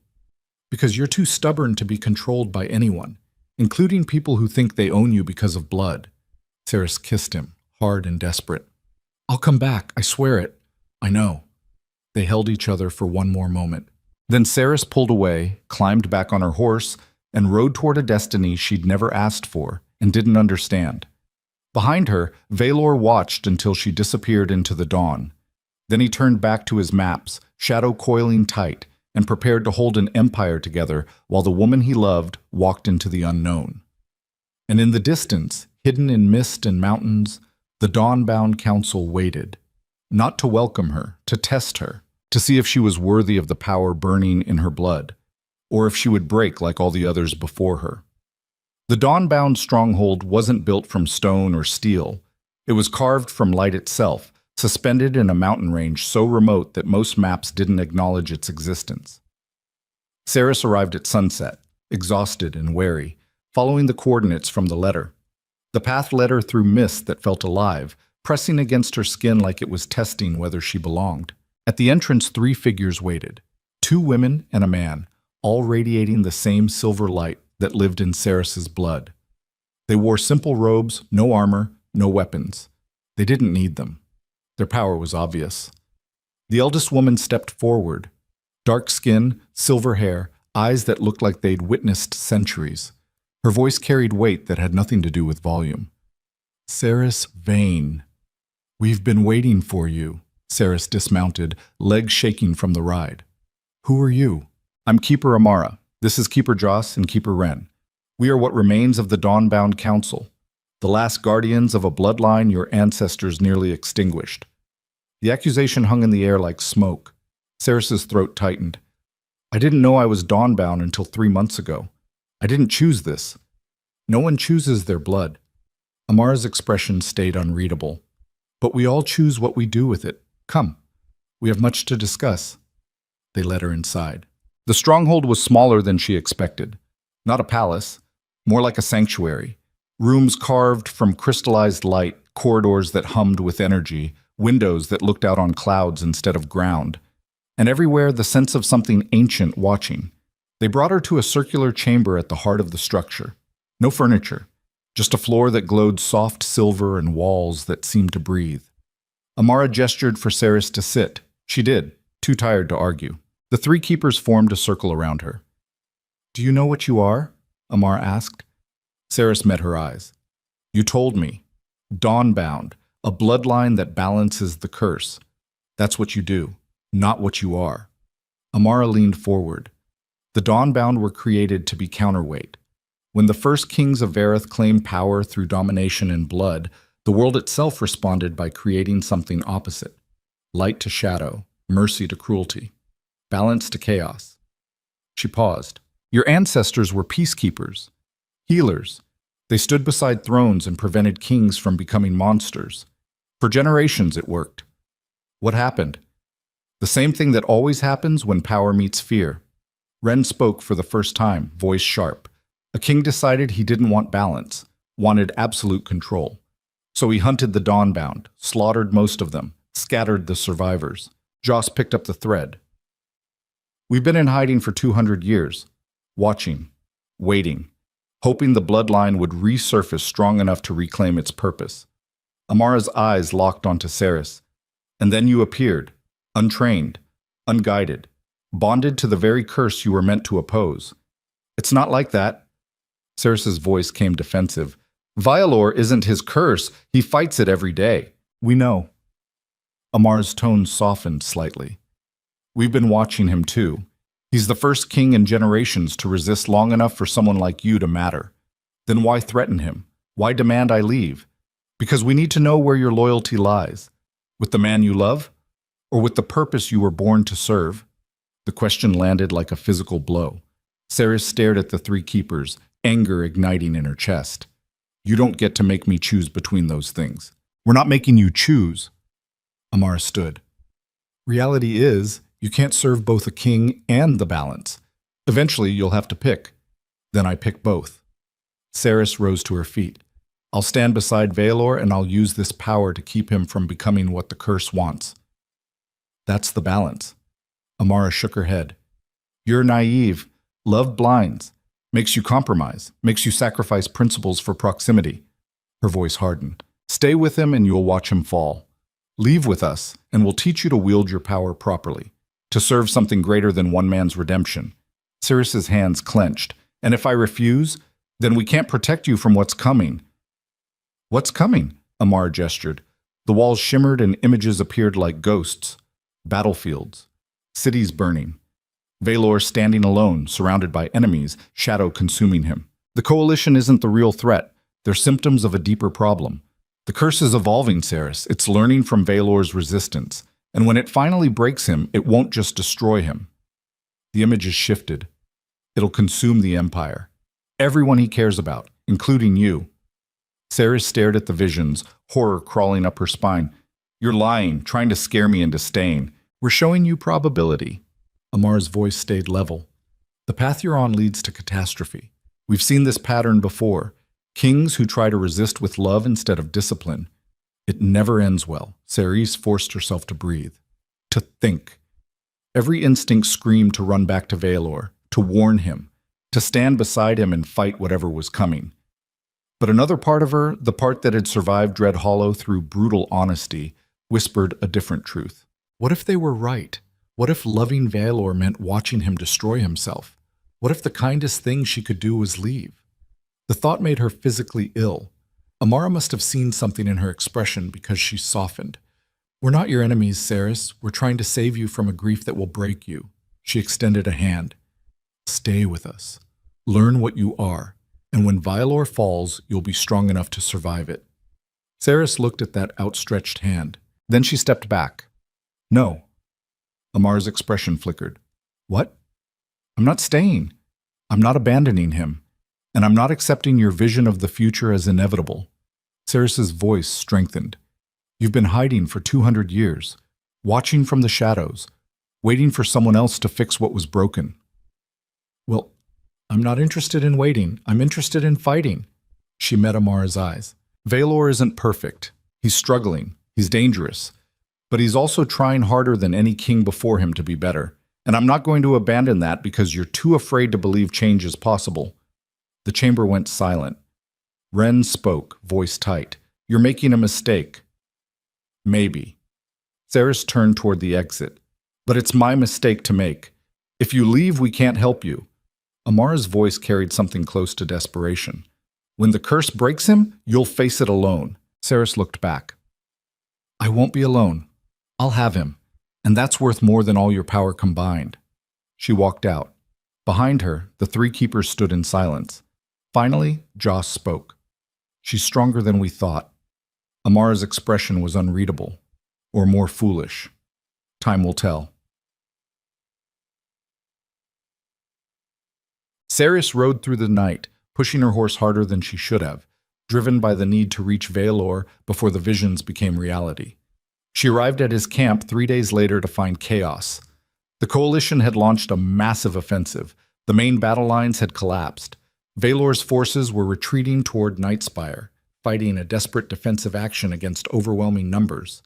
Because you're too stubborn to be controlled by anyone, including people who think they own you because of blood." Ceres kissed him, hard and desperate. "I'll come back, I swear it." "I know." They held each other for one more moment. Then Ceres pulled away, climbed back on her horse, and rode toward a destiny she'd never asked for and didn't understand. Behind her, Valor watched until she disappeared into the dawn. Then he turned back to his maps, shadow coiling tight, and prepared to hold an empire together while the woman he loved walked into the unknown. And in the distance, hidden in mist and mountains, the Dawnbound Council waited, not to welcome her, to test her, to see if she was worthy of the power burning in her blood, or if she would break like all the others before her. The Dawnbound stronghold wasn't built from stone or steel. It was carved from light itself, suspended in a mountain range so remote that most maps didn't acknowledge its existence. Ceres arrived at sunset, exhausted and wary, following the coordinates from the letter. The path led her through mist that felt alive, pressing against her skin like it was testing whether she belonged. At the entrance, 3 figures waited, 2 women and a man, all radiating the same silver light that lived in Ceres's blood. They wore simple robes, no armor, no weapons. They didn't need them. Their power was obvious. The eldest woman stepped forward. Dark skin, silver hair, eyes that looked like they'd witnessed centuries. Her voice carried weight that had nothing to do with volume. "Ceres Vane, we've been waiting for you." Ceres dismounted, legs shaking from the ride. Who are you? I'm Keeper Amara. This is Keeper Joss and Keeper Ren. We are what remains of the Dawnbound Council, the last guardians of a bloodline your ancestors nearly extinguished. The accusation hung in the air like smoke. Ceres's throat tightened. I didn't know I was Dawnbound until 3 months ago. I didn't choose this. No one chooses their blood. Amara's expression stayed unreadable. But we all choose what we do with it. Come. We have much to discuss. They led her inside. The stronghold was smaller than she expected. Not a palace, more like a sanctuary. Rooms carved from crystallized light, corridors that hummed with energy, windows that looked out on clouds instead of ground. And everywhere the sense of something ancient watching. They brought her to a circular chamber at the heart of the structure. No furniture, just a floor that glowed soft silver and walls that seemed to breathe. Amara gestured for Ceres to sit. She did, too tired to argue. The 3 keepers formed a circle around her. Do you know what you are? Amara asked. Ceres met her eyes. You told me. Dawnbound, a bloodline that balances the curse. That's what you do, not what you are. Amara leaned forward. The Dawnbound were created to be counterweight. When the first kings of Vareth claimed power through domination and blood, the world itself responded by creating something opposite. Light to shadow, mercy to cruelty, balance to chaos. She paused. Your ancestors were peacekeepers, healers. They stood beside thrones and prevented kings from becoming monsters. For generations it worked. What happened? The same thing that always happens when power meets fear. Ren spoke for the first time, voice sharp. A king decided he didn't want balance, wanted absolute control. So he hunted the Dawnbound, slaughtered most of them, scattered the survivors. Joss picked up the thread. We've been in hiding for 200 years, watching, waiting, hoping the bloodline would resurface strong enough to reclaim its purpose. Amara's eyes locked onto Ceres. And then you appeared, untrained, unguided, bonded to the very curse you were meant to oppose. It's not like that. Ceres's voice came defensive. Violor isn't his curse. He fights it every day. We know. Amar's tone softened slightly. We've been watching him too. He's the first king in generations to resist long enough for someone like you to matter. Then why threaten him? Why demand I leave? Because we need to know where your loyalty lies. With the man you love? Or with the purpose you were born to serve? The question landed like a physical blow. Ceres stared at the 3 keepers, anger igniting in her chest. You don't get to make me choose between those things. We're not making you choose. Amara stood. Reality is, you can't serve both a king and the balance. Eventually, you'll have to pick. Then I pick both. Ceres rose to her feet. I'll stand beside Valor and I'll use this power to keep him from becoming what the curse wants. That's the balance. Amara shook her head. You're naive. Love blinds. Makes you compromise. Makes you sacrifice principles for proximity. Her voice hardened. Stay with him and you'll watch him fall. Leave with us and we'll teach you to wield your power properly. To serve something greater than one man's redemption. Ceres's hands clenched. And if I refuse, then we can't protect you from what's coming. What's coming? Amara gestured. The walls shimmered and images appeared like ghosts. Battlefields. Cities burning. Valor standing alone, surrounded by enemies, shadow consuming him. The coalition isn't the real threat. They're symptoms of a deeper problem. The curse is evolving, Ceres. It's learning from Valor's resistance. And when it finally breaks him, it won't just destroy him. The image is shifted. It'll consume the Empire. Everyone he cares about, including you. Ceres stared at the visions, horror crawling up her spine. You're lying, trying to scare me into staying. We're showing you probability. Amar's voice stayed level. The path you're on leads to catastrophe. We've seen this pattern before. Kings who try to resist with love instead of discipline. It never ends well. Ceres forced herself to breathe. To think. Every instinct screamed to run back to Valor, to warn him, to stand beside him and fight whatever was coming. But another part of her, the part that had survived Dread Hollow through brutal honesty, whispered a different truth. What if they were right? What if loving Valor meant watching him destroy himself? What if the kindest thing she could do was leave? The thought made her physically ill. Amara must have seen something in her expression because she softened. We're not your enemies, Ceres. We're trying to save you from a grief that will break you. She extended a hand. Stay with us. Learn what you are, and when Vialor falls, you'll be strong enough to survive it. Saris looked at that outstretched hand. Then she stepped back. No. Amar's expression flickered. What? I'm not staying. I'm not abandoning him. And I'm not accepting your vision of the future as inevitable. Saris's voice strengthened. You've been hiding for 200 years, watching from the shadows, waiting for someone else to fix what was broken. Well, I'm not interested in waiting. I'm interested in fighting. She met Amar's eyes. Vaelor isn't perfect. He's struggling. He's dangerous. But he's also trying harder than any king before him to be better. And I'm not going to abandon that because you're too afraid to believe change is possible. The chamber went silent. Ren spoke, voice tight. You're making a mistake. Maybe. Saris turned toward the exit. But it's my mistake to make. If you leave, we can't help you. Amar's voice carried something close to desperation. When the curse breaks him, you'll face it alone. Saris looked back. I won't be alone. I'll have him. And that's worth more than all your power combined. She walked out. Behind her, the three keepers stood in silence. Finally, Joss spoke. She's stronger than we thought. Amar's expression was unreadable, or more foolish. Time will tell. Saris rode through the night, pushing her horse harder than she should have, driven by the need to reach Vaelor before the visions became reality. She arrived at his camp 3 days later to find chaos. The coalition had launched a massive offensive. The main battle lines had collapsed. Vaelor's forces were retreating toward Nightspire, fighting a desperate defensive action against overwhelming numbers.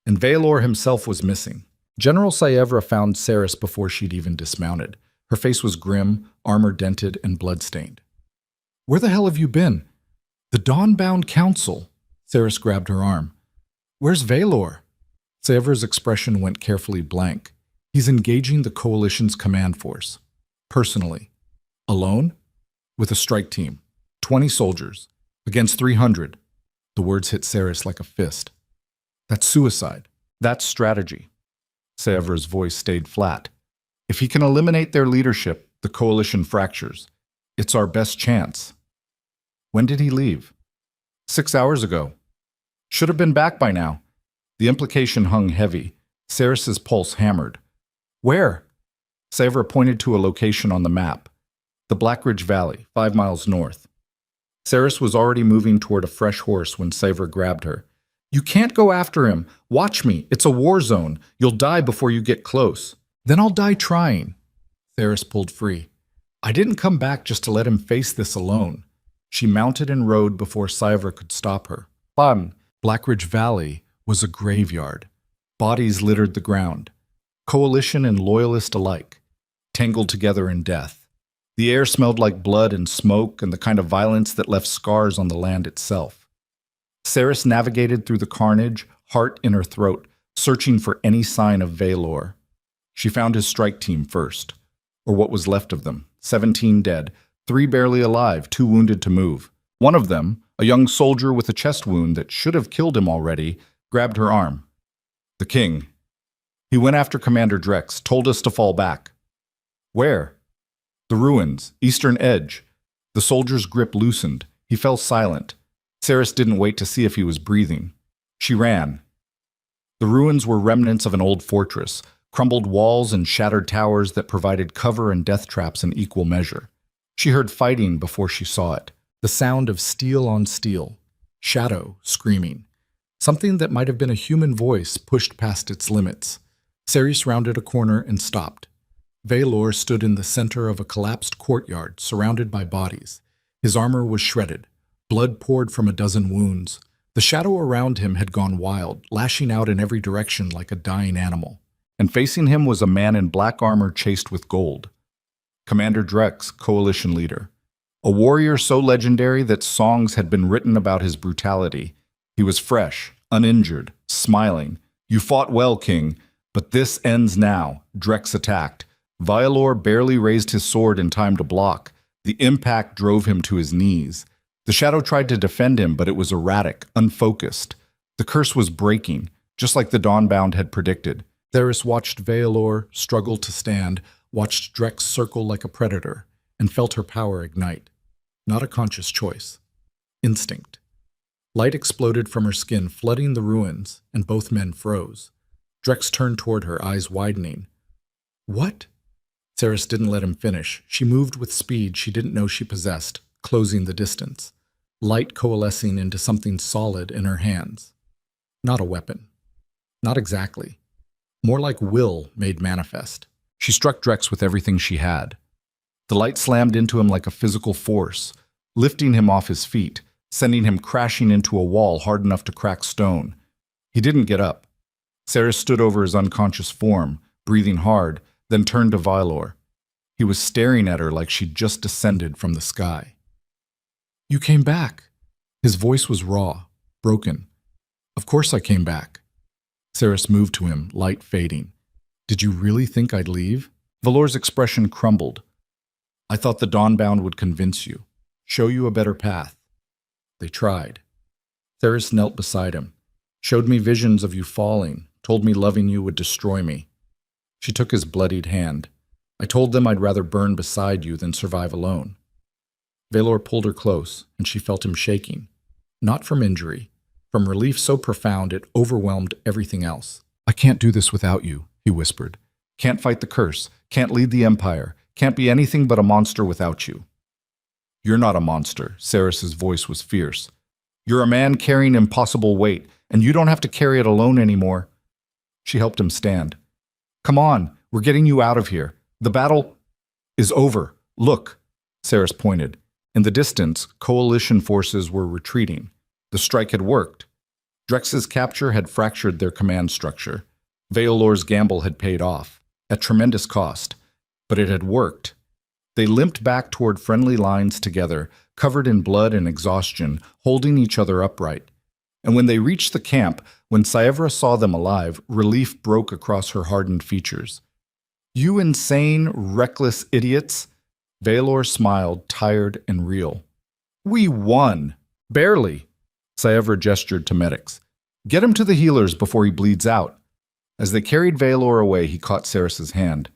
And Vaelor himself was missing. General Saevra found Saris before she'd even dismounted. Her face was grim, armor dented, and bloodstained. Where the hell have you been? The Dawnbound Council. Saris grabbed her arm. Where's Vaelor? Saevra's expression went carefully blank. He's engaging the coalition's command force. Personally. Alone? With a strike team. 20 soldiers. Against 300. The words hit Saris like a fist. That's suicide. That's strategy. Saevra's voice stayed flat. If he can eliminate their leadership, the coalition fractures. It's our best chance. When did he leave? 6 hours ago. Should have been back by now. The implication hung heavy. Saris's pulse hammered. Where? Saevra pointed to a location on the map. The Blackridge Valley, 5 miles north. Saris was already moving toward a fresh horse when Saevra grabbed her. You can't go after him. Watch me. It's a war zone. You'll die before you get close. Then I'll die trying. Saris pulled free. I didn't come back just to let him face this alone. She mounted and rode before Saevra could stop her. Blackridge Valley was a graveyard. Bodies littered the ground. Coalition and loyalist alike, tangled together in death. The air smelled like blood and smoke and the kind of violence that left scars on the land itself. Saris navigated through the carnage, heart in her throat, searching for any sign of Vaelor. She found his strike team first, or what was left of them, 17 dead, 3 barely alive, 2 wounded to move. One of them, a young soldier with a chest wound that should have killed him already, grabbed her arm. The king. He went after Commander Drex, told us to fall back. Where? The ruins, eastern edge. The soldier's grip loosened. He fell silent. Saris didn't wait to see if he was breathing. She ran. The ruins were remnants of an old fortress, crumbled walls and shattered towers that provided cover and death traps in equal measure. She heard fighting before she saw it. The sound of steel on steel. Shadow screaming. Something that might have been a human voice pushed past its limits. Saris rounded a corner and stopped. Vaelor stood in the center of a collapsed courtyard surrounded by bodies. His armor was shredded. Blood poured from a dozen wounds. The shadow around him had gone wild, lashing out in every direction like a dying animal. And facing him was a man in black armor chased with gold. Commander Drex, coalition leader. A warrior so legendary that songs had been written about his brutality. He was fresh, uninjured, smiling. You fought well, King, but this ends now. Drex attacked. Vaelor barely raised his sword in time to block. The impact drove him to his knees. The shadow tried to defend him, but it was erratic, unfocused. The curse was breaking, just like the Dawnbound had predicted. Theris watched Veilor struggle to stand, watched Drex circle like a predator, and felt her power ignite. Not a conscious choice. Instinct. Light exploded from her skin, flooding the ruins, and both men froze. Drex turned toward her, eyes widening. What? Ceres didn't let him finish. She moved with speed she didn't know she possessed, closing the distance. Light coalescing into something solid in her hands. Not a weapon. Not exactly. More like will made manifest. She struck Drex with everything she had. The light slammed into him like a physical force, lifting him off his feet, sending him crashing into a wall hard enough to crack stone. He didn't get up. Ceres stood over his unconscious form, breathing hard, then turned to Veilor. He was staring at her like she'd just descended from the sky. You came back. His voice was raw, broken. Of course I came back. Ceres moved to him, light fading. Did you really think I'd leave? Veilor's expression crumbled. I thought the Dawnbound would convince you, show you a better path. They tried. Ceres knelt beside him, showed me visions of you falling, told me loving you would destroy me. She took his bloodied hand. I told them I'd rather burn beside you than survive alone. Veilor pulled her close, and she felt him shaking. Not from injury, from relief so profound it overwhelmed everything else. I can't do this without you, he whispered. Can't fight the curse, can't lead the Empire, can't be anything but a monster without you. You're not a monster, Ceres's voice was fierce. You're a man carrying impossible weight, and you don't have to carry it alone anymore. She helped him stand. Come on, we're getting you out of here. The battle is over. Look, Ceres pointed. In the distance, coalition forces were retreating. The strike had worked. Drex's capture had fractured their command structure. Veilor's gamble had paid off, at tremendous cost, but it had worked. They limped back toward friendly lines together, covered in blood and exhaustion, holding each other upright. And when they reached the camp, when Saevra saw them alive, relief broke across her hardened features. You insane, reckless idiots! Veilor smiled, tired and real. We won! Barely! Saevra gestured to medics. Get him to the healers before he bleeds out. As they carried Veilor away, he caught Ceres's hand.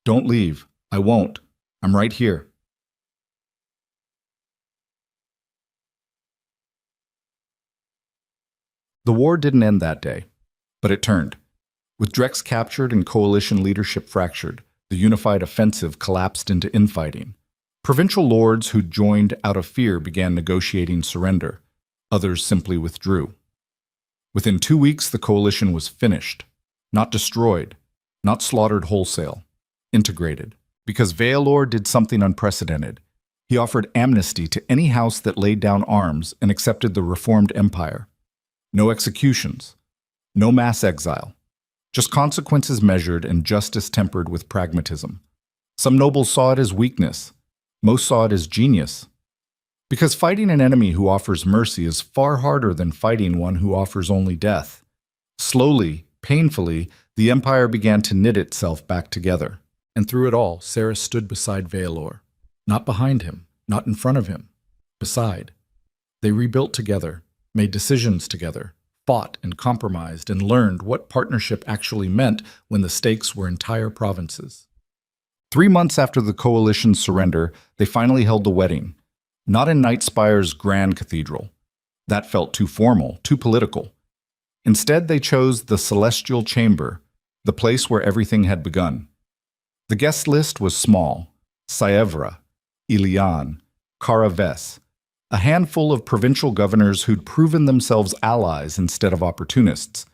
Don't leave. I won't. I'm right here. The war didn't end that day, but it turned. With Drex captured and coalition leadership fractured, the unified offensive collapsed into infighting. Provincial lords who'd joined out of fear began negotiating surrender. Others simply withdrew. Within 2 weeks, the coalition was finished. Not destroyed, not slaughtered wholesale. Integrated. Because Veilor did something unprecedented. He offered amnesty to any house that laid down arms and accepted the reformed empire. No executions. No mass exile. Just consequences measured and justice tempered with pragmatism. Some nobles saw it as weakness. Most saw it as genius. Because fighting an enemy who offers mercy is far harder than fighting one who offers only death. Slowly, painfully, the empire began to knit itself back together. And through it all, Ceres stood beside Veilor. Not behind him, not in front of him. Beside. They rebuilt together, made decisions together, fought and compromised, and learned what partnership actually meant when the stakes were entire provinces. 3 months after the coalition's surrender, they finally held the wedding. Not in Nightspire's grand cathedral. That felt too formal, too political. Instead, they chose the Celestial Chamber, the place where everything had begun. The guest list was small. Saevra, Ilian, Karaves, a handful of provincial governors who'd proven themselves allies instead of opportunists,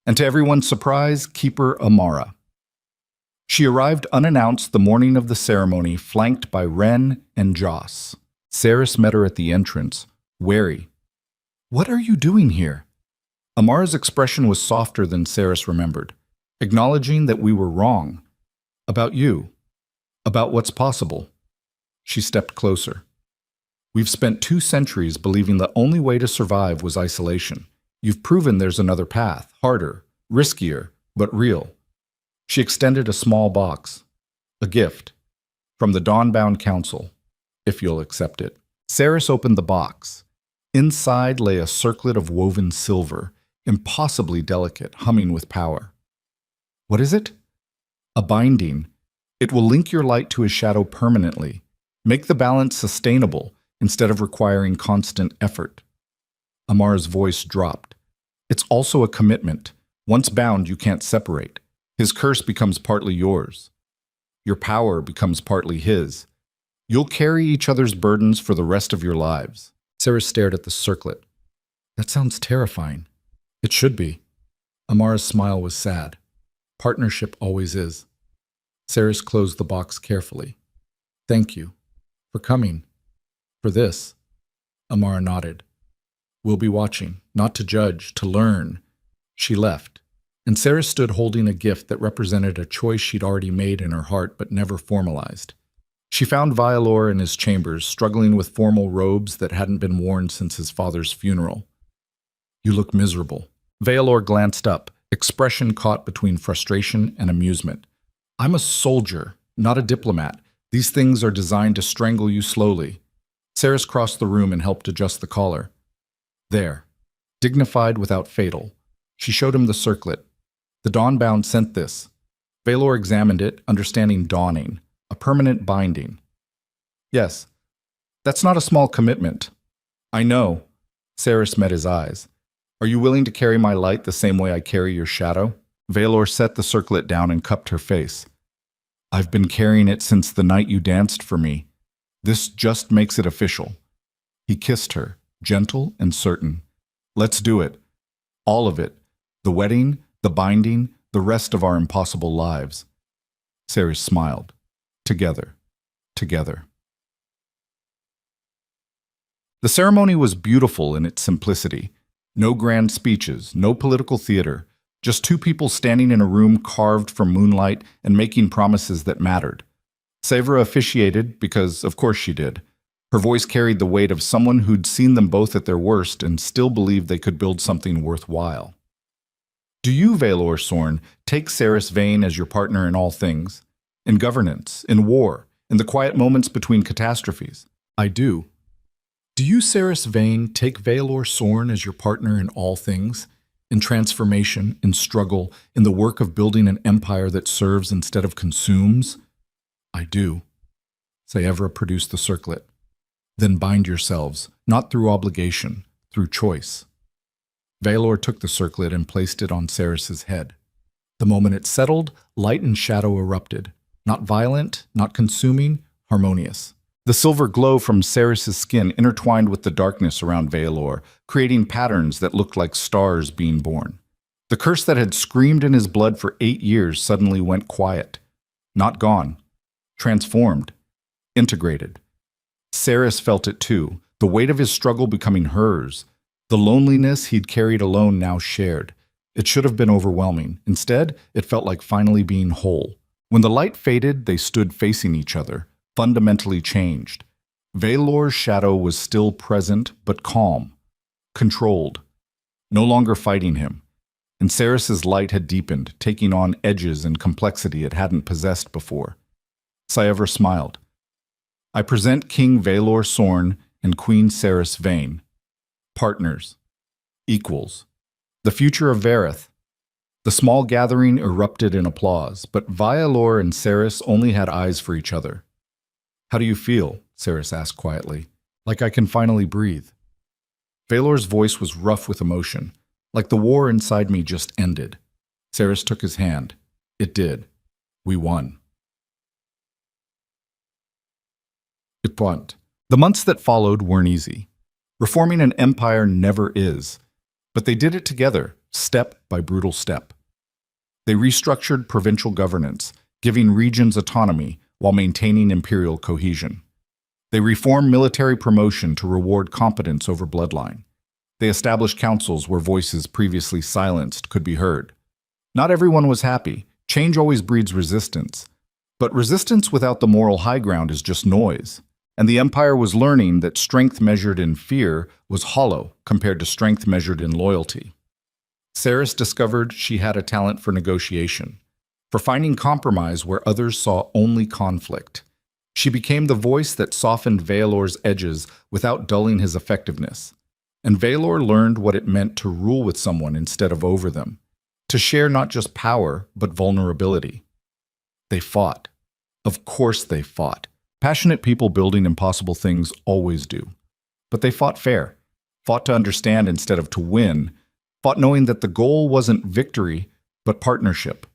and to everyone's surprise, Keeper Amara. She arrived unannounced the morning of the ceremony, flanked by Ren and Joss. Ceres met her at the entrance, wary. What are you doing here? Amara's expression was softer than Ceres remembered, acknowledging that we were wrong. About you. About what's possible. She stepped closer. We've spent 2 centuries believing the only way to survive was isolation. You've proven there's another path, harder, riskier, but real. She extended a small box. A gift. From the Dawnbound Council, if you'll accept it. Ceres opened the box. Inside lay a circlet of woven silver, impossibly delicate, humming with power. What is it? A binding. It will link your light to his shadow permanently. Make the balance sustainable instead of requiring constant effort. Amar's voice dropped. It's also a commitment. Once bound, you can't separate. His curse becomes partly yours. Your power becomes partly his. You'll carry each other's burdens for the rest of your lives. Sarah stared at the circlet. That sounds terrifying. It should be. Amar's smile was sad. Partnership always is. Saris closed the box carefully. Thank you. For coming. For this. Amara nodded. We'll be watching, not to judge, to learn. She left, and Sarah stood holding a gift that represented a choice she'd already made in her heart but never formalized. She found Vialor in his chambers, struggling with formal robes that hadn't been worn since his father's funeral. You look miserable. Vialor glanced up, expression caught between frustration and amusement. I'm a soldier, not a diplomat. These things are designed to strangle you slowly. Saris crossed the room and helped adjust the collar. There, dignified without fatal. She showed him the circlet. The Dawnbound sent this. Valor examined it, understanding dawning, a permanent binding. Yes, that's not a small commitment. I know. Saris met his eyes. Are you willing to carry my light the same way I carry your shadow? Valor set the circlet down and cupped her face. I've been carrying it since the night you danced for me. This just makes it official. He kissed her, gentle and certain. Let's do it. All of it. The wedding, the binding, the rest of our impossible lives. Saris smiled. Together. Together. The ceremony was beautiful in its simplicity. No grand speeches, no political theater. Just two people standing in a room carved from moonlight and making promises that mattered. Savra officiated because, of course, she did. Her voice carried the weight of someone who'd seen them both at their worst and still believed they could build something worthwhile. Do you, Valor Sorn, take Saris Vane as your partner in all things? In governance, in war, in the quiet moments between catastrophes? I do. Do you, Saris Vane, take Valor Sorn as your partner in all things? In transformation, in struggle, in the work of building an empire that serves instead of consumes? I do. Sayevra produced the circlet. Then bind yourselves, not through obligation, through choice. Valor took the circlet and placed it on Saris's head. The moment it settled, light and shadow erupted. Not violent, not consuming, harmonious. The silver glow from Saris's skin intertwined with the darkness around Valor, creating patterns that looked like stars being born. The curse that had screamed in his blood for 8 years suddenly went quiet. Not gone. Transformed. Integrated. Saris felt it too, the weight of his struggle becoming hers. The loneliness he'd carried alone now shared. It should have been overwhelming. Instead, it felt like finally being whole. When the light faded, they stood facing each other, fundamentally changed. Valor's shadow was still present, but calm, controlled, no longer fighting him. And Saris's light had deepened, taking on edges and complexity it hadn't possessed before. Sayevra smiled. I present King Valor Sorn and Queen Saris Vane. Partners. Equals. The future of Vareth. The small gathering erupted in applause, but Vialor and Saris only had eyes for each other. How do you feel? Saris asked quietly. Like I can finally breathe. Valor's voice was rough with emotion, like the war inside me just ended. Saris took his hand. It did. We won. It went. The months that followed weren't easy. Reforming an empire never is. But they did it together, step by brutal step. They restructured provincial governance, giving regions autonomy while maintaining imperial cohesion. They reformed military promotion to reward competence over bloodline. They established councils where voices previously silenced could be heard. Not everyone was happy. Change always breeds resistance. But resistance without the moral high ground is just noise. And the empire was learning that strength measured in fear was hollow compared to strength measured in loyalty. Saris discovered she had a talent for negotiation, for finding compromise where others saw only conflict. She became the voice that softened Valor's edges without dulling his effectiveness. And Valor learned what it meant to rule with someone instead of over them, to share not just power, but vulnerability. They fought. Of course they fought. Passionate people building impossible things always do. But they fought fair, fought to understand instead of to win, fought knowing that the goal wasn't victory, but partnership.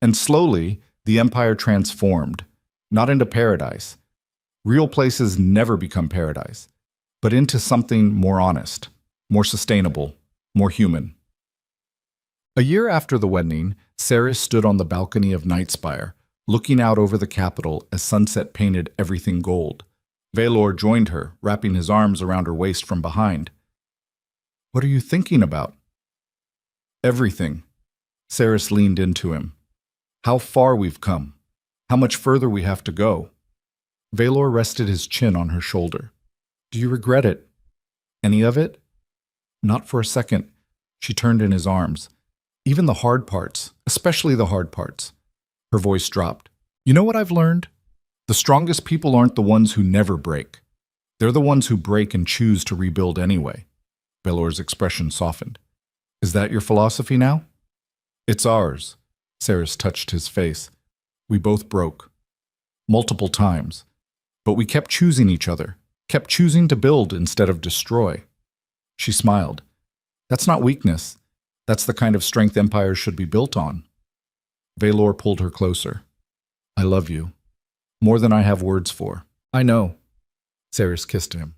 And slowly, the empire transformed, not into paradise. Real places never become paradise, but into something more honest, more sustainable, more human. A year after the wedding, Ceres stood on the balcony of Nightspire, looking out over the capital as sunset painted everything gold. Valor joined her, wrapping his arms around her waist from behind. "What are you thinking about?" "Everything." Ceres leaned into him. "How far we've come. How much further we have to go." Valor rested his chin on her shoulder. "Do you regret it? Any of it?" "Not for a second." She turned in his arms. "Even the hard parts, especially the hard parts." Her voice dropped. "You know what I've learned? The strongest people aren't the ones who never break. They're the ones who break and choose to rebuild anyway." Valor's expression softened. "Is that your philosophy now?" "It's ours." Ceres touched his face. "We both broke. Multiple times. But we kept choosing each other, kept choosing to build instead of destroy." She smiled. "That's not weakness. That's the kind of strength empires should be built on." Valor pulled her closer. "I love you. More than I have words for." "I know." Ceres kissed him.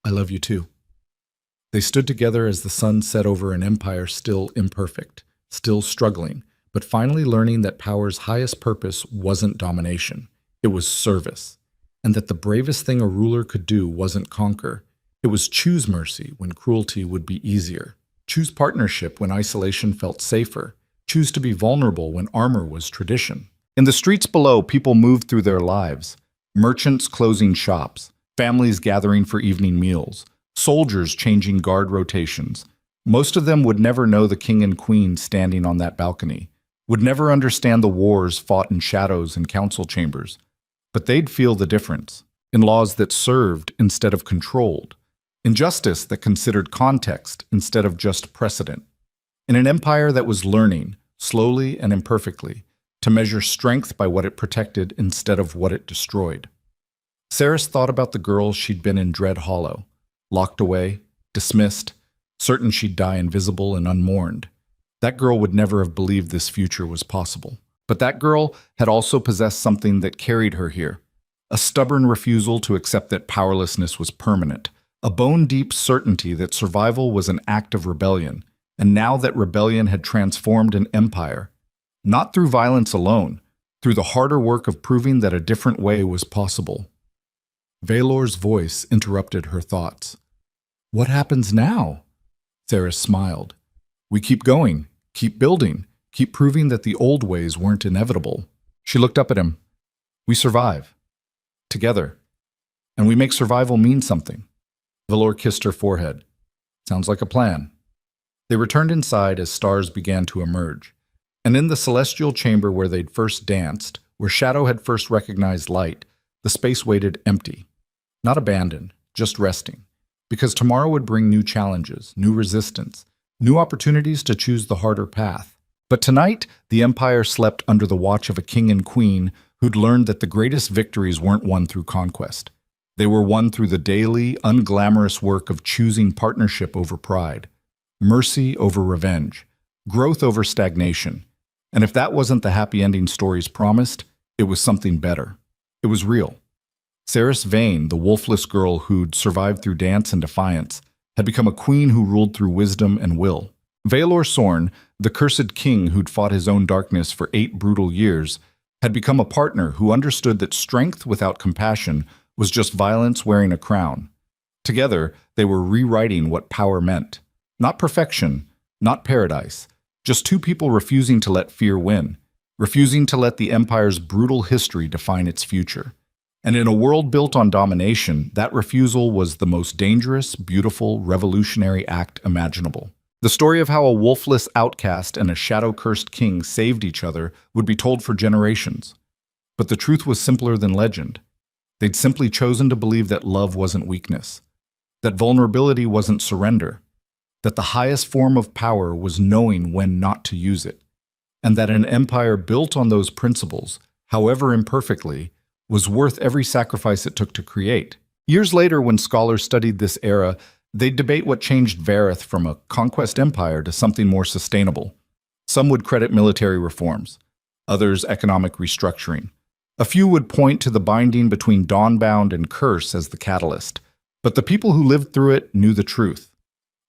"I love you too." They stood together as the sun set over an empire still imperfect, still struggling, but finally learning that power's highest purpose wasn't domination. It was service. And that the bravest thing a ruler could do wasn't conquer. It was choose mercy when cruelty would be easier. Choose partnership when isolation felt safer. Choose to be vulnerable when armor was tradition. In the streets below, people moved through their lives. Merchants closing shops, families gathering for evening meals, soldiers changing guard rotations. Most of them would never know the king and queen standing on that balcony, would never understand the wars fought in shadows and council chambers. But they'd feel the difference, in laws that served instead of controlled, in justice that considered context instead of just precedent, in an empire that was learning, slowly and imperfectly, to measure strength by what it protected instead of what it destroyed. Ceres thought about the girl she'd been in Dread Hollow, locked away, dismissed, certain she'd die invisible and unmourned. That girl would never have believed this future was possible. But that girl had also possessed something that carried her here, a stubborn refusal to accept that powerlessness was permanent, a bone-deep certainty that survival was an act of rebellion, and now that rebellion had transformed an empire, not through violence alone, through the harder work of proving that a different way was possible. Valor's voice interrupted her thoughts. "What happens now?" Ceres smiled. "We keep going, keep building, keep proving that the old ways weren't inevitable." She looked up at him. "We survive. Together. And we make survival mean something." Valor kissed her forehead. "Sounds like a plan." They returned inside as stars began to emerge. And in the celestial chamber where they'd first danced, where Shadow had first recognized light, the space waited empty. Not abandoned, just resting. Because tomorrow would bring new challenges, new resistance, new opportunities to choose the harder path. But tonight, the Empire slept under the watch of a king and queen who'd learned that the greatest victories weren't won through conquest. They were won through the daily, unglamorous work of choosing partnership over pride, mercy over revenge, growth over stagnation. And if that wasn't the happy ending stories promised, it was something better. It was real. Ceres Vane, the wolfless girl who'd survived through dance and defiance, had become a queen who ruled through wisdom and will. Valor Sorn, the cursed king who'd fought his own darkness for 8 brutal years, had become a partner who understood that strength without compassion was just violence wearing a crown. Together, they were rewriting what power meant. Not perfection, not paradise, just 2 people refusing to let fear win, refusing to let the Empire's brutal history define its future. And in a world built on domination, that refusal was the most dangerous, beautiful, revolutionary act imaginable. The story of how a wolfless outcast and a shadow-cursed king saved each other would be told for generations. But the truth was simpler than legend. They'd simply chosen to believe that love wasn't weakness, that vulnerability wasn't surrender, that the highest form of power was knowing when not to use it, and that an empire built on those principles, however imperfectly, was worth every sacrifice it took to create. Years later, when scholars studied this era, they'd debate what changed Vareth from a conquest empire to something more sustainable. Some would credit military reforms, others economic restructuring. A few would point to the binding between Dawnbound and Curse as the catalyst, but the people who lived through it knew the truth.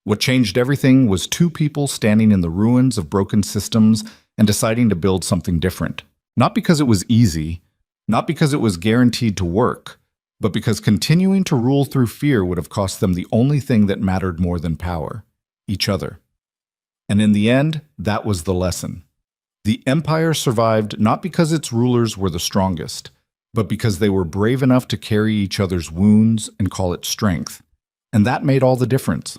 What changed everything was two people standing in the ruins of broken systems and deciding to build something different. Not because it was easy, not because it was guaranteed to work, but because continuing to rule through fear would have cost them the only thing that mattered more than power: each other. And in the end, that was the lesson. The empire survived not because its rulers were the strongest, but because they were brave enough to carry each other's wounds and call it strength. And that made all the difference.